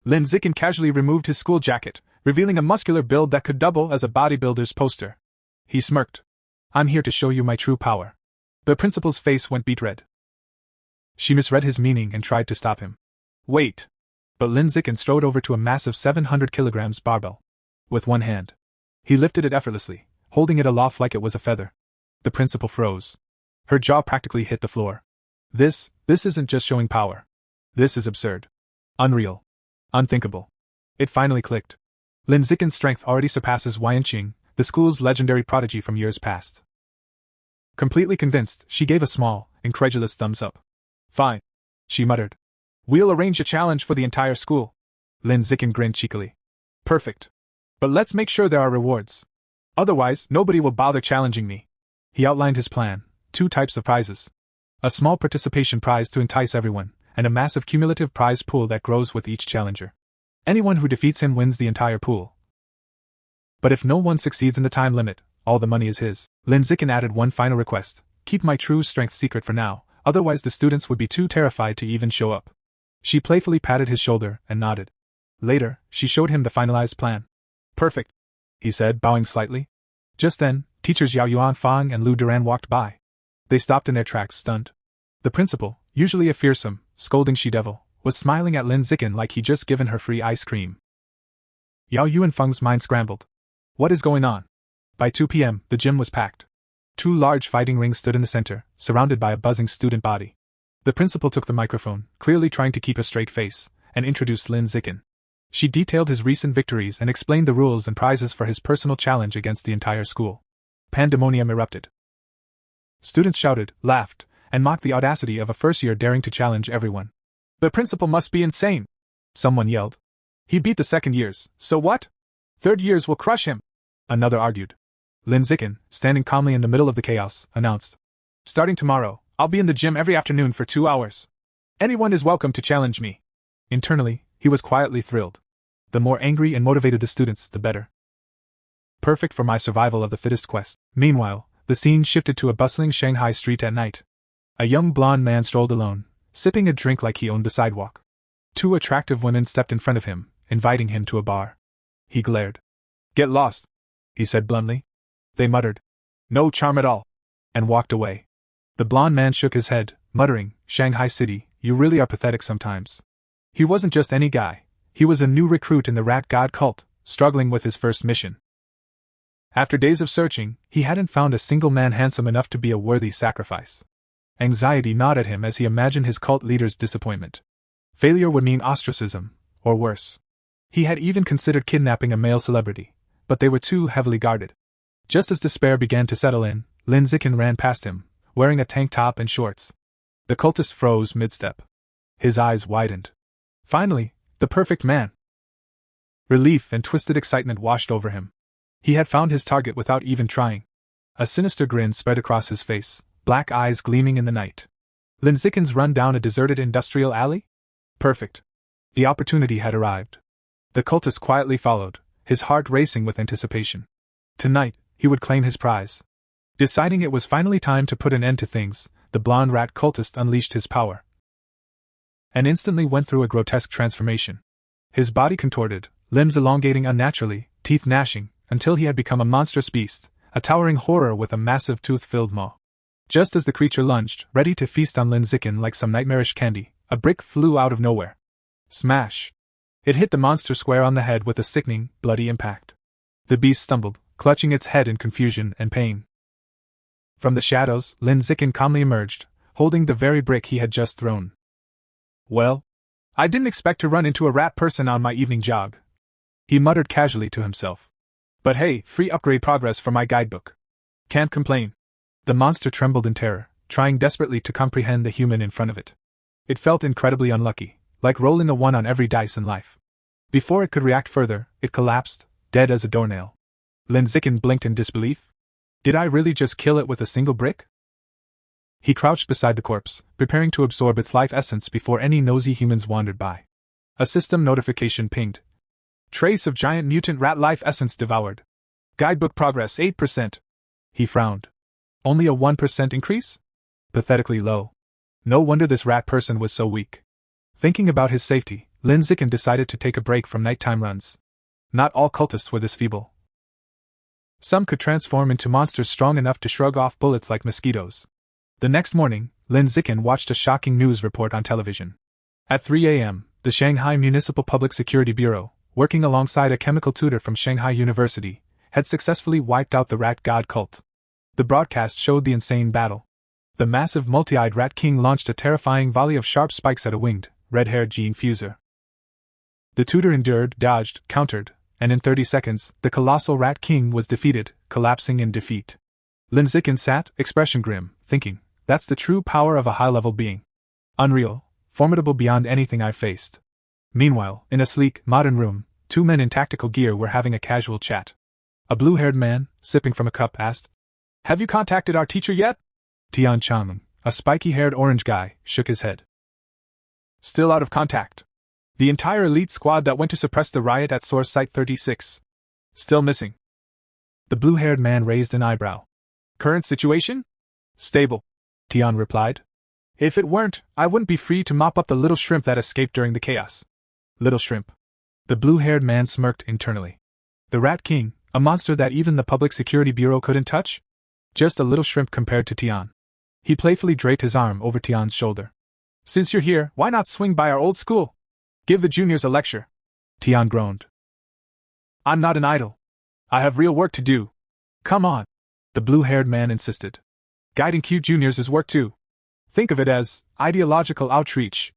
Speaker 3: Lin Zikin casually removed his school jacket, revealing a muscular build that could double as a bodybuilder's poster. He smirked. I'm here to show you my true power. The principal's face went beet red. She misread his meaning and tried to stop him. Wait. But Lin Zikin strode over to a massive 700 kilograms barbell. With one hand, he lifted it effortlessly, holding it aloft like it was a feather. The principal froze. Her jaw practically hit the floor. This isn't just showing power. This is absurd. Unreal. Unthinkable. It finally clicked. Lin Zikin's strength already surpasses Yanqing, the school's legendary prodigy from years past. Completely convinced, she gave a small, incredulous thumbs up. Fine, she muttered. We'll arrange a challenge for the entire school. Lin Zikin grinned cheekily. Perfect. But let's make sure there are rewards. Otherwise, nobody will bother challenging me. He outlined his plan, 2 types of prizes. A small participation prize to entice everyone, and a massive cumulative prize pool that grows with each challenger. Anyone who defeats him wins the entire pool. But if no one succeeds in the time limit, all the money is his. Lin Zikin added one final request: keep my true strength secret for now, otherwise the students would be too terrified to even show up. She playfully patted his shoulder and nodded. Later, she showed him the finalized plan. Perfect, he said, bowing slightly. Just then, teachers Yao Yuanfang and Lu Duran walked by. They stopped in their tracks, stunned. The principal, usually a fearsome, scolding she-devil, was smiling at Lin Zikin like he'd just given her free ice cream. Yao Yuanfeng's mind scrambled. What is going on? By 2 p.m., the gym was packed. 2 large fighting rings stood in the center, surrounded by a buzzing student body. The principal took the microphone, clearly trying to keep a straight face, and introduced Lin Zikin. She detailed his recent victories and explained the rules and prizes for his personal challenge against the entire school. Pandemonium erupted. Students shouted, laughed, and mocked the audacity of a first-year daring to challenge everyone. The principal must be insane, someone yelled. He beat the second years, so what? Third years will crush him, another argued. Lin Zikin, standing calmly in the middle of the chaos, announced. Starting tomorrow, I'll be in the gym every afternoon for 2 hours. Anyone is welcome to challenge me. Internally, he was quietly thrilled. The more angry and motivated the students, the better. Perfect for my survival of the fittest quest. Meanwhile, the scene shifted to a bustling Shanghai street at night. A young blonde man strolled alone, sipping a drink like he owned the sidewalk. 2 attractive women stepped in front of him, inviting him to a bar. He glared. Get lost, he said bluntly. They muttered, no charm at all, and walked away. The blonde man shook his head, muttering, Shanghai City, you really are pathetic sometimes. He wasn't just any guy. He was a new recruit in the rat god cult, struggling with his first mission. After days of searching, he hadn't found a single man handsome enough to be a worthy sacrifice. Anxiety gnawed at him as he imagined his cult leader's disappointment. Failure would mean ostracism, or worse. He had even considered kidnapping a male celebrity, but they were too heavily guarded. Just as despair began to settle in, Lin Zikin ran past him, wearing a tank top and shorts. The cultist froze mid-step. His eyes widened. Finally, the perfect man. Relief and twisted excitement washed over him. He had found his target without even trying. A sinister grin spread across his face, black eyes gleaming in the night. Lin Zikin's run down a deserted industrial alley? Perfect. The opportunity had arrived. The cultist quietly followed, his heart racing with anticipation. Tonight, he would claim his prize. Deciding it was finally time to put an end to things, the blonde rat cultist unleashed his power. And instantly went through a grotesque transformation. His body contorted, limbs elongating unnaturally, teeth gnashing, until he had become a monstrous beast, a towering horror with a massive tooth-filled maw. Just as the creature lunged, ready to feast on Lin Zikin like some nightmarish candy, a brick flew out of nowhere. Smash! It hit the monster square on the head with a sickening, bloody impact. The beast stumbled, clutching its head in confusion and pain. From the shadows, Lin Zikin calmly emerged, holding the very brick he had just thrown. Well, I didn't expect to run into a rat person on my evening jog, he muttered casually to himself. But hey, free upgrade progress for my guidebook. Can't complain. The monster trembled in terror, trying desperately to comprehend the human in front of it. It felt incredibly unlucky, like rolling a 1 on every dice in life. Before it could react further, it collapsed, dead as a doornail. Lin Zikin blinked in disbelief. Did I really just kill it with a single brick? He crouched beside the corpse, preparing to absorb its life essence before any nosy humans wandered by. A system notification pinged. Trace of giant mutant rat life essence devoured. Guidebook progress 8%. He frowned. Only a 1% increase? Pathetically low. No wonder this rat person was so weak. Thinking about his safety, Lin Zikin decided to take a break from nighttime runs. Not all cultists were this feeble. Some could transform into monsters strong enough to shrug off bullets like mosquitoes. The next morning, Lin Zikin watched a shocking news report on television. At 3 a.m., the Shanghai Municipal Public Security Bureau, working alongside a chemical tutor from Shanghai University, had successfully wiped out the rat god cult. The broadcast showed the insane battle. The massive multi-eyed rat king launched a terrifying volley of sharp spikes at a winged, red-haired gene fuser. The tutor endured, dodged, countered, and in 30 seconds, the colossal rat king was defeated, collapsing in defeat. Lin Zikin sat, expression grim, thinking, that's the true power of a high-level being. Unreal, formidable beyond anything I've faced. Meanwhile, in a sleek, modern room, 2 men in tactical gear were having a casual chat. A blue-haired man, sipping from a cup, asked, Have you contacted our teacher yet? Tian Chang, A spiky-haired orange guy shook his head. Still out of contact. The entire elite squad that went to suppress the riot at source site 36. Still missing. The blue-haired man raised an eyebrow. Current situation? Stable, Tian replied. If it weren't, I wouldn't be free to mop up the little shrimp that escaped during the chaos. Little shrimp. The blue-haired man smirked internally. The Rat King, a monster that even the Public Security Bureau couldn't touch? Just a little shrimp compared to Tian. He playfully draped his arm over Tian's shoulder. Since you're here, why not swing by our old school? Give the juniors a lecture. Tian groaned. I'm not an idol. I have real work to do. Come on, the blue-haired man insisted. Guiding cute juniors is work too. Think of it as ideological outreach.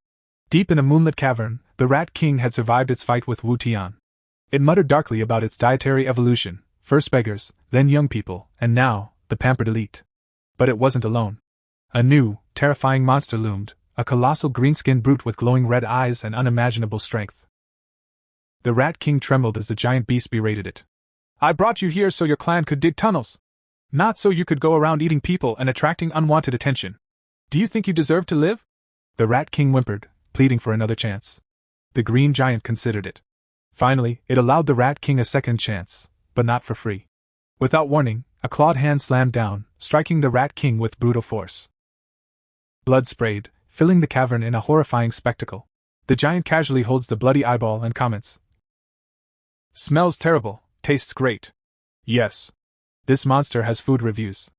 Speaker 3: Deep in a moonlit cavern, the Rat King had survived its fight with Wu Tian. It muttered darkly about its dietary evolution, first beggars, then young people, and now, the pampered elite. But it wasn't alone. A new, terrifying monster loomed, a colossal green-skinned brute with glowing red eyes and unimaginable strength. The Rat King trembled as the giant beast berated it. I brought you here so your clan could dig tunnels. Not so you could go around eating people and attracting unwanted attention. Do you think you deserve to live? The Rat King whimpered, pleading for another chance. The green giant considered it. Finally, it allowed the Rat King a second chance, but not for free. Without warning, a clawed hand slammed down, striking the Rat King with brutal force. Blood sprayed, filling the cavern in a horrifying spectacle. The giant casually holds the bloody eyeball and comments. Smells terrible, tastes great. Yes. This monster has food reviews.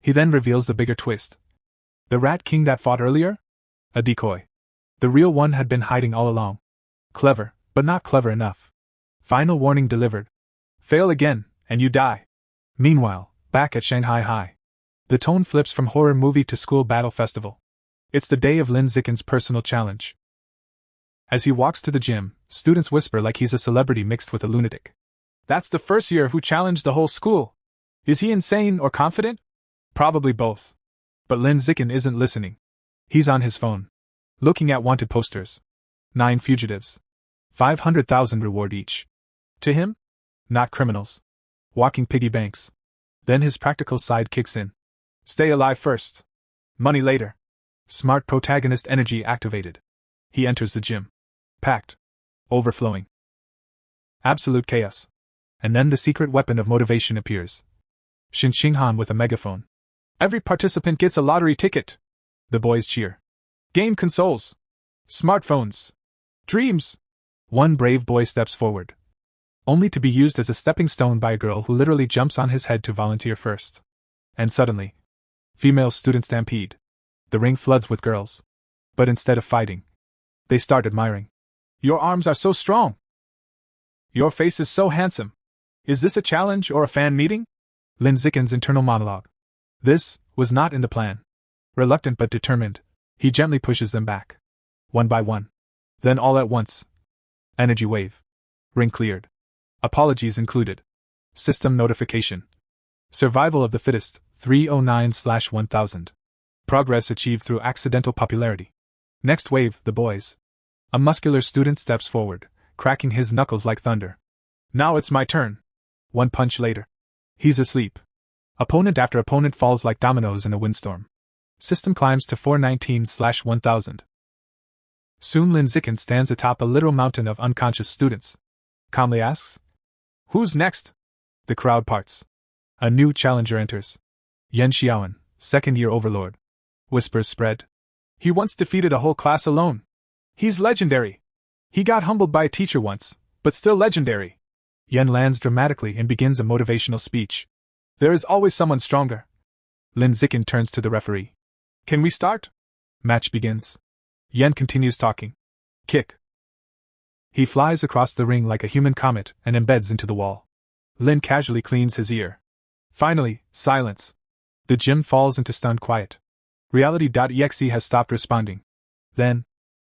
Speaker 3: He then reveals the bigger twist. The Rat King that fought earlier? A decoy. The real one had been hiding all along. Clever, but not clever enough. Final warning delivered. Fail again, and you die. Meanwhile, back at Shanghai High. The tone flips from horror movie to school battle festival. It's the day of Lin Zicken's personal challenge. As he walks to the gym, students whisper like he's a celebrity mixed with a lunatic. That's the first year who challenged the whole school. Is he insane or confident? Probably both. But Lin Zicken isn't listening. He's on his phone. Looking at wanted posters. 9 fugitives. 500,000 reward each. To him? Not criminals. Walking piggy banks. Then his practical side kicks in. Stay alive first. Money later. Smart protagonist energy activated. He enters the gym. Packed. Overflowing. Absolute chaos. And then the secret weapon of motivation appears. Shin Xinghan with a megaphone. Every participant gets a lottery ticket. The boys cheer. Game consoles. Smartphones. Dreams. One brave boy steps forward. Only to be used as a stepping stone by a girl who literally jumps on his head to volunteer first. And suddenly, female student stampede. The ring floods with girls. But instead of fighting, they start admiring. Your arms are so strong. Your face is so handsome. Is this a challenge or a fan meeting? Lin Zicken's internal monologue. This was not in the plan. Reluctant but determined, he gently pushes them back. One by one. Then all at once. Energy wave. Ring cleared. Apologies included. System notification. Survival of the fittest, 309/1000. Progress achieved through accidental popularity. Next wave, the boys. A muscular student steps forward, cracking his knuckles like thunder. Now it's my turn. One punch later. He's asleep. Opponent after opponent falls like dominoes in a windstorm. System climbs to 419/1000. Soon Lin Zicken stands atop a literal mountain of unconscious students. Calmly asks, Who's next? The crowd parts. A new challenger enters. Yan Xiaoan, second-year overlord. Whispers spread. He once defeated a whole class alone. He's legendary. He got humbled by a teacher once, but still legendary. Yan lands dramatically and begins a motivational speech. There is always someone stronger. Lin Zicken turns to the referee. Can we start? Match begins. Yan continues talking. Kick. He flies across the ring like a human comet and embeds into the wall. Lin casually cleans his ear. Finally, silence. The gym falls into stunned quiet. Reality.exe has stopped responding. Then,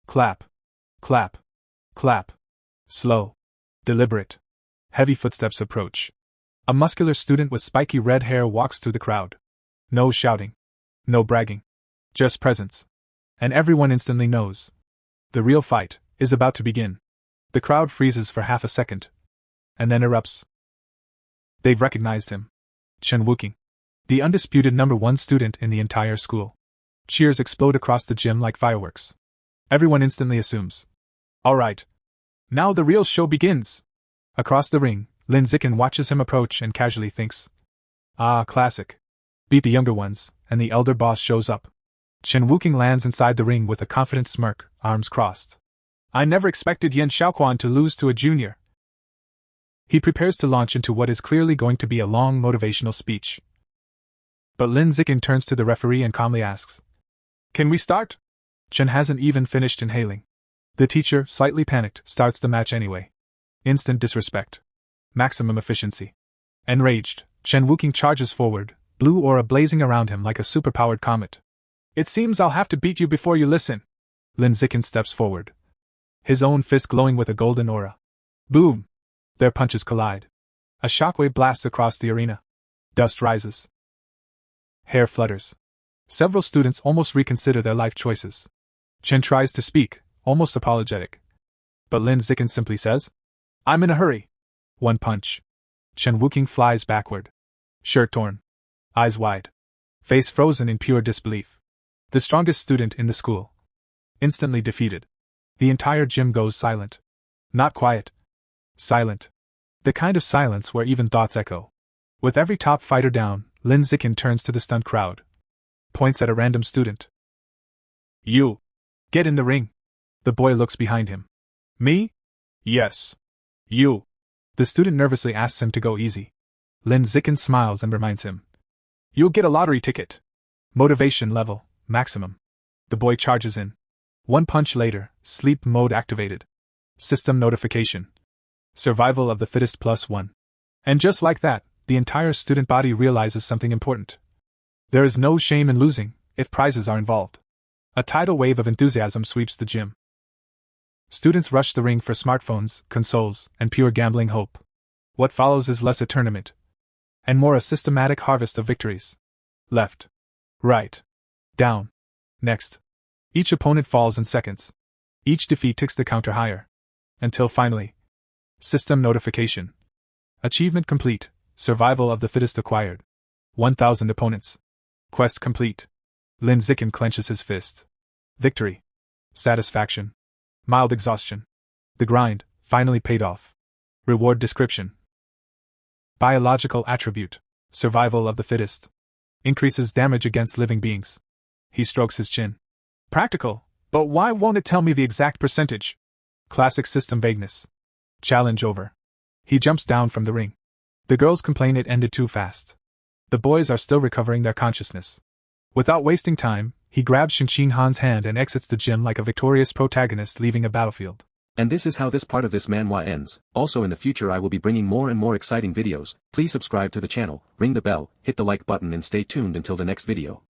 Speaker 3: clap. Clap. Clap. Slow. Deliberate. Heavy footsteps approach. A muscular student with spiky red hair walks through the crowd. No shouting. No bragging. Just presence. And everyone instantly knows. The real fight is about to begin. The crowd freezes for half a second. And then erupts. They've recognized him. Chen Wuking. The undisputed #1 student in the entire school. Cheers explode across the gym like fireworks. Everyone instantly assumes. Alright. Now the real show begins. Across the ring, Lin Zikin watches him approach and casually thinks. Ah, classic. Beat the younger ones, and the elder boss shows up. Chen Wuking lands inside the ring with a confident smirk, arms crossed. I never expected Yan Xiaoquan to lose to a junior. He prepares to launch into what is clearly going to be a long motivational speech. But Lin Zikin turns to the referee and calmly asks, Can we start? Chen hasn't even finished inhaling. The teacher, slightly panicked, starts the match anyway. Instant disrespect. Maximum efficiency. Enraged, Chen Wuking charges forward, blue aura blazing around him like a superpowered comet. It seems I'll have to beat you before you listen. Lin Zikin steps forward. His own fist glowing with a golden aura. Boom! Their punches collide. A shockwave blasts across the arena. Dust rises. Hair flutters. Several students almost reconsider their life choices. Chen tries to speak, almost apologetic. But Lin Zikin simply says, I'm in a hurry. One punch. Chen Wuking flies backward. Shirt torn. Eyes wide. Face frozen in pure disbelief. The strongest student in the school. Instantly defeated. The entire gym goes silent. Not quiet. Silent. The kind of silence where even thoughts echo. With every top fighter down, Lin Zikin turns to the stunned crowd. Points at a random student. You. Get in the ring. The boy looks behind him. Me? Yes. You. The student nervously asks him to go easy. Lin Zikin smiles and reminds him. You'll get a lottery ticket. Motivation level, maximum. The boy charges in. One punch later, sleep mode activated. System notification. Survival of the fittest +1. And just like that, the entire student body realizes something important. There is no shame in losing, if prizes are involved. A tidal wave of enthusiasm sweeps the gym. Students rush the ring for smartphones, consoles, and pure gambling hope. What follows is less a tournament, and more a systematic harvest of victories. Left. Right. Down. Next. Each opponent falls in seconds. Each defeat ticks the counter higher. Until finally. System notification. Achievement complete. Survival of the fittest acquired. 1,000 opponents. Quest complete. Lin Zikin clenches his fist. Victory. Satisfaction. Mild exhaustion. The grind, finally paid off. Reward description. Biological attribute. Survival of the fittest. Increases damage against living beings. He strokes his chin. Practical, but why won't it tell me the exact percentage? Classic system vagueness. Challenge over. He jumps down from the ring. The girls complain it ended too fast. The boys are still recovering their consciousness. Without wasting time, he grabs Shinqing Han's hand and exits the gym like a victorious protagonist leaving a battlefield.
Speaker 4: And this is how this part of this manhwa ends. Also in the future I will be bringing more and more exciting videos. Please subscribe to the channel, ring the bell, hit the like button and stay tuned until the next video.